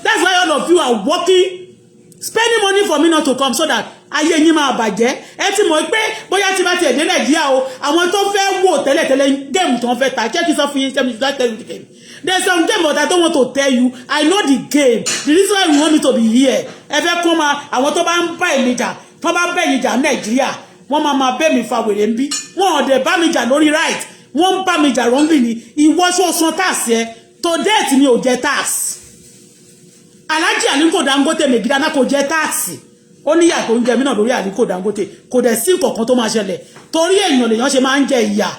That's why all of you are working, spending money for me not to come so that ayé yín máa bàjẹ́ ẹ ti mọ̀ pé bóyá tí bá ti ẹ̀dẹ́ Nàìjíríà o àwọn tó fẹ́ wò tẹ́lẹ̀tẹ́lẹ̀ game tó ń fẹ́ ta jẹ́ kí sọ fún yín tẹ́mi tell you the game there's some game but I don't want to tell you I know the game the reason why you want me to be here ẹ fẹ́ kó máa àwọn tó bá ń bá èmi jà tó bá bẹ́ yín jà Nàìjíríà wọ́n máa bẹ́ mi fa wèrè ń bí wọ́n ò dẹ̀ bá mi jà lórí right wọ́n ń bá mi jà wrongly ni ìwọ ṣó san tax ẹ to date ni ò jẹ tax Alhaji Aliko Dangote Megida náà kò jẹ tax ó ní ìyà tó ń jẹ mí náà lórí Aliko Dangote kò dẹ̀ sí nǹkan tó máa ṣẹlẹ̀ torí èèyàn lèèyàn ṣe máa ń jẹ ìyà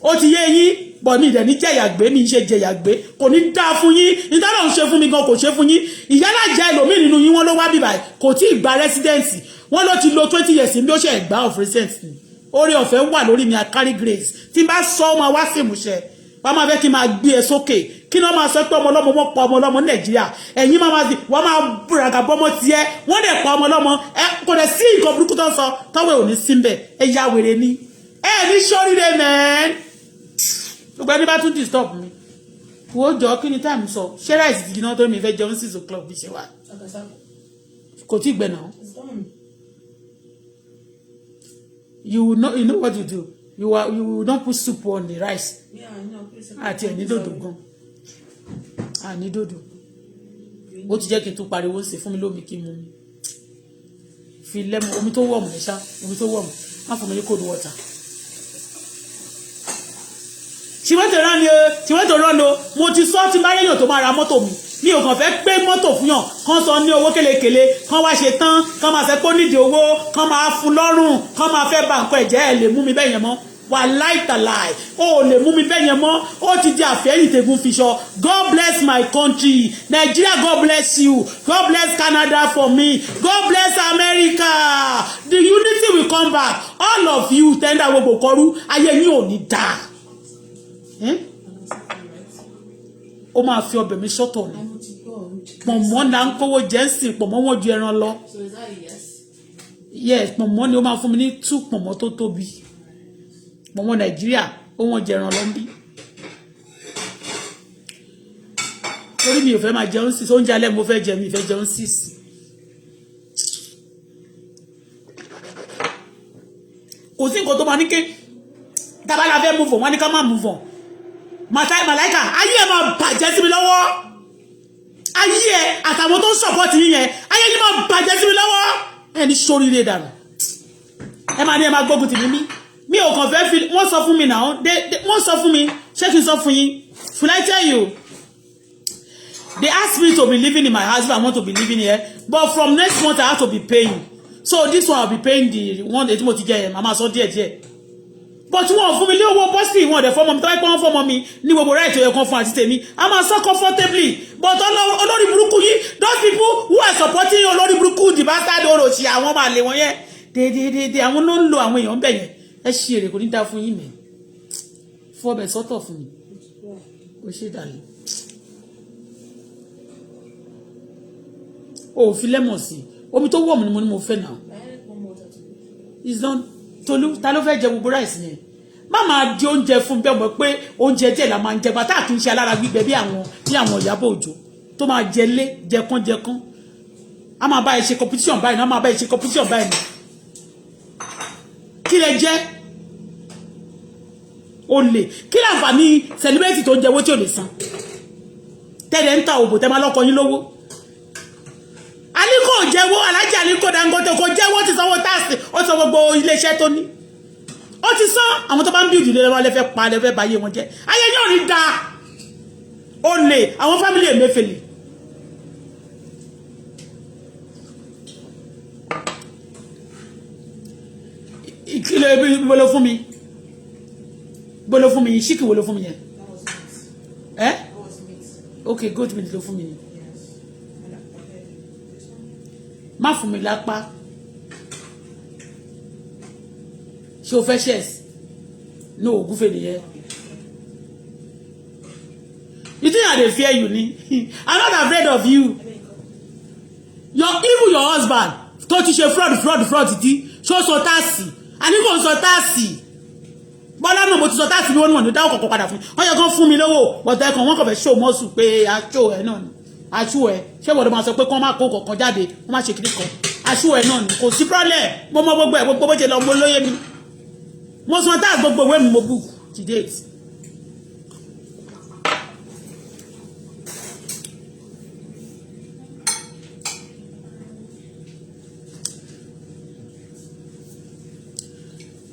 ó ti yé yín bọ̀ mi ìdẹ̀ ní jẹ̀yà gbé mi ṣe jẹ̀yà gbé kò ní dá fún yín ìdáná ń ṣe fún mi gan kò ṣe fún yín ìyálàjẹ ẹlòmíì nínú yín wọ́n ló wá bíbà kò tí ì gba residency wọ́n ló ti lo 20 years bí ó ṣe ẹ̀gbá of recent ni oore ọ̀fẹ́ wà lórí mi I carry grace tí n bá sọ ọmọ wá sí ìmúṣẹ wọ́n máa fẹ́ kí n máa gbé ẹ sókè kí ni wọ́n máa sọ pé ọmọ ọlọ́mọ wọ́n pa ọmọ ọlọ́mọ Nàìjíríà ẹ̀yin máa di wọ́n máa bùràgà bọ́mọ tiẹ̀ wọ́n dẹ̀ pa ọmọ ọlọ́mọ ẹ kò dẹ̀ sí nǹkan burúkú tó ń sọ tọ́wọ́ ò ní sí mbẹ̀ ẹ ya wèrè ni ẹ ní sọ́ríre mẹ́ẹ́n gbogbo ẹni bá tún disturb mi wo jọ kí ni táìmù sọ ṣé ráìsì ti jiná tó mi fẹ́ jẹun 6 o'clock bí ṣe wà kò tí gbẹ náà you know what you do you don't put soup on the rice àti ẹni dòdò gan àní dòdò ó ti jẹ́ kí n tún pariwo sí fún mi lómi kí n mu mi fi lẹ́mu omi tó wọ̀mù ẹ̀ ṣá omi tó wọ̀mù má fún mi ní cold water. She went to run o mo ti sọ ti bá yéèyàn tó máa ra mọ́tò mi ò kàn fẹ́ gbé mọ́tò fún yàn kán sọ ní owó kélekèle kán wá ṣe tán kán máa ṣe pé ó nídìí owó kán máa fún lọ́rùn kán máa fẹ́ bà nǹkan ẹ̀jẹ̀ ẹ̀ lè mú mi bẹ́ẹ̀ yẹn mọ́ wà láìtàláì ó lè mú mi bẹ́ẹ̀ yẹn mọ́ ó ti di àfẹ́yìn tẹ̀gùn fiṣọ God bless my country Nigeria God bless you God bless Canada for me God bless America the unity will come back all of you tender gbogbo kọrú ayé yín ò ní dáa. Ó máa fi ọbẹ̀ mi sọ́tọ̀ ni pọ̀nmọ́ là ń kówó jẹ́ ń sìn pọ̀nmọ́ wọn ju ẹran lọ yes pọ̀nmọ́ ni ó máa fún mi ní 2 pọ̀nmọ́ tó tóbi pọ̀nmọ́ Nàìjíríà ó wọ́n jẹ ẹran lọ ń bí torí mi ò fẹ́ máa jẹun sí oúnjẹ alẹ́ mo fẹ́ jẹ mi fẹ́ jẹun sí kò sí nǹkan tó máa ní ké tábàlà fẹ́ move on wọ́n ní ká má move on màláìkà ayé ẹ máa bàjẹ́ sí mi lọ́wọ́ ayé ẹ àtàwọn tó ń sọ̀pọ̀tì yín yẹn ayé yín máa bàjẹ́ sí mi lọ́wọ́ ẹni sóríire dànù ẹ máa ní ẹ máa gbógun tì mí mi ò kàn fẹ́ fi wọ́n sọ fún mi náà wọ́n sọ fún mi ṣé kí n sọ fún yín should I tell you they asked me to be living in my house if I want to be living here but from next month I have to be paying so this one I will be paying the one ètí mo ti jẹ yẹn màmá sọ díẹ̀díẹ̀ but wọ́n fún mi ní owó bọ́sì wọ́n dẹ̀ fọ́mọ mi tó wáyé pé wọ́n fọ́mọ mi ní gbogbo right ẹ̀yẹ kan fún àti tèmi a máa sọ comfortably but olórí burúkú yìí those people who are supporting olórí burúkú the bastard orochi àwọn máa lè wọ́n yẹn dédédédé àwọn ló ń lo àwọn èèyàn bẹ̀ yẹn ẹ ṣe èrè kò ní dá fún yín mẹ́ fún ọbẹ̀ sọ́tọ̀ fún mi ó ṣe dàlẹ́ o fi lẹ́mọ̀ sí omi tó wọ̀ mí ni mo ní mo fẹ́ náà is not tolu ta ló fẹ́ jẹ gbogbo ráìsì yẹn má máa di oúnjẹ fún bẹ́ẹ̀ mọ̀ pé oúnjẹ díẹ̀ la máa ń jẹ pátá kì í ṣe alára gbígbẹ bí àwọn Ìyábọ̀ Òjó tó máa jẹ lé jẹkán a máa bá ẹ ṣe competition báyìí náà máa bá ẹ ṣe competition báyìí náà kí lẹ jẹ́ o lè kí láǹfààní celebrate tó ń jẹ owó tí ò lè san tẹ́lẹ̀ ń ta òbò tẹ́ máa lọ́kọ yín lówó Aliko jẹ́wọ́ Alhaji Aliko Dangote kò jẹ́wọ́ ti sanwó táàsì ó sọ gbogbo iléeṣẹ́ tó ní ó ti sán àwọn tó bá ń bí ìdílé wọn lẹ́fẹ́ pa lẹ́fẹ́ báyé wọn jẹ́ ayé yóò rí da ó lè àwọn fámílì Emefiele ìkìlẹ̀ bolo fún mi ṣíkì wo ló fún mi yẹn okay goat meat ló fún mi ni má fún mi lápá ṣé o fẹ́ ṣẹ́ẹ̀sì ní ògúnfẹ́ nìyẹn you think I dey fear you ni I'm not afraid of you even your husband tó ti ṣe fraud tí ṣó sọ táàsì àní kò sọ táàsì bọ́lá náà mo ti sọ táàsì ní wọ́n ní dáwọ́ kọ̀ọ̀kan padà fún mi wọ́n yẹ kán fún mi lówó bọ̀tẹ́ kan wọ́n kàn fẹ́ ṣó mọ́sù pé aṣó ẹ̀ náà ni aṣó ẹ̀ ṣé wọ́n ló máa sọ pé kán má kó kọ̀ọ̀kan jáde wọ́n má ṣe kiri kan aṣọ ẹ̀ náà ni kò sí problem mo mọ gbogbo ẹ̀ gbogbo bó ṣe lọ mo lóye mi mo sọ tá gbogbo ìwé mi mo book to date.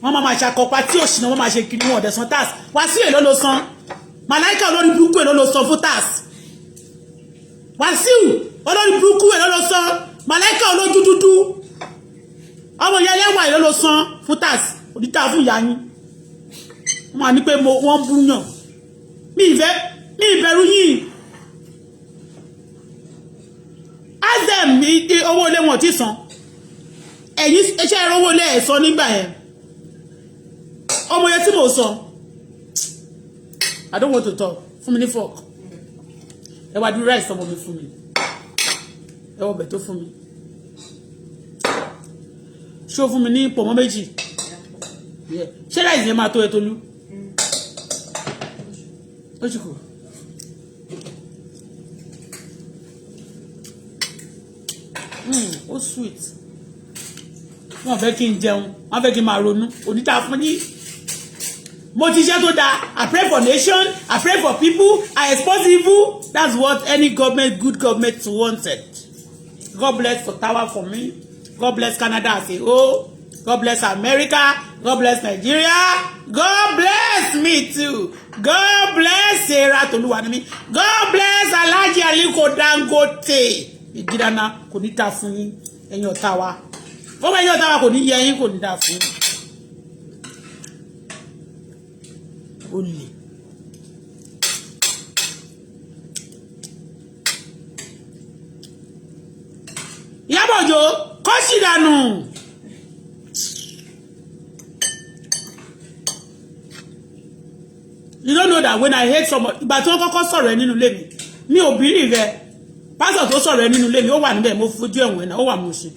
wọ́n máa ṣàkópa tí òṣìnà wọ́n máa ṣe kiri wọn ọ̀dẹ̀ san tax wá sí èlò ló san màláìka olórí burúkú èlò ló san fún tax Wàsíù olórí burúkú èlò ló san màláìka olójú dúdú ọmọ ìyá ẹlẹ́wà èlò ló san fún tax òdìta fún ìyá yín wọ́n máa ní pé wọ́n bú yàn mi ìbẹ̀rù yín azem owó ilé wọn ti san ẹ̀yìn iṣẹ́ owó ilé ẹ̀ sọ nígbà yẹn ọmọ yẹn tí mo sọ I don't want to talk fún mi ní fork ẹ wá dúró rice ọmọ mi fún mi ẹ wọ bẹ̀ tó fún mi ṣó fún mi ní pọ̀mọ́ méjì ṣé rice yẹn máa tó ẹ Tolú ó ṣì kù ó sweet wọ́n fẹ́ kí n jẹun wọ́n fẹ́ kí n máa ronú oníta fún yín mo ti ṣe tó dáa I pray for nation I pray for people I expose evil that's what any government good government wanted. God bless Ottawa for me. God bless Canada as a whole. God bless America. God bless Nigeria. God bless me too. God bless Sarah Toluwanimi. God bless Alhaji Aliko Dangote. Ìdíraná kò ní ta fún yín ẹ̀yin Ottawa. Fọwọ́ ẹ̀yin Ottawa kò ní yẹ yín kò ní ta fún yín. Olè. Ìyábọ̀ Òjó kó sì dànù. You don't know that when I hate someone, ìgbà tí wọ́n kọ́kọ́ sọ̀rọ̀ ẹ nínú ilé mi ò bìrì rẹ pásọ̀ tó sọ̀rọ̀ ẹ nínú ilé mi ó wà níbẹ̀ mo fojú ẹ̀wọ̀n náà ó wà mo ṣe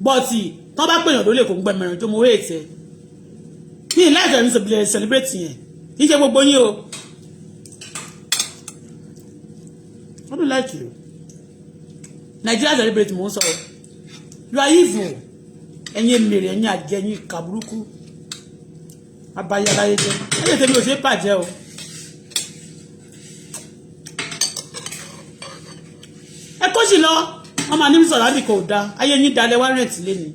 bọ́ọ̀tì tán bá pèèyàn lólè kò ń gbẹ mẹ́rin tó mo hate ẹ ní ìláìfẹ́ mi sọ̀bìlẹ̀ celebrate yẹn kì í ṣe gbogbo yín o I don't like you. Nigeria celebrate mo ń sọ̀rọ̀ you are evil ẹ̀yin mèrè ẹ̀yin àjẹ́ ẹ̀yin ìkà burúkú abayalaye jẹ́ ẹ̀yin tèmi ò ṣe bàjẹ́ o ẹ kó sì lọ wọ́n máa ní sọ̀rọ̀ àbí kò dáa ayé yín dalẹ̀ wá rẹ̀ǹtì lẹ́nu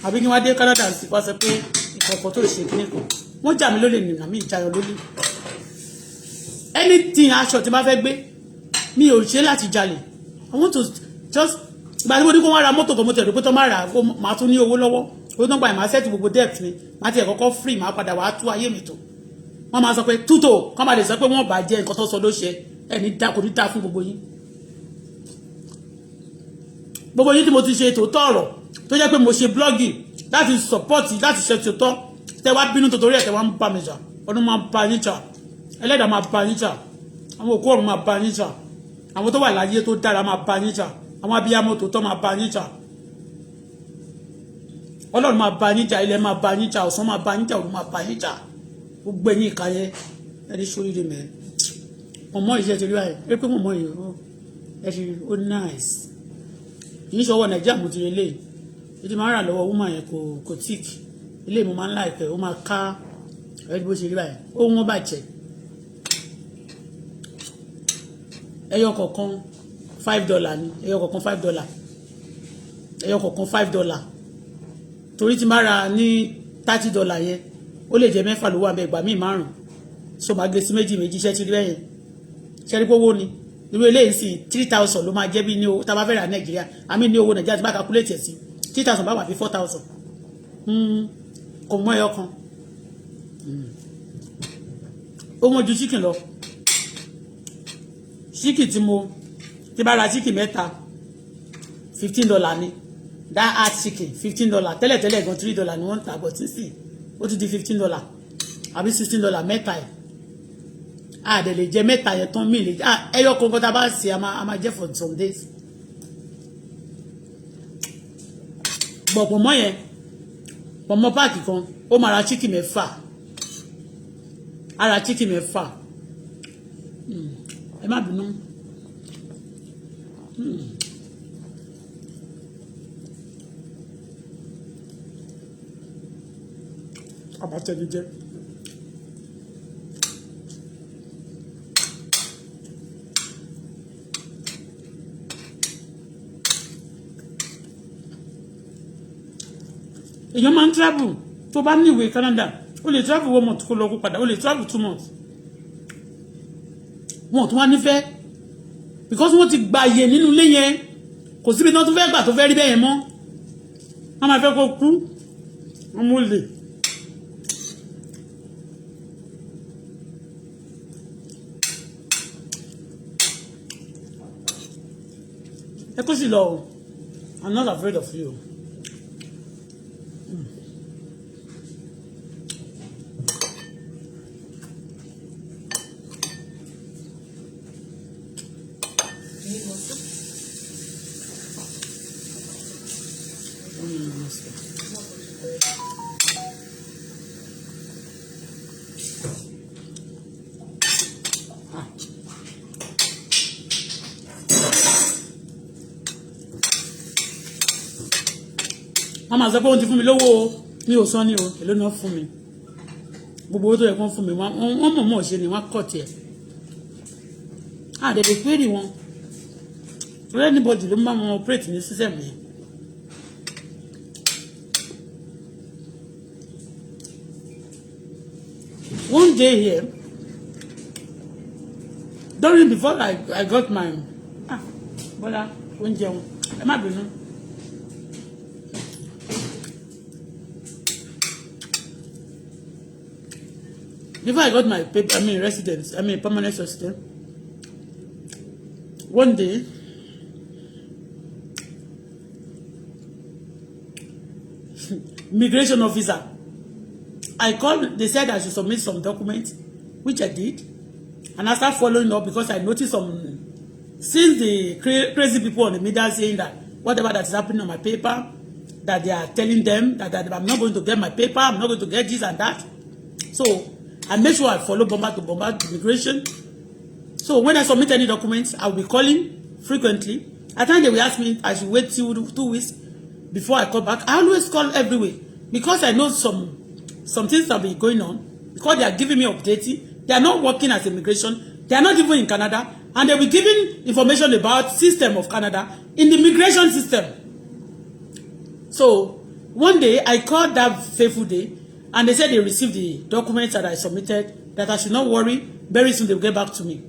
àbí kí wọ́n dé Canada sí wá sọ pé ìkọ̀kọ̀ tó ṣe kíní kan wọ́n jà mí lólè nìyà mí ìjayọ̀ lólè anything aṣọ tí bá fẹ́ gbé mi ò ṣe láti jalè I want to just ìgbà tí mo ní kó wọ́n ra mọ́tò kan mọ́tò ẹ̀rọ pé tó má ra máa tún ní owó lọ́wọ́ owó tó ń gba ìmọ̀ àṣẹ́tì gbogbo debt mi máa ti ẹ̀kọ́kọ́ free máa padà wàá tú ayé mi tó wọ́n máa sọ pé tútò kọ́ máa lè sọ pé wọ́n bà jẹ́ nǹkan tó sọ ló ṣe ẹni dá kò ní dá fún gbogbo yín tí mo ti ṣe tòótọ́ ọ̀rọ̀ tó jẹ́ pé mo ṣe blogging láti support láti ṣe tòótọ́ tẹ wá bínú tó torí ẹ̀ tẹ wá ń bá mi jà ọdún máa bá yín jà ẹlẹ́dàá máa bá yín jà àwọn òkú ọ̀run máa bá yín jà àwọn tó wà láyé tó dára máa bá yín jà àwọn abiyamọ tòótọ́ máa bá yín jà ọlọ́run máa bá yín jà ilẹ̀ máa bá yín jà ọ̀sán máa bá yín jà òru máa bá yín jà gbogbo ẹ̀yìn ìkàyẹ ẹni sóríire mẹ́ mọ̀mọ́ ìṣẹ́ ti rí báyìí ẹ pé mọ̀mọ́ yìí ẹ ti ó nice kì í ṣọwọ́ nàìjíríà mo ti rí eléyìí ètò máa ń rà lọ́wọ́ woman yẹn kò tíìk eléyìí mo máa ń láìpẹ́ ó máa ká ẹ bó ṣe rí báyìí ó wọ́n bàjẹ́ ẹyọ kọ̀ọ̀kan $5 ni ẹyọ kọ̀ọ̀kan $5 ẹyọ kọ̀ọ̀kan $5 torí ti máa ra ní $30 yẹn ó lè jẹ́ mẹ́fà ló wà bẹ́ẹ̀ gbà míì márùn so máa gé sí méjì iṣẹ́ ti rí bẹ́ẹ̀ yẹn ṣe rí gbówó ni irú eléyìí sí 3,000 ló máa jẹ́ bí ní owó tá a bá fẹ́ rà Nàìjíríà àmì ní owó Nàìjíríà ti bá calculate ẹ̀ sí 3,000 bá wà bí 4,000 kò mọ ẹyọ kan ó mọ ju chicken lọ chicken tí bá ra chicken mẹ́ta $15 ni that hard chicken $15 tẹ́lẹ̀tẹ́lẹ̀ gan $3 ni wọ́n ń tà bọ̀ tí sì ó ti di $15 àbí $16 mẹ́ta ẹ̀ àdè lè jẹ mẹ́ta yẹn tán mí lè ẹyọ kankan tá a bá ṣe a máa jẹ for some days bọ̀pọ̀ mọ́ yẹn pọ̀mọ́ páàkì kan ó máa ra chicken mẹ́fà ara chicken mẹ́fà ẹ má bínú Abatẹnijẹ. Èèyàn máa ń travel tó bá ní ìwé Canada o lè travel 1 month kó lọ kó padà o lè travel 2 months wọn tún wá nífẹ̀ẹ́ because wọ́n ti gba àyè nínú ilé yẹn kò síbi tí wọ́n tún fẹ́ gbà tó fẹ́ rí bẹ́ẹ̀ yẹn mọ́ wọ́n máa fẹ́ kó kú wọ́n mú lè. ẹ kó sì lọ o I'm not afraid of you. wọ́n máa sọ pé wọ́n ti fún mi lówó mi ò san ní o èló náà fún mi gbogbo owó tó yẹ kó fún mi wọ́n mọ̀ ṣe ni wọ́n kọ̀ tiẹ̀ àdẹ̀dẹ̀ péré wọn torí anybody ló máa wọn operate ní system yẹn. One day here before I got my bọ́lá oúnjẹ wọn ẹ má bínú. Before I got my paper, residence, permanent resident. One day, immigration officer, I called, they said I should submit some documents, which I did. And I started following up because I noticed since the crazy people on the media saying that whatever that is happening on my paper, that they are telling them that I'm not going to get my paper, I'm not going to get this and that. So, I make sure I follow bomber to bomber immigration. So when I submit any documents, I'll be calling frequently. At times they will ask me I should wait 2 weeks before I call back. I always call every week because I know some things that be going on. Because they are giving me updating. They are not working as immigration. They are not even in Canada. And they will be giving information about system of Canada in the immigration system. So one day I called that fateful day. And they said they received the documents that I submitted, that I should not worry. Very soon they will get back to me.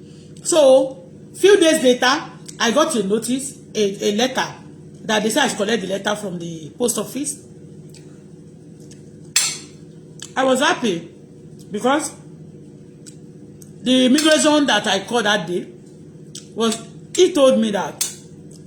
So, few days later, I got a notice, a letter, that they said I should collect the letter from the post office. I was happy because the immigration that I called that day, he told me that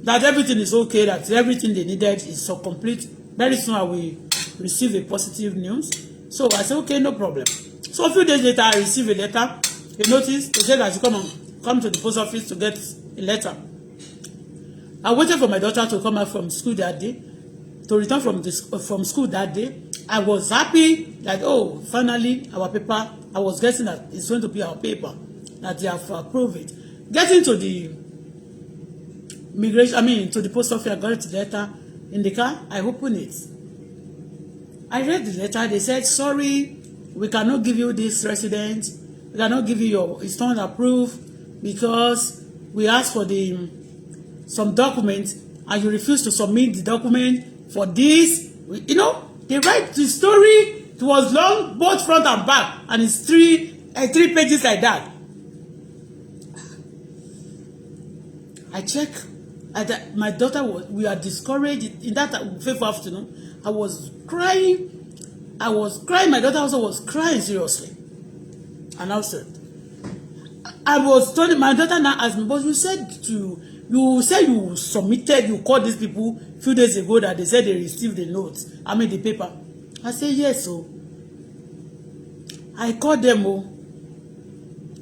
everything is okay, that everything they needed is so complete. Very soon I will receive a positive news. So I said, okay, no problem. So a few days later, I received a letter, a notice to say that I should come to the post office to get a letter. I waited for my daughter to come back from school that day, to return from school that day. I was happy that, oh, finally, our paper, I was guessing that it's going to be our paper, that they have approved it. Getting to the immigration, to the post office, I got the letter in the car, I opened it. I read the letter. They said, sorry, we cannot give you this residence. We cannot give you it's not approved because we asked for some documents and you refused to submit the document for this. They write the story. It was long, both front and back, and it's three pages like that. I check. My daughter we are discouraged in that fateful afternoon. I was crying. My daughter also was crying seriously. And I said, I was telling my daughter now asked me, but you said you submitted, you called these people a few days ago that they said they received the notes, the paper. I said, yes, so I called them,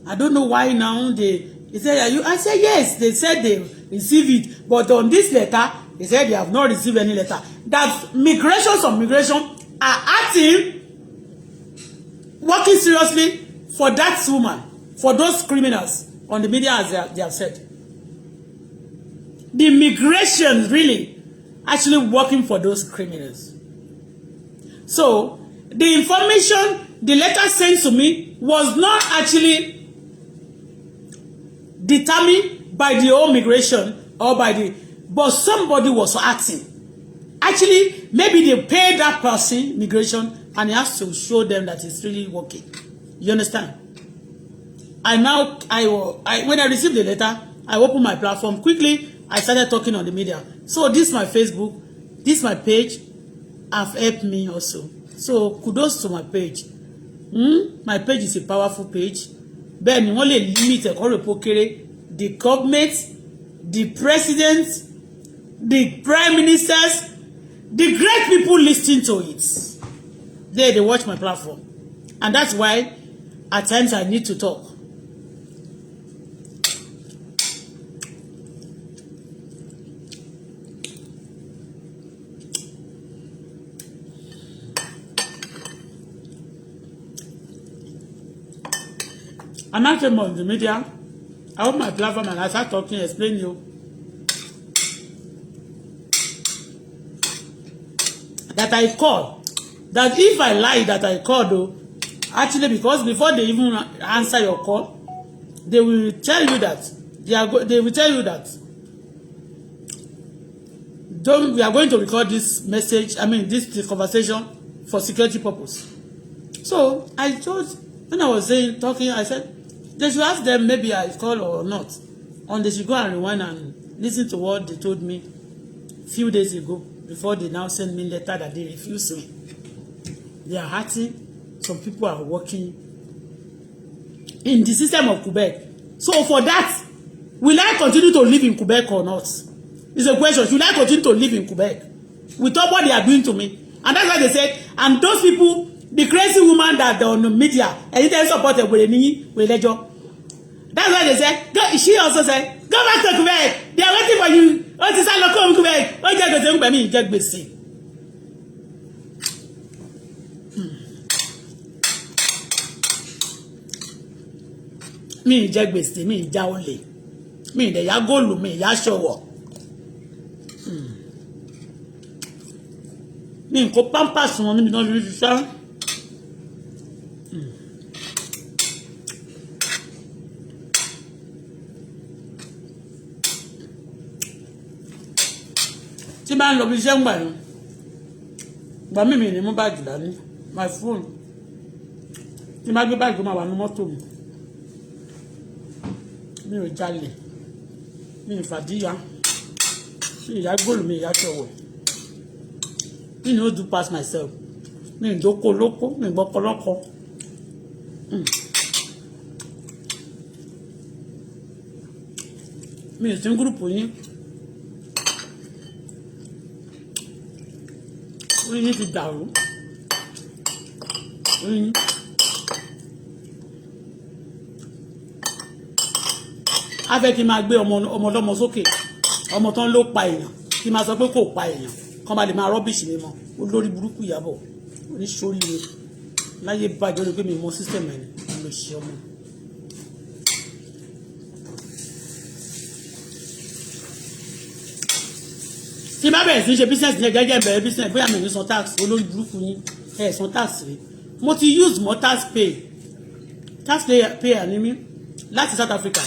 I don't know why now they said, I said, yes, they said they received it, but on this letter, they said they have not received any letter. That migration are acting, working seriously for that woman, for those criminals on the media as they have said. The immigration really actually working for those criminals. So, the information, the letter sent to me was not actually determined by the whole migration or by the, but somebody was acting. Actually, maybe they paid that person migration and he has to show them that it's really working. You understand? When I received the letter, I opened my platform quickly. I started talking on the media. So this is my Facebook, this is my page. Have helped me also. So kudos to my page. My page is a powerful page. Bẹ́ẹ̀ ni wọ́n lè limit ẹ̀kọ́ rẹ̀ pókéré. The government, the president, the prime ministers, the great people listening to it. They watch my platform. And that's why at times I need to talk. I'm not on the media. I open my platform and I start talking, explain you. That I call. That if I lie that I call though, actually because before they even answer your call, they will tell you that they will tell you that we are going to record this message, this conversation for security purpose. So I told, when I was talking, I said they should ask them maybe I call or not. And they should go and rewind and listen to what they told me a few days ago before they now send me a letter that they refuse me. They are hurting. Some people are working in the system of Quebec. So for that, will I continue to live in Quebec or not? It's a question. Should I continue to live in Quebec with all what they are doing to me? And that's why they said, and those people, the crazy woman that on the media, and it is supported with a job. That's why they said, she also said, go back to Quebec. They are waiting for you. Oh, this is not Quebec. Oh, just go to me. Just be sick. Me jẹ gbèsè, mi já olè, mi dẹ̀ yá góòlù, mi yá ṣọwọ́, mi kò pampers wọn níbi náà lórí ṣiṣẹ́. Tí bá ń lọ bí iṣẹ́ ń gbà yẹn, gbà mí ní mú báàgì dání, my phone, tí bá gbé báàgì tó máa wà ní mọ́tò mi. Mi ò jalè, mi ò fàdíyà, mi ìyá góòlù, mi ìyá ṣọwọ́. Mi no do pass myself. Mi ìdókò lóko, mi ìgbọ́kọ lọ́kọ. Mi ò sí gúrùpù yín. Orí yín ti dàrú. Orí yín. A fẹ́ kí n máa gbé ọmọdọ́mọ sókè, ọmọ tán ló pa èèyàn, kí n máa sọ pé kò pa èèyàn, kán bá lè máa rọ́bìṣì mi mọ́, olórí burúkú Ìyábọ̀, oníṣòríire, láyé bàjẹ́ ló pé mi mọ sísítẹ̀mù ẹ̀ ló ṣe ọmọ. Tí bá bẹ̀rẹ̀ sí ṣe business ní gẹ́gẹ́ bẹ̀rẹ̀ business bóyá mi ní san tax, olórí burúkú yín, san tax rí. Mo ti use more tax payer ní mi láti South Africa.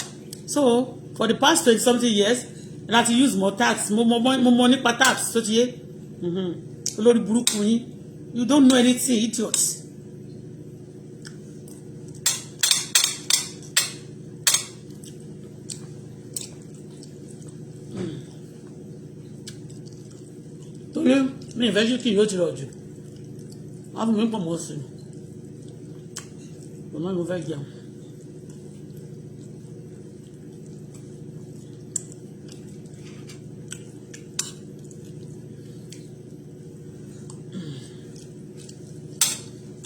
So for the past 20-something years, I to use more tax, more money per tax. So you, olórí burúkú yín, you don't know anything, idiots. Torí mi ìfẹ́ ṣí kí yóò ti rọ̀ jù. Wọ́n fún mi pọ̀ mọ́ sí i. Bọ̀mọ́ mi fẹ́ jẹun.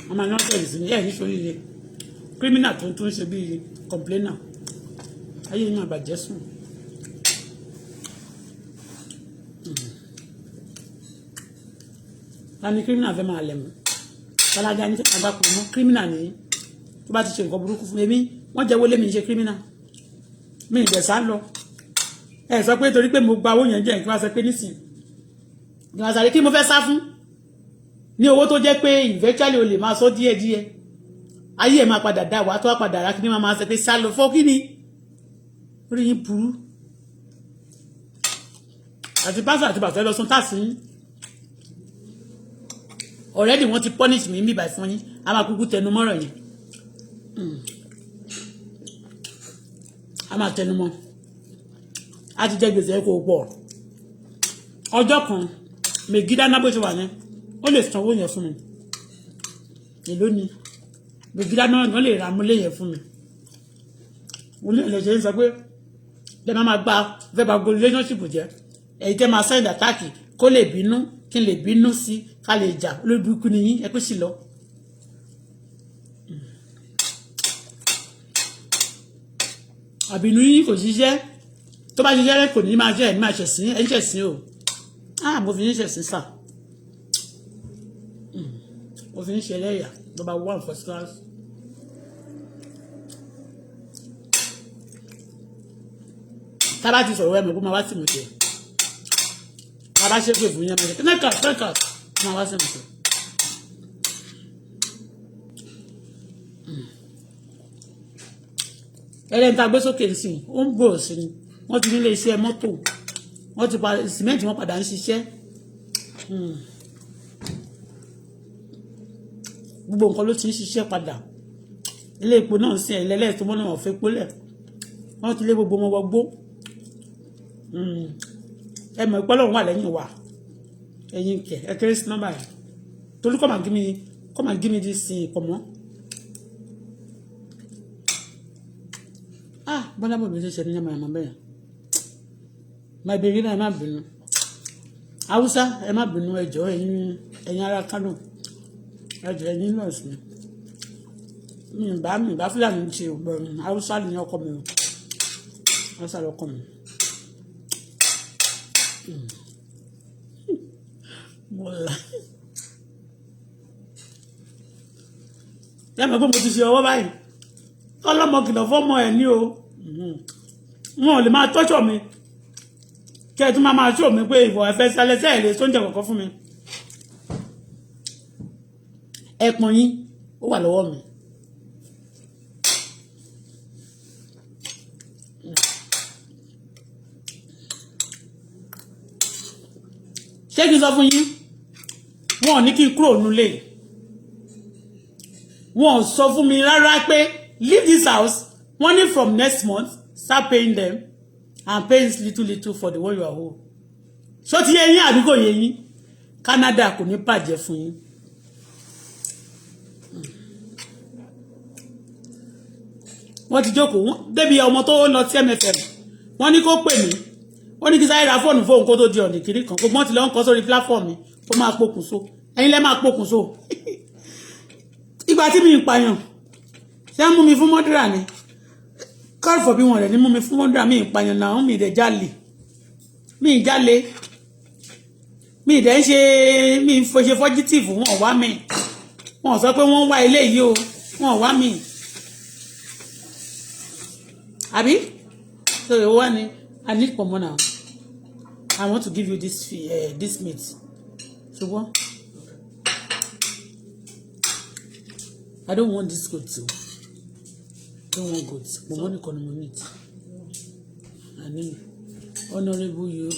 I'm not saying yeah, usually criminal tó ṣe bí complainer. Ayé yín àbàjẹ́ sùn. Tani criminal fẹ́ máa lẹ̀ mọ́. Balaja ní fẹ́ máa bá kú mọ́. Criminal ni tó bá ti ṣe nǹkan burúkú fún mi. Wọ́n jẹ́ wọlé mi ṣe criminal. Mi ìdẹ̀ sá lọ. Ẹ sọ pé torí pé mo gba owó yẹn jẹ́ nǹkan wá sọ pé nísìn. Ìgbà sáré kí mo fẹ́ sá fún. ní owó tó jẹ́ pé eventually o lè máa sọ díẹ̀díẹ̀ ayé ẹ̀ máa padà dá wàá tó wá padà rà kí ni máa ṣe pé sálọ fọ́ kí ni orí yín burú àti pásítọ̀ àti bàtà lọ sún táàsì yín already wọ́n ti punish mi bíbà fún yín a máa kúkú tẹnu mọ́rọ̀ yẹn a máa tẹnu mọ́ a ti jẹ gbèsè kó pọ̀ ọjọ́ kan mègídá náà bó ṣe wà yẹn ó lè sanwó yẹn fún mi èló ni mègídá náà lè ra múlé yẹn fún mi mo ní ẹ̀lẹ́sẹ̀ ń sọ pé lè máa gba fẹ́ bá gbogbo relationship jẹ́ èyí tẹ́ máa send attack kó lè bínú kí n lè bínú sí ká lè jà olódùkú ni yín ẹ pé sí lọ. àbínú yín kò ṣiṣẹ́ tó bá ṣiṣẹ́ kò ní máa jẹ́ ẹ̀ ní máa ṣẹ̀sìn ẹ̀ ń ṣẹ̀sìn o mo fi ń ṣẹ̀sìn sà mo fi ń ṣe ẹlẹ́yà number 1 first class. tá bá ti sọ̀rọ̀ ẹ̀mí kó máa wá sí mi tẹ̀ tá bá ṣe pé fún yẹn máa ṣe kẹ́kà máa wá sí mi tẹ̀. ẹlẹ́ni tá a gbé sókè sí i ó ń gbòòrò sí ni wọ́n ti nílé iṣẹ́ mọ́tò wọ́n ti pa sìmẹ́ǹtì wọn padà ń ṣiṣẹ́ gbogbo nǹkan ló ti ń ṣiṣẹ́ padà ilé epo náà ń sin ẹ̀lẹ́lẹ́ tó mọ́ náà wọ́n fẹ́ pólẹ̀ wọ́n ti lé gbogbo wọn wọgbó ẹ mọ̀ ìpẹ́ lọ́run wà lẹ́yìn wa ẹ̀yìn kẹ̀ ẹ kéré sí nọ́mbà yẹn torí kọ́ máa gí mi di sin ìpọ̀ mọ́. Bọ́lá bọ̀ bí ṣe ṣe ní yàmà yàmà bẹ́ẹ̀ máa bèrè náà ẹ má bínú Haúsá ẹ má bínú ẹjọ́ ẹ̀yin ará Kánò ẹjọ́ ẹ̀yin nọ́ọ̀sì mi bá Fúlàní ṣe Haúsá ní ọkọ mi Haúsá lọkọ mi. Bọ́lá yàmà pé mo ti ṣe ọwọ́ báyìí ọlọ́mọ kìlọ̀ fọ́mọ ẹ̀ ní o wọn ò lè máa tọ́jọ́ mi kí ẹ tún máa ṣó mi pé ìwọ ẹ̀fẹ́ sálẹ́sẹ́ ẹ̀ lè sóúnjẹ kọ̀ọ̀kan fún mi ẹ̀pọ̀n yín ó wà lọ́wọ́ mi ṣé kí n sọ fún yín wọn ò ní kí n kúrò nílé wọn ò sọ fún mi rárá pé leave this house money from next month start paying them and pay little for the one you are owed so ti yẹn àbí kò yé yín Canada kò ní bàjẹ́ fún yín wọ́n ti jókòó débi ọmọ tó lọ sí MFM wọ́n ní kó pè mí wọ́n ní kí sáré ra fóònù fóònù kó tó di ọ̀nì kiri kan gbogbo wọn ti lọ ń kọ́ sórí platform mi kó máa pokùnso ẹ̀yin lẹ́ máa pokùnso ìgbà tí mi ń pààyàn ṣé ń mú mi fún mọ́dúrà ni kọ́ọ̀fọ̀ bí wọn rẹ̀ ní mú mi fún mọ́dúrà mi ìpààyàn náà mi ìdẹ̀ jalè mi ìjalè mi ìdẹ̀ ń ṣe mi ṣe fọ́jítìfù wọn wá mi wọn sọ pé wọ́n wá ilé yìí o wọn wá mi àbí so ìwọ ni I need pọ̀mọ́ now I want to give you this meat ṣùgbọ́n I don't want this goat too. Don't want goat. But money can money. I mean, honorable you.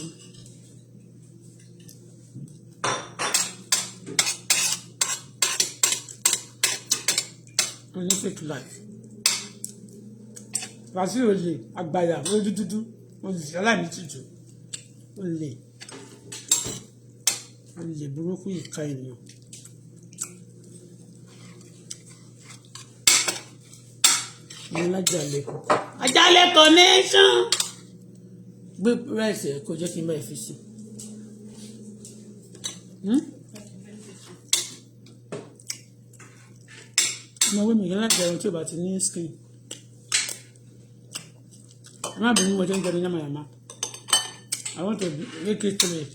I need fake life. Fasi olè àgbàyà ojú dúdú olè aláìní tìjú olè burúkú ìka ènìyàn. Ajálẹ̀ connection gbé rice kò jẹ́ kí n bá ẹ fi sí ọmọ wí mi kí láti ẹran tí ò bá ti ní skin ẹ má bínú mo jẹ́ ń jẹ́ ní yamayama I want to make it straight.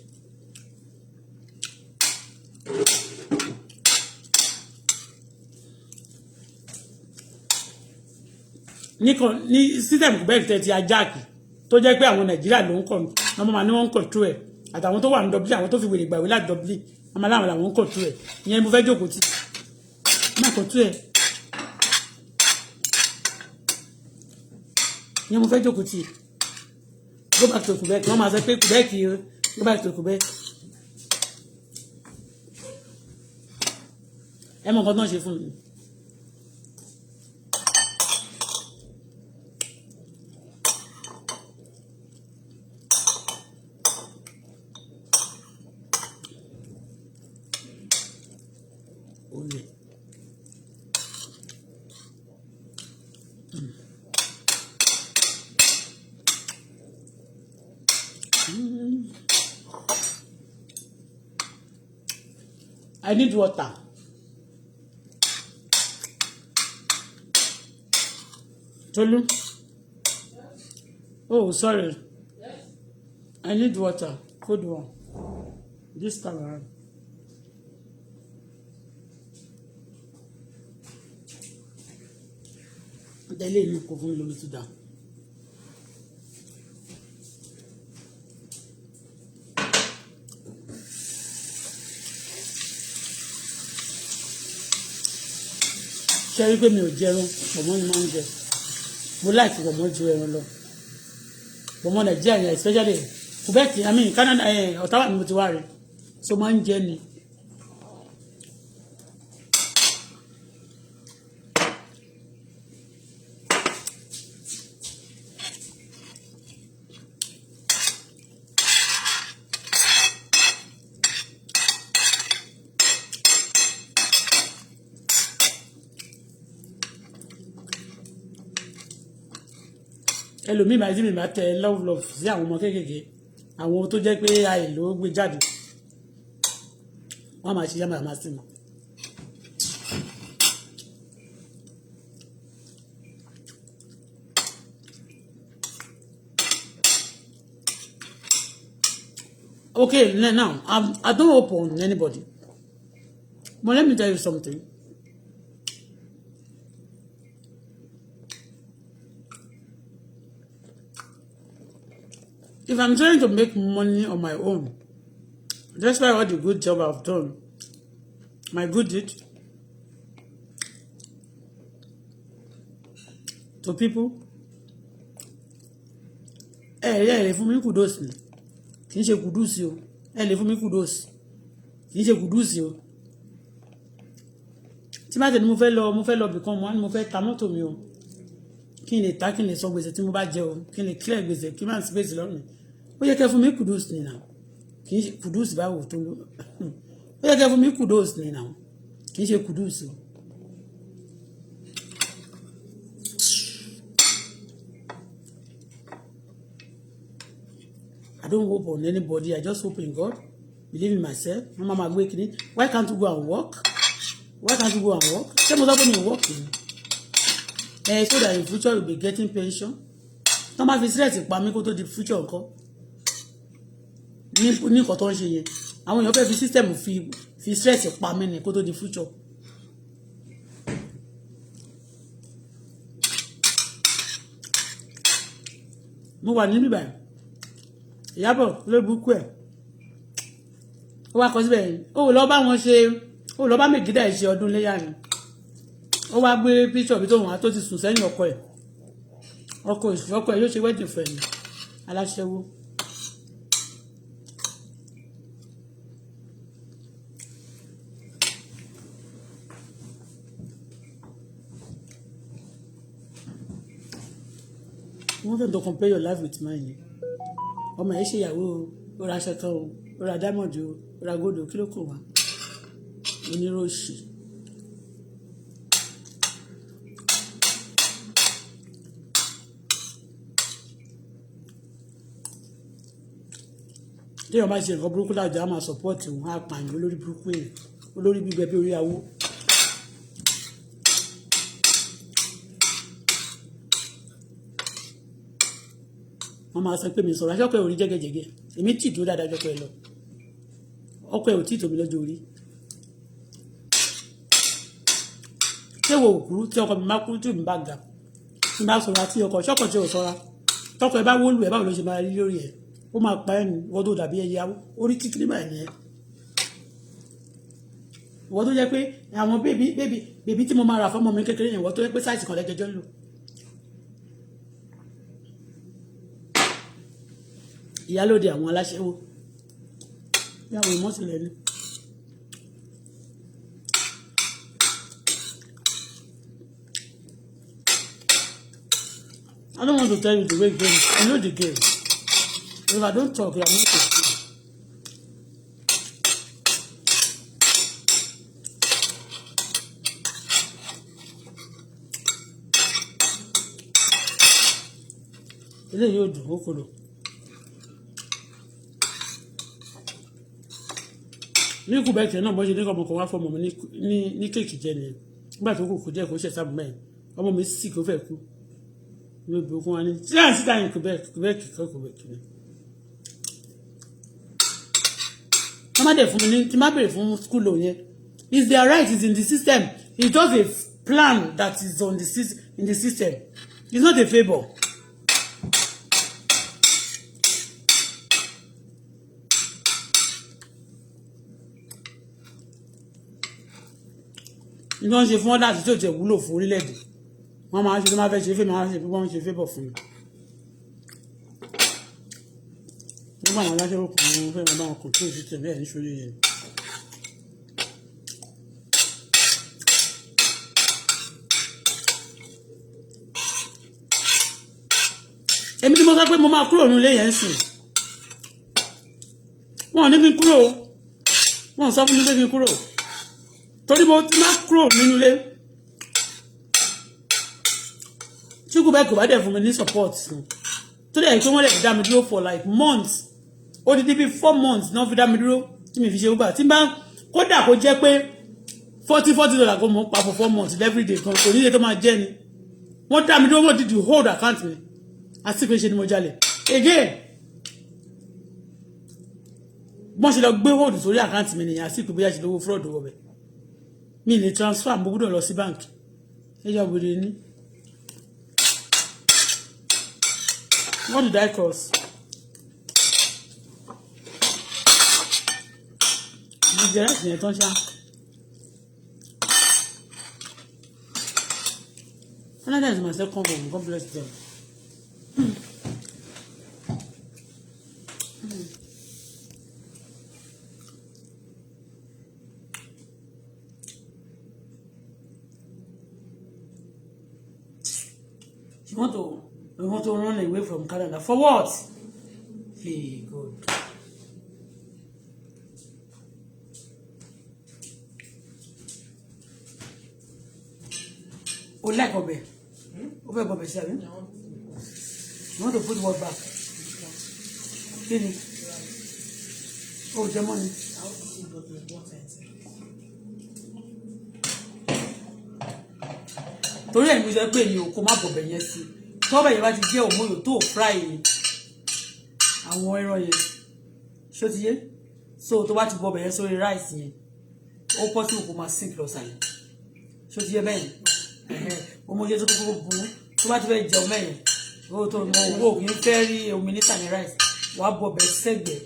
ní system Quebec tẹ̀ ti ajáàkì tó jẹ́ pé àwọn Nàìjíríà ló ń kọ̀ ọmọ màá ní wọ́n ń control ẹ̀ àtàwọn tó wà ní Dublin àwọn tó fi wèrè gbàwé láti Dublin àmọ́ láwọn làwọn ń kọ̀tún ẹ̀ ìyẹn ni mo fẹ́ jókòó tì má kọ̀tún ẹ̀ ìyẹn mo fẹ́ jókòó tì go back to Quebec wọ́n máa sọ pé Quebec yìí go back to Quebec ẹ mọ nǹkan tó ń ṣe fún mi. I need water. Tolu? Oh, sorry. I need water. Cold one. This time around. Délé ìlú kò fún mi lómi tó dáa. Ṣé rí pé mi ò jẹun pọ̀mọ́ ni máa ń jẹ mo láìkí pọ̀mọ́ ju ẹran lọ pọ̀mọ́ Nàìjíríà yẹn especially Quebec I mean Canada Ottawa ni mo ti wá rí so máa ń jẹ ni. ẹlòmíì máa mi máa tẹ love sí àwọn ọmọ kéékèèké àwọn tó jẹ́ pé àìló gbé jáde wọ́n máa ṣe yá màmá sí wọn. Okay, now I don't open anybody, but let me tell you something. If I'm trying to make money on my own, that's why all the good job I've done, my good deed to people, lè fún mi kudos ni, kì í ṣe kudos o, lè fún mi kudos, kì í ṣe kudos o. Tí bá tẹ̀lé mo fẹ́ lọ bìkan mo mo fẹ́ ta mọ́tò mi o, kí n lè ta kí n lè sọ gbèsè tí mo bá jẹ o, kí n lè clear gbèsè kí n má sí gbèsè lọ́rùn mi. Ó yẹ kẹ́ fún mi kudos ni náà kì í ṣe kudos báwo tó ló ó yẹ kẹ́ fún mi kudos ni náà kì í ṣe kudos o. I don't hope on anybody. I just hope in God, believe in myself. Mama gbé kini, why can't you go and work? Why can't you go and work? Ṣé mo sọ pé mi working? So that in future you'll be getting pension. Tọ́ máa fi stress pa mí kó tó di future nǹkan. Ní nǹkan tó ń ṣe yẹn àwọn èèyàn fẹ́ fi system fi stress pa mí ní kó tó di future. Mo wà níbí báyìí Ìyábọ̀ lóbùkú ẹ̀ ó wá kọ síbẹ̀ ó lọ bá wọn ṣe ó lọ bá Mègídà ṣe ọdún léyà ni ó wá gbé picture bí tóun wá tó ti sùn sẹ́yìn ọkọ ẹ̀ yóò ṣe wedding fẹ́ ni aláṣẹwó. wọ́n fẹ́ to compare your life with mine ọmọ ẹ̀ ṣe ìyàwó ó ra aṣọ kan ó ra diamond ó ra gold kí ló kò wá oníròṣì. tí wọ́n bá ṣe nǹkan burúkú láwùjọ á máa support wọn á pààyàn olórí burúkú yẹn olórí bíbẹ bí orí awó. wọ́n máa sọ pé mi sọ̀rọ̀ aṣọ́kọ̀ ẹ̀ ò rí jẹ́gẹ́jẹ́gẹ́ èmi tì dúró dáadáa jọ́kọ̀ ẹ lọ ọkọ̀ ẹ̀ ò tí ì tòmí lọ́jọ́ orí. ṣé wo òkú tí ọkọ mi máa kú tí mi bá ga mi bá sọ̀rọ̀ àti ọkọ̀ ṣọ́kọ̀ tí ò sọ́ra tọkọ ẹ bá wọ́lù ẹ báwo ló ṣe máa rí lórí ẹ̀ ó máa pa ẹnu wọ́n tó dàbí ẹyẹ orí kíkiri báyìí nìyẹn. ìwọ tó jẹ́ pé àwọn bébí tí mo máa rà fọ́mọ mi kékeré yẹn ìwọ tó jẹ́ pé sáìtì kan lẹ́jọ́jọ́ ń lò. ìyálòde àwọn aláṣẹwó yàwó ìmọ̀sílẹ̀ ni. I don't want to tell you the way game. I know the game. If I don't talk, I'm not talking. Ilé yóò dùn ó kúrò. Ní Quebec náà bó ṣe ní ọmọ kan wá fọmọ mi ní kéèkì jẹ nìyẹn. Nígbà tó kù díẹ̀ kó ṣe sábà mẹ́rin. Ọmọ mi sì kó fẹ́ kú. Ní ibi okun wa ní. Síta ní Quebec kọ́ Quebec ni. Wọ́n má dẹ̀ fún mi ní tí má bèrè fún school loan yẹn. It's their right, it's in the system. It's just a plan that is on the in the system. It's not a favour. Ní wọ́n ṣe fún ọ́dà tí ó ti wúlò fún orílẹ̀-èdè wọ́n máa ń ṣe tó máa fẹ́ ṣe fẹ́ máa ṣe wọ́n ṣe fẹ́ bọ̀ fún mi. nígbà àwọn aláṣẹ́wò kan wọ́n fẹ́ máa bá wọn kò tó ìṣúté bẹ́ẹ̀ ní ṣorí yẹn. èmi tí mo sọ pé mo máa kúrò nílé yẹn sìn wọn ò ní kí n kúrò wọn ò sọ fún mi pé kí n kúrò torí mo ti máa kúrò nínú ilé tí kò bá dẹ̀ fún mi ní support tó dẹ̀ kí wọ́n lè fi dá mi dúró for like months ó ti di bí 4 months náà fi dá mi dúró tí mi fi ṣe uber tí n bá kódà kó jẹ́ pé $40 kó mọ̀ pa for 4 months every day kan kò ní iye tó máa jẹ́ ni wọ́n dá mi dúró wọ́n ti hold account mi àti pé ṣe ni mo jalè again wọ́n ṣe lọ gbé hold sórí account mi nìyẹn àti pé bóyá ṣe lówó fraud wọ̀ bẹ́ẹ̀ mi lè transfer mo gbọ́dọ̀ lọ sí bank ẹjọ́ wèrè ní. What did I cause? mo jẹ́ láti yẹn tán ṣá. Canada is my second home. God bless them. We want to run away from Canada. For what? Hey, God. O like Obe? Obe Bobe Seven? You want to put what back? Finish. Oh, the money. Torí ẹ̀ ní mo sọ pé mi ò kó má bọ̀bẹ̀ yẹn sí tọ́bẹ̀ yẹn bá ti jẹ́ òmòyò tó fry àwọn ẹran yẹn ṣó ti yé so tó bá ti bọ̀bẹ̀ yẹn sórí rice yẹn ó pọ́ tí kò máa sink lọ sàlẹ̀ ṣó ti yé bẹ́ẹ̀ ọmọdé tó kókó bu tó bá ti fẹ́ jẹun mẹ́yìn owó tó mọ owó kì í fẹ́ rí omi níta ní rice wàá bọ̀bẹ̀ sẹ́gbẹ̀ẹ́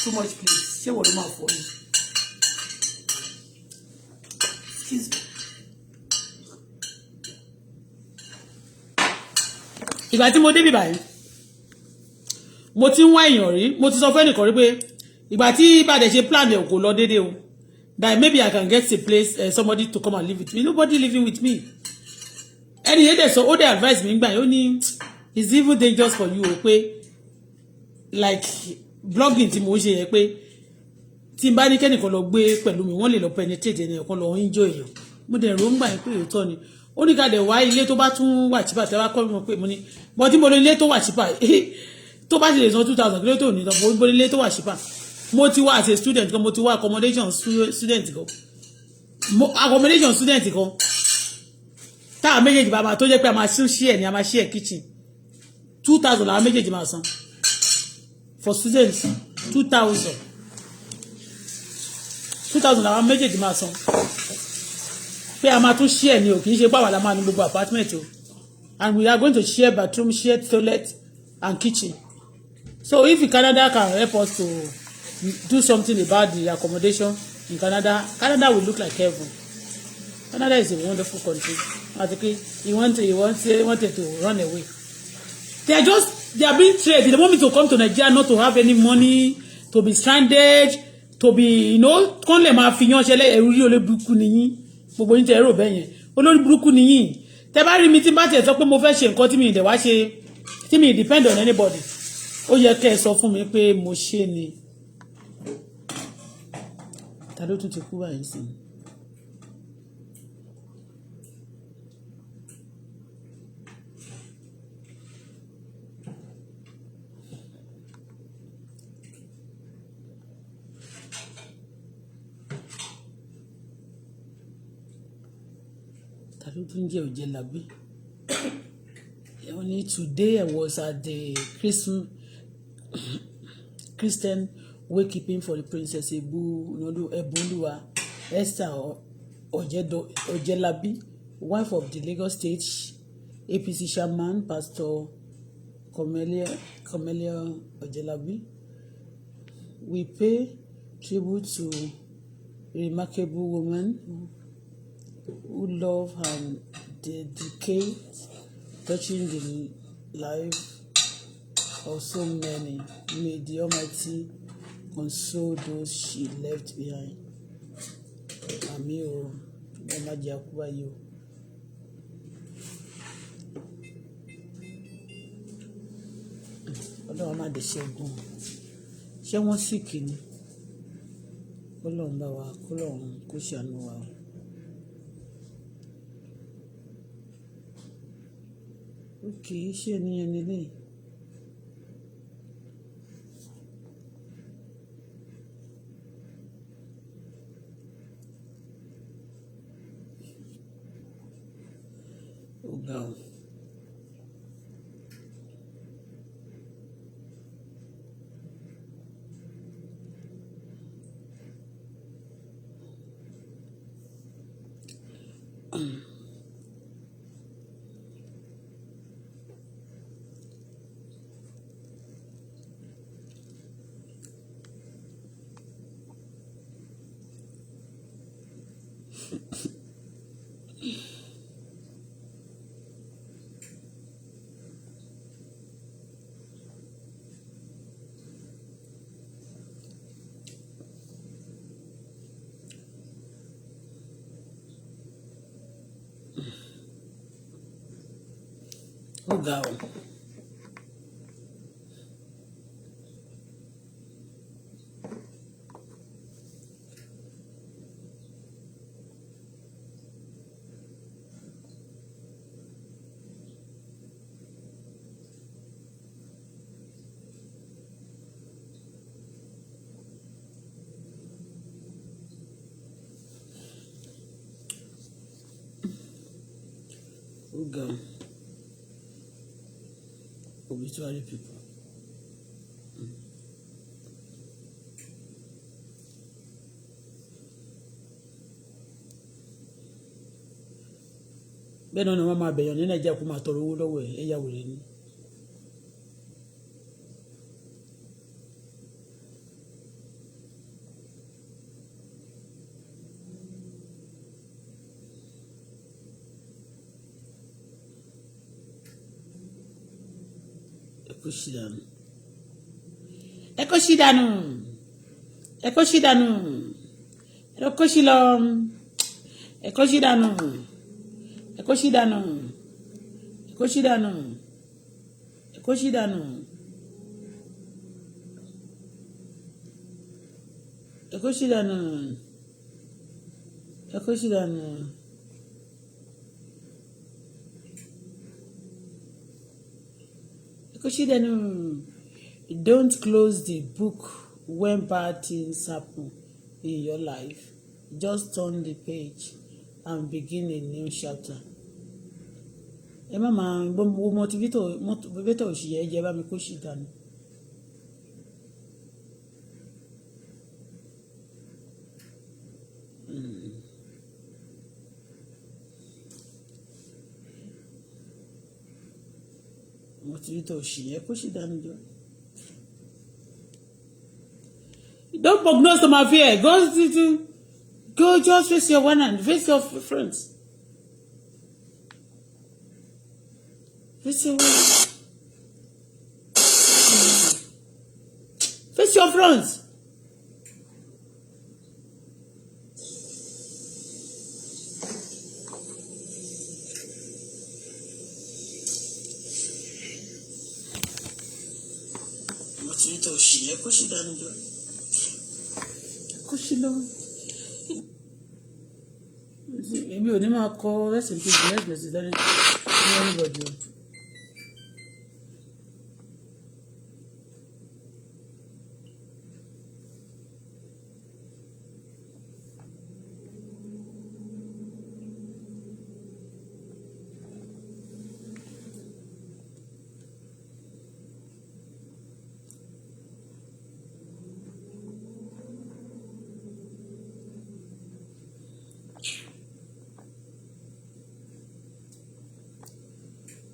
too much plate ṣé wọ́n ló máa fọ́ ni excuse me. ìgbà tí mo débi báyìí mo ti ń wá èèyàn rí mo ti sọ fún ẹnìkan rí pé ìgbà tí ìbàdàn ṣe plan ẹ̀ kò lọ déédéé o that maybe I can get a place somebody to come and live with me nobody living with me ẹni yẹn dẹ̀ sọ ó dẹ̀ advice mi gbà yẹn ó ní it's even dangerous for you o pé like blogging tí mo ń ṣe yẹn pé tí n bá ní kẹ́nìkan lọ gbé pẹ̀lú mi wọ́n lè lọ penetrate ẹni ẹ̀kan lọ enjoy èèyàn mo dẹ̀ rò ń gbà yẹn pé òótọ́ ni ó ní ká dẹ̀ wá ilé tó bá tún wà chípà tẹ́ wá kọ́ mi pé mo ní bọ́ tí mo lè ilé tó wà chípà tó bá ti lè san 2,000 kí ló tó ní tán mo lè ilé tó wà chípà mo ti wá as a student kan mo ti wá accommodation student kan accommodation student kan táà méjèèjì bàbá tó jẹ́ pé a máa share ni a máa share kitchen 2,000 làwọn méjèèjì máa san for students 2,000 làwọn méjèèjì máa san pé a máa tún share ni o kì í ṣe pàwọ́ la máa ní gbogbo apartment o and we are going to share bathroom share toilet and kitchen so if Canada can help us to do something about the accommodation in Canada. Canada will look like heaven. Canada is a wonderful country. I think he wanted to run away. They are being traded. They want me to come to Nigeria, not to have any money, to be stranded, to be, kán lè máa fi yán ṣẹlẹ̀ ẹ̀rú rí olórí burúkú nìyí. Gbogbo yín tẹ́ rò bẹ́ẹ̀ yẹn. Olórí burúkú nìyí. Tẹ́ bá rí mi tí bá tiẹ̀ sọ pé mo fẹ́ ṣe nǹkan tí mi dẹ̀ wá ṣe, tí mi depend on anybody. Ó yẹ kẹ́ ẹ sọ fún mi pé mo ṣe ni. Ta ló tún ti kú báyìí sí? Ta ló tún jẹ́ Ọ̀jẹ̀lábí? Only today I was at the Christian wakekeeping for the Princess Eboluwa Esther Ọ̀jẹ̀lábí, wife of the Lagos State APC chairman, Pastor Cornelia Ọ̀jẹ̀lábí. We pay tribute to a remarkable woman who love and dedicate, touching the life of so many. May the Almighty console those she left behind. Àmín o, ẹ má jẹ́ kú báyìí o. Ọlọ́run má dé ṣẹ́gun. Ṣé wọ́n sì kìíní? Ọlọ́run bá wa, kọ́lọ́run kó ṣàánú wa. Okay, ṣé ẹni ẹni lẹ́yìn? Ó ga o. Ó ga o. Ó ga o. Obituary people. Bẹ́ẹ̀ náà ni wọ́n máa bẹ̀yàn ní Nàìjíríà kó máa tọrọ owó lọ́wọ́ ẹ̀ ẹ̀yà wèrè ni. Ẹ kó ṣì dànù. Ẹ kó ṣì dànù. Ẹ kó ṣì dànù. Ẹ kó ṣì lọ. Ẹ kó ṣì dànù. Ẹ kó ṣì dànù. Ẹ kó ṣì dànù. Ẹ kó ṣì dànù. Ẹ kó ṣì dànù. Ẹ kó ṣì dànù. Ẹ kó ṣì dànù. Don't close the book when bad things happen in your life. Just turn the page and begin a new chapter. Ẹ má máa gbọ́ motivator òṣìyẹ ẹ jẹ́ bá mi kó ṣì dànù. Motivator òṣìyẹ kó ṣì dànù jọ. prognose to my fear. Go just face your one and face your friends. Face your one. Face your friends. Èmi ò ní máa kọ rest in peace next blessing dání ní anybody o.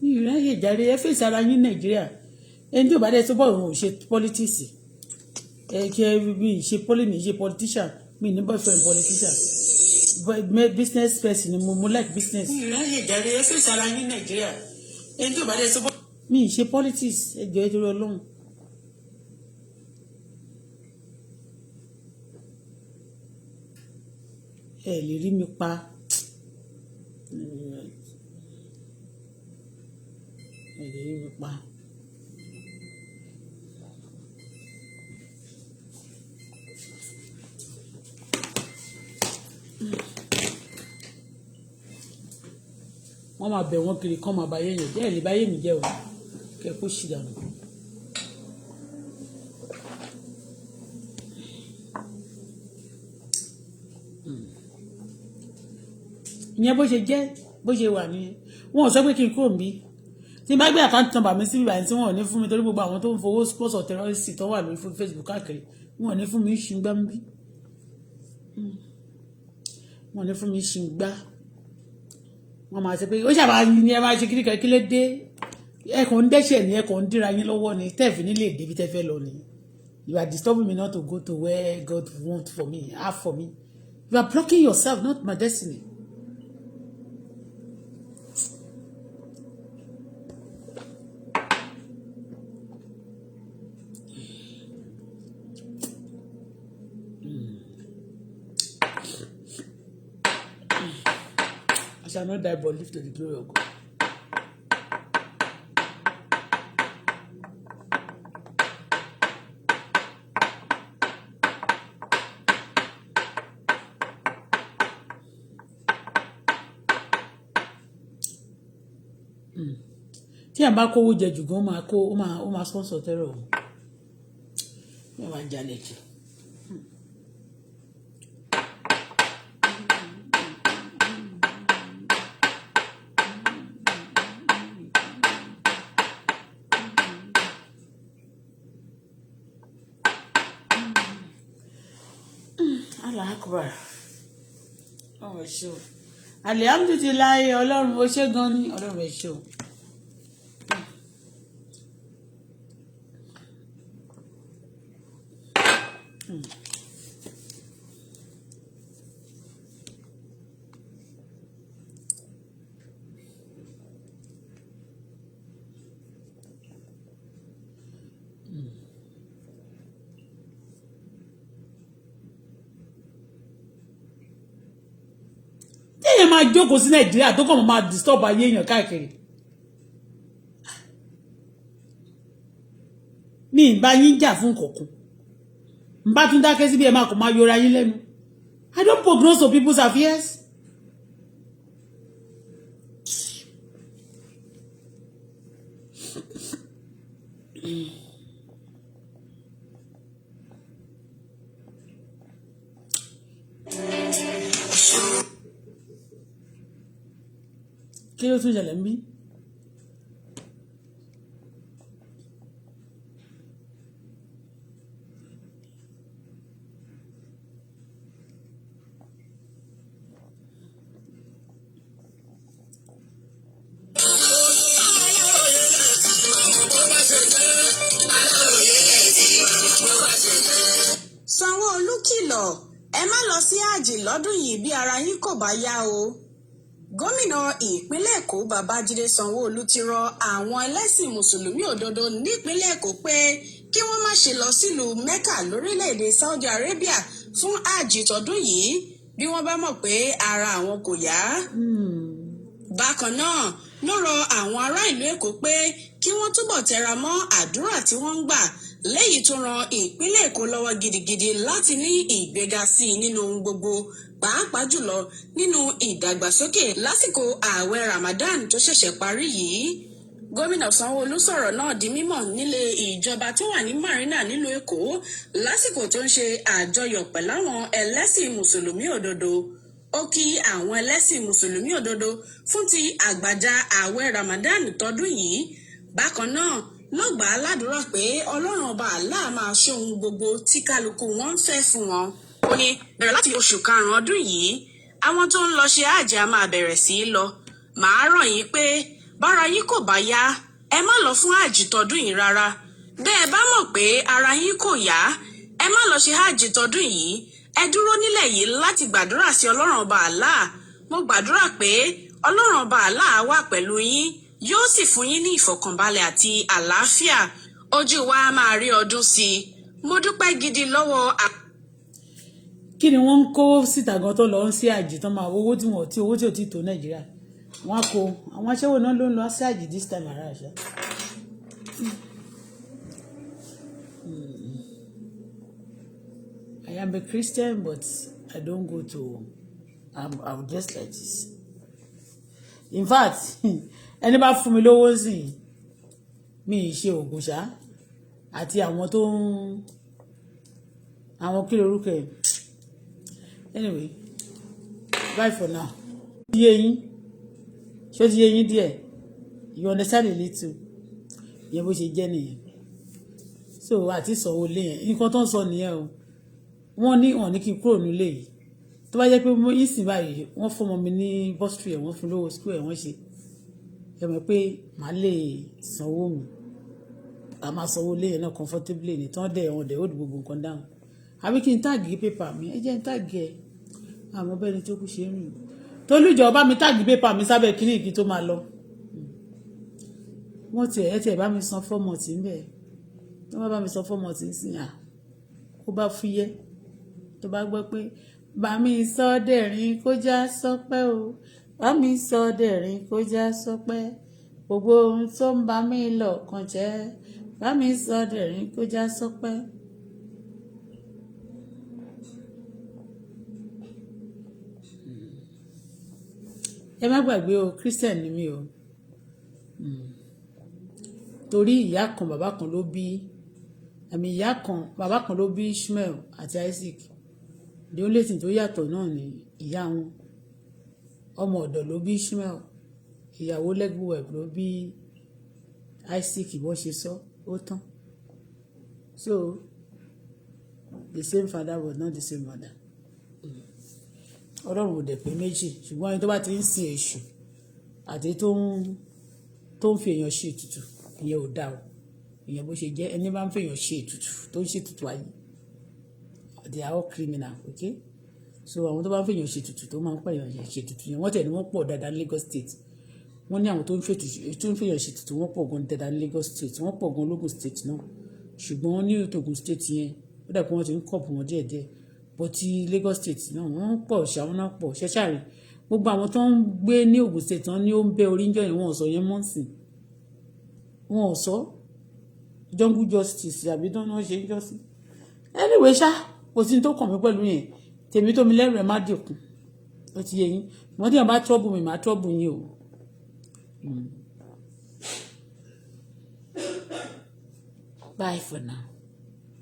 Mi ò ráyè jàre ẹ fèsì ara yín Nàìjíríà ẹni tí ò bá dé tó bọ̀ òun ò ṣe politics ẹ kí ẹ bí ṣe politician mi ní boyfriend politician business person ni mo like business. Mi ò ráyè jàre ẹ fèsì ara yín Nàìjíríà ẹni tí ò bá dé tó bọ̀ mi ṣe politics ẹ jọ ẹ torí Ọlọ́run. Ẹ lè rí mi pa. Ẹ lè rí mi pa. Wọ́n máa bẹ̀ wọ́n kiri kán máa báyé yẹn jẹ́ ẹ̀ lè báyé mi jẹ́ o kẹ́ kó ṣì dànù. Ìyẹn bó ṣe jẹ́ bó ṣe wà nìyẹn wọn ò sọ pé kí n kúrò níbí tí n bá gbé àkáǹtì nọ́mbà mi síbi ìbàdàn tí wọn ò ní fún mi torí gbogbo àwọn tó ń fowó sponsor terrorist tó wà lórí Facebook káàkiri wọn ò ní fún mi ṣùgbọ́n bí wọn ò ní fún mi ṣùgbọ́n wọn máa ṣe pé ó ṣàbà ní ẹ máa ṣe kíríkà kí ló dé ẹkùn ń dẹ́ṣẹ̀ ní ẹkùn ń díra yín lọ́wọ́ ni tẹ́ẹ̀fì nílé débi tẹ́fẹ́ lọ ni you are disturbing me not to go to where God want for me have for me you are blocking yourself not my destiny. I shall not die but live to the glory of God. Tí a bá kówó jẹ jù gan ó máa sponsor terror ó máa jalè jù. Allah akbar. Oh ṣé o. Alhamdulillah Ọlọ́run ó ṣé gan ni Ọlọ́run ẹ ṣé o. Téèyàn máa jókòó sí Nàìjíríà tó kàn máa disturb ayé èèyàn káàkiri. Mi ì bá yín jà fún kọ̀ọ̀kan. N bá tún dákẹ́ síbi ẹ̀ máa kò máa yọra yín lẹ́nu. I don't prognose to people's affairs. Kí ló tún ṣẹlẹ̀ ń bí? Sanwó-Olú kìlọ̀ ẹ má lọ sí àjì lọ́dún yìí bí ara yín kò bá yá o. Gómìnà ìpínlẹ̀ Èkó Babájídé Sanwó-Olú ti rọ àwọn ẹlẹ́sìn mùsùlùmí òdodo nípínlẹ̀ Èkó pé kí wọ́n má ṣe lọ sílùú Mecca lórílẹ̀‐èdè Saudi Arabia fún àjì tọdún yìí bí wọ́n bá mọ̀ pé ara àwọn kò yá. Bákan náà ló rọ àwọn ará ìlú Èkó pé kí wọ́n túbọ̀ tẹra mọ́ àdúrà tí wọ́n ń gbà léyìí tó ran ìpínlẹ̀ Èkó lọ́wọ́ gidigidi láti ní ìgbéga sí i nínú ohun gbogbo pàápàá jùlọ nínú ìdàgbàsókè lásìkò ààwẹ̀ Ramadan tó ṣẹ̀ṣẹ̀ parí yìí. Gómìnà Sanwó-Olú sọ̀rọ̀ náà di mímọ̀ nílé ìjọba tó wà ní Marina nílùú Èkó lásìkò tó ń ṣe àjọyọ̀ pẹ̀láwọn ẹlẹ́sìn mùsùlùmí òdodo. Ó kí àwọn ẹlẹ́sìn mùsùlùmí òdodo fún ti àgbàjá ààwẹ̀ Ramadan tọdún yìí. Bákan náà ló gbà á ládùúrà pé Ọlọ́run ọba Allah máa ṣe ohun gbogbo tí kálukú wọn ń fẹ́ fún wọn. Ó ní bẹ̀rẹ̀ láti oṣù karùn-ún ọdún yìí àwọn tó ń lọ ṣe àjì á máa bẹ̀rẹ̀ sí í lọ. Màá rọ̀ yín pé bára yín kò bá yá ẹ má lọ fún àjì tọdún yìí rárá. Bẹ́ ẹ bá mọ̀ pé ara yín kò yá ẹ má lọ ṣe àjì tọdún yìí. Ẹ dúró nílẹ̀ yìí láti gbàdúrà sí Ọlọ́run ọba Allah. Mo gbàdúrà pé Ọlọ́run ọba Allah wà pẹ̀lú yín yóò sì fún yín ní ìfọ̀kànbalẹ̀ àti àlàáfíà. Ojú wa máa rí ọdún sí i. Mo dúpẹ́ gidi lọ́wọ́. Kí ni wọ́n ń kó síta gan tó lọ ń sí àjì tán máa owó tí ò tí tó Nàìjíríà wọ́n á kó àwọn aṣẹ́wó náà ló ń lọ sí àjì this time around ṣá. I am a Christian but I don't go to I'm just like this. In fact ẹni bá fún mi lówó sí mi ì ṣe ògùn ṣá àti àwọn tó ń àwọn kí lorúkọ ẹ̀. Anyway, bye for now. Yé yín ṣó ti yé yín díẹ̀ you understand a little yẹn bó ṣe jẹ́ nìyẹn so àti sọ̀wọ́ lé yẹn nǹkan tó ń sọ nìyẹn o wọ́n ní kí n kúrò nílé yìí tó bá jẹ́ pé mo yìí sì báyìí wọ́n fọmọ mi ní bọ́sítírì ẹ̀ wọ́n fún lówó skul ẹ̀ wọ́n ṣe ẹ mọ̀ pé màá lè sanwó mi a máa sanwó lé yẹn náà comfortably ní tán dẹ̀ wọ́n dẹ̀ ó dìbò gbogbo nǹkan dáhùn àbí kí n táàgì pépà mi ẹ jẹ́ n táàgì ẹ̀ àmọ́ bẹ́ẹ̀ ni tó kù ṣe ń rìn tolújọ bá mi táàgì pépà mi sábẹ́ kíní ìkí tó máa lọ wọ́n tiẹ̀ bá mi san 4 months ń bẹ̀ tó bá mi san 4 months ń sìn kó bá fúyẹ́ tó bá gbọ́ pé bá mi sọ dẹ̀rín kó já sọpẹ́ o bá mi sọ dẹ̀rín kó já sọpẹ́ gbogbo ohun tó ń bá mi lọ́kàn jẹ́ bá mi sọ dẹ̀rín kó já sọpẹ́. ẹ má gbàgbé o Christian ni mí o torí ìyá kan bàbá kan ló bí bàbá kan ló bí Ishmael àti Isaac the only thing tó yàtọ̀ náà ni ìyá wọn ọmọ ọ̀dọ̀ ló bí Ishmael ìyàwó lẹ́gbùwẹ̀ ló bí Isaac bó ṣe sọ ó tán so the same father but not the same mother. Ọlọ́run ò dẹ̀ pé méjì ṣùgbọ́n ẹni tó bá ti ń sin èṣù àti tó ń fi èèyàn ṣe ètùtù ìyẹn ò dá o ìyẹn bó ṣe jẹ́ ẹni bá ń fi èèyàn ṣe ètùtù tó ń ṣe ètùtù ayé they are all criminal okay so àwọn tó bá ń fi èèyàn ṣe ètùtù tó máa ń pè èèyàn ṣe ètùtù yẹn wọ́n tẹ̀ ní wọ́n pọ̀ dáadáa ní Lagos State wọ́n ní àwọn tó ń fi èèyàn ṣe ètùtù wọ́n pọ̀ gan dáadáa ní Lagos State wọ́n pọ̀ gan Lagos State náà ṣùgbọ́n ní Ogun State yẹn ó dà pé wọ́n ti ń kọ̀ọ̀pù wọn díẹ̀díẹ̀ but ti Lagos State náà wọ́n pọ̀ ṣàwọn náà pọ̀ ṣẹ́ṣàrì gbogbo àwọn tó ń gbé ní Ogun State tán ní ó ń bẹ orí ń jọ yẹn wọn ò sọ yẹn mọ́ sí wọn ò sọ jungle justice àbí tó náà ṣe justice anyway ṣá kò sí ní tó kàn mí pẹ̀lú yẹn tèmi tó mi lẹ́rù ẹ̀ má dìkun ó ti yẹ yín wọ́n tí wọ́n bá trouble mi má trouble yín o. Bye for now.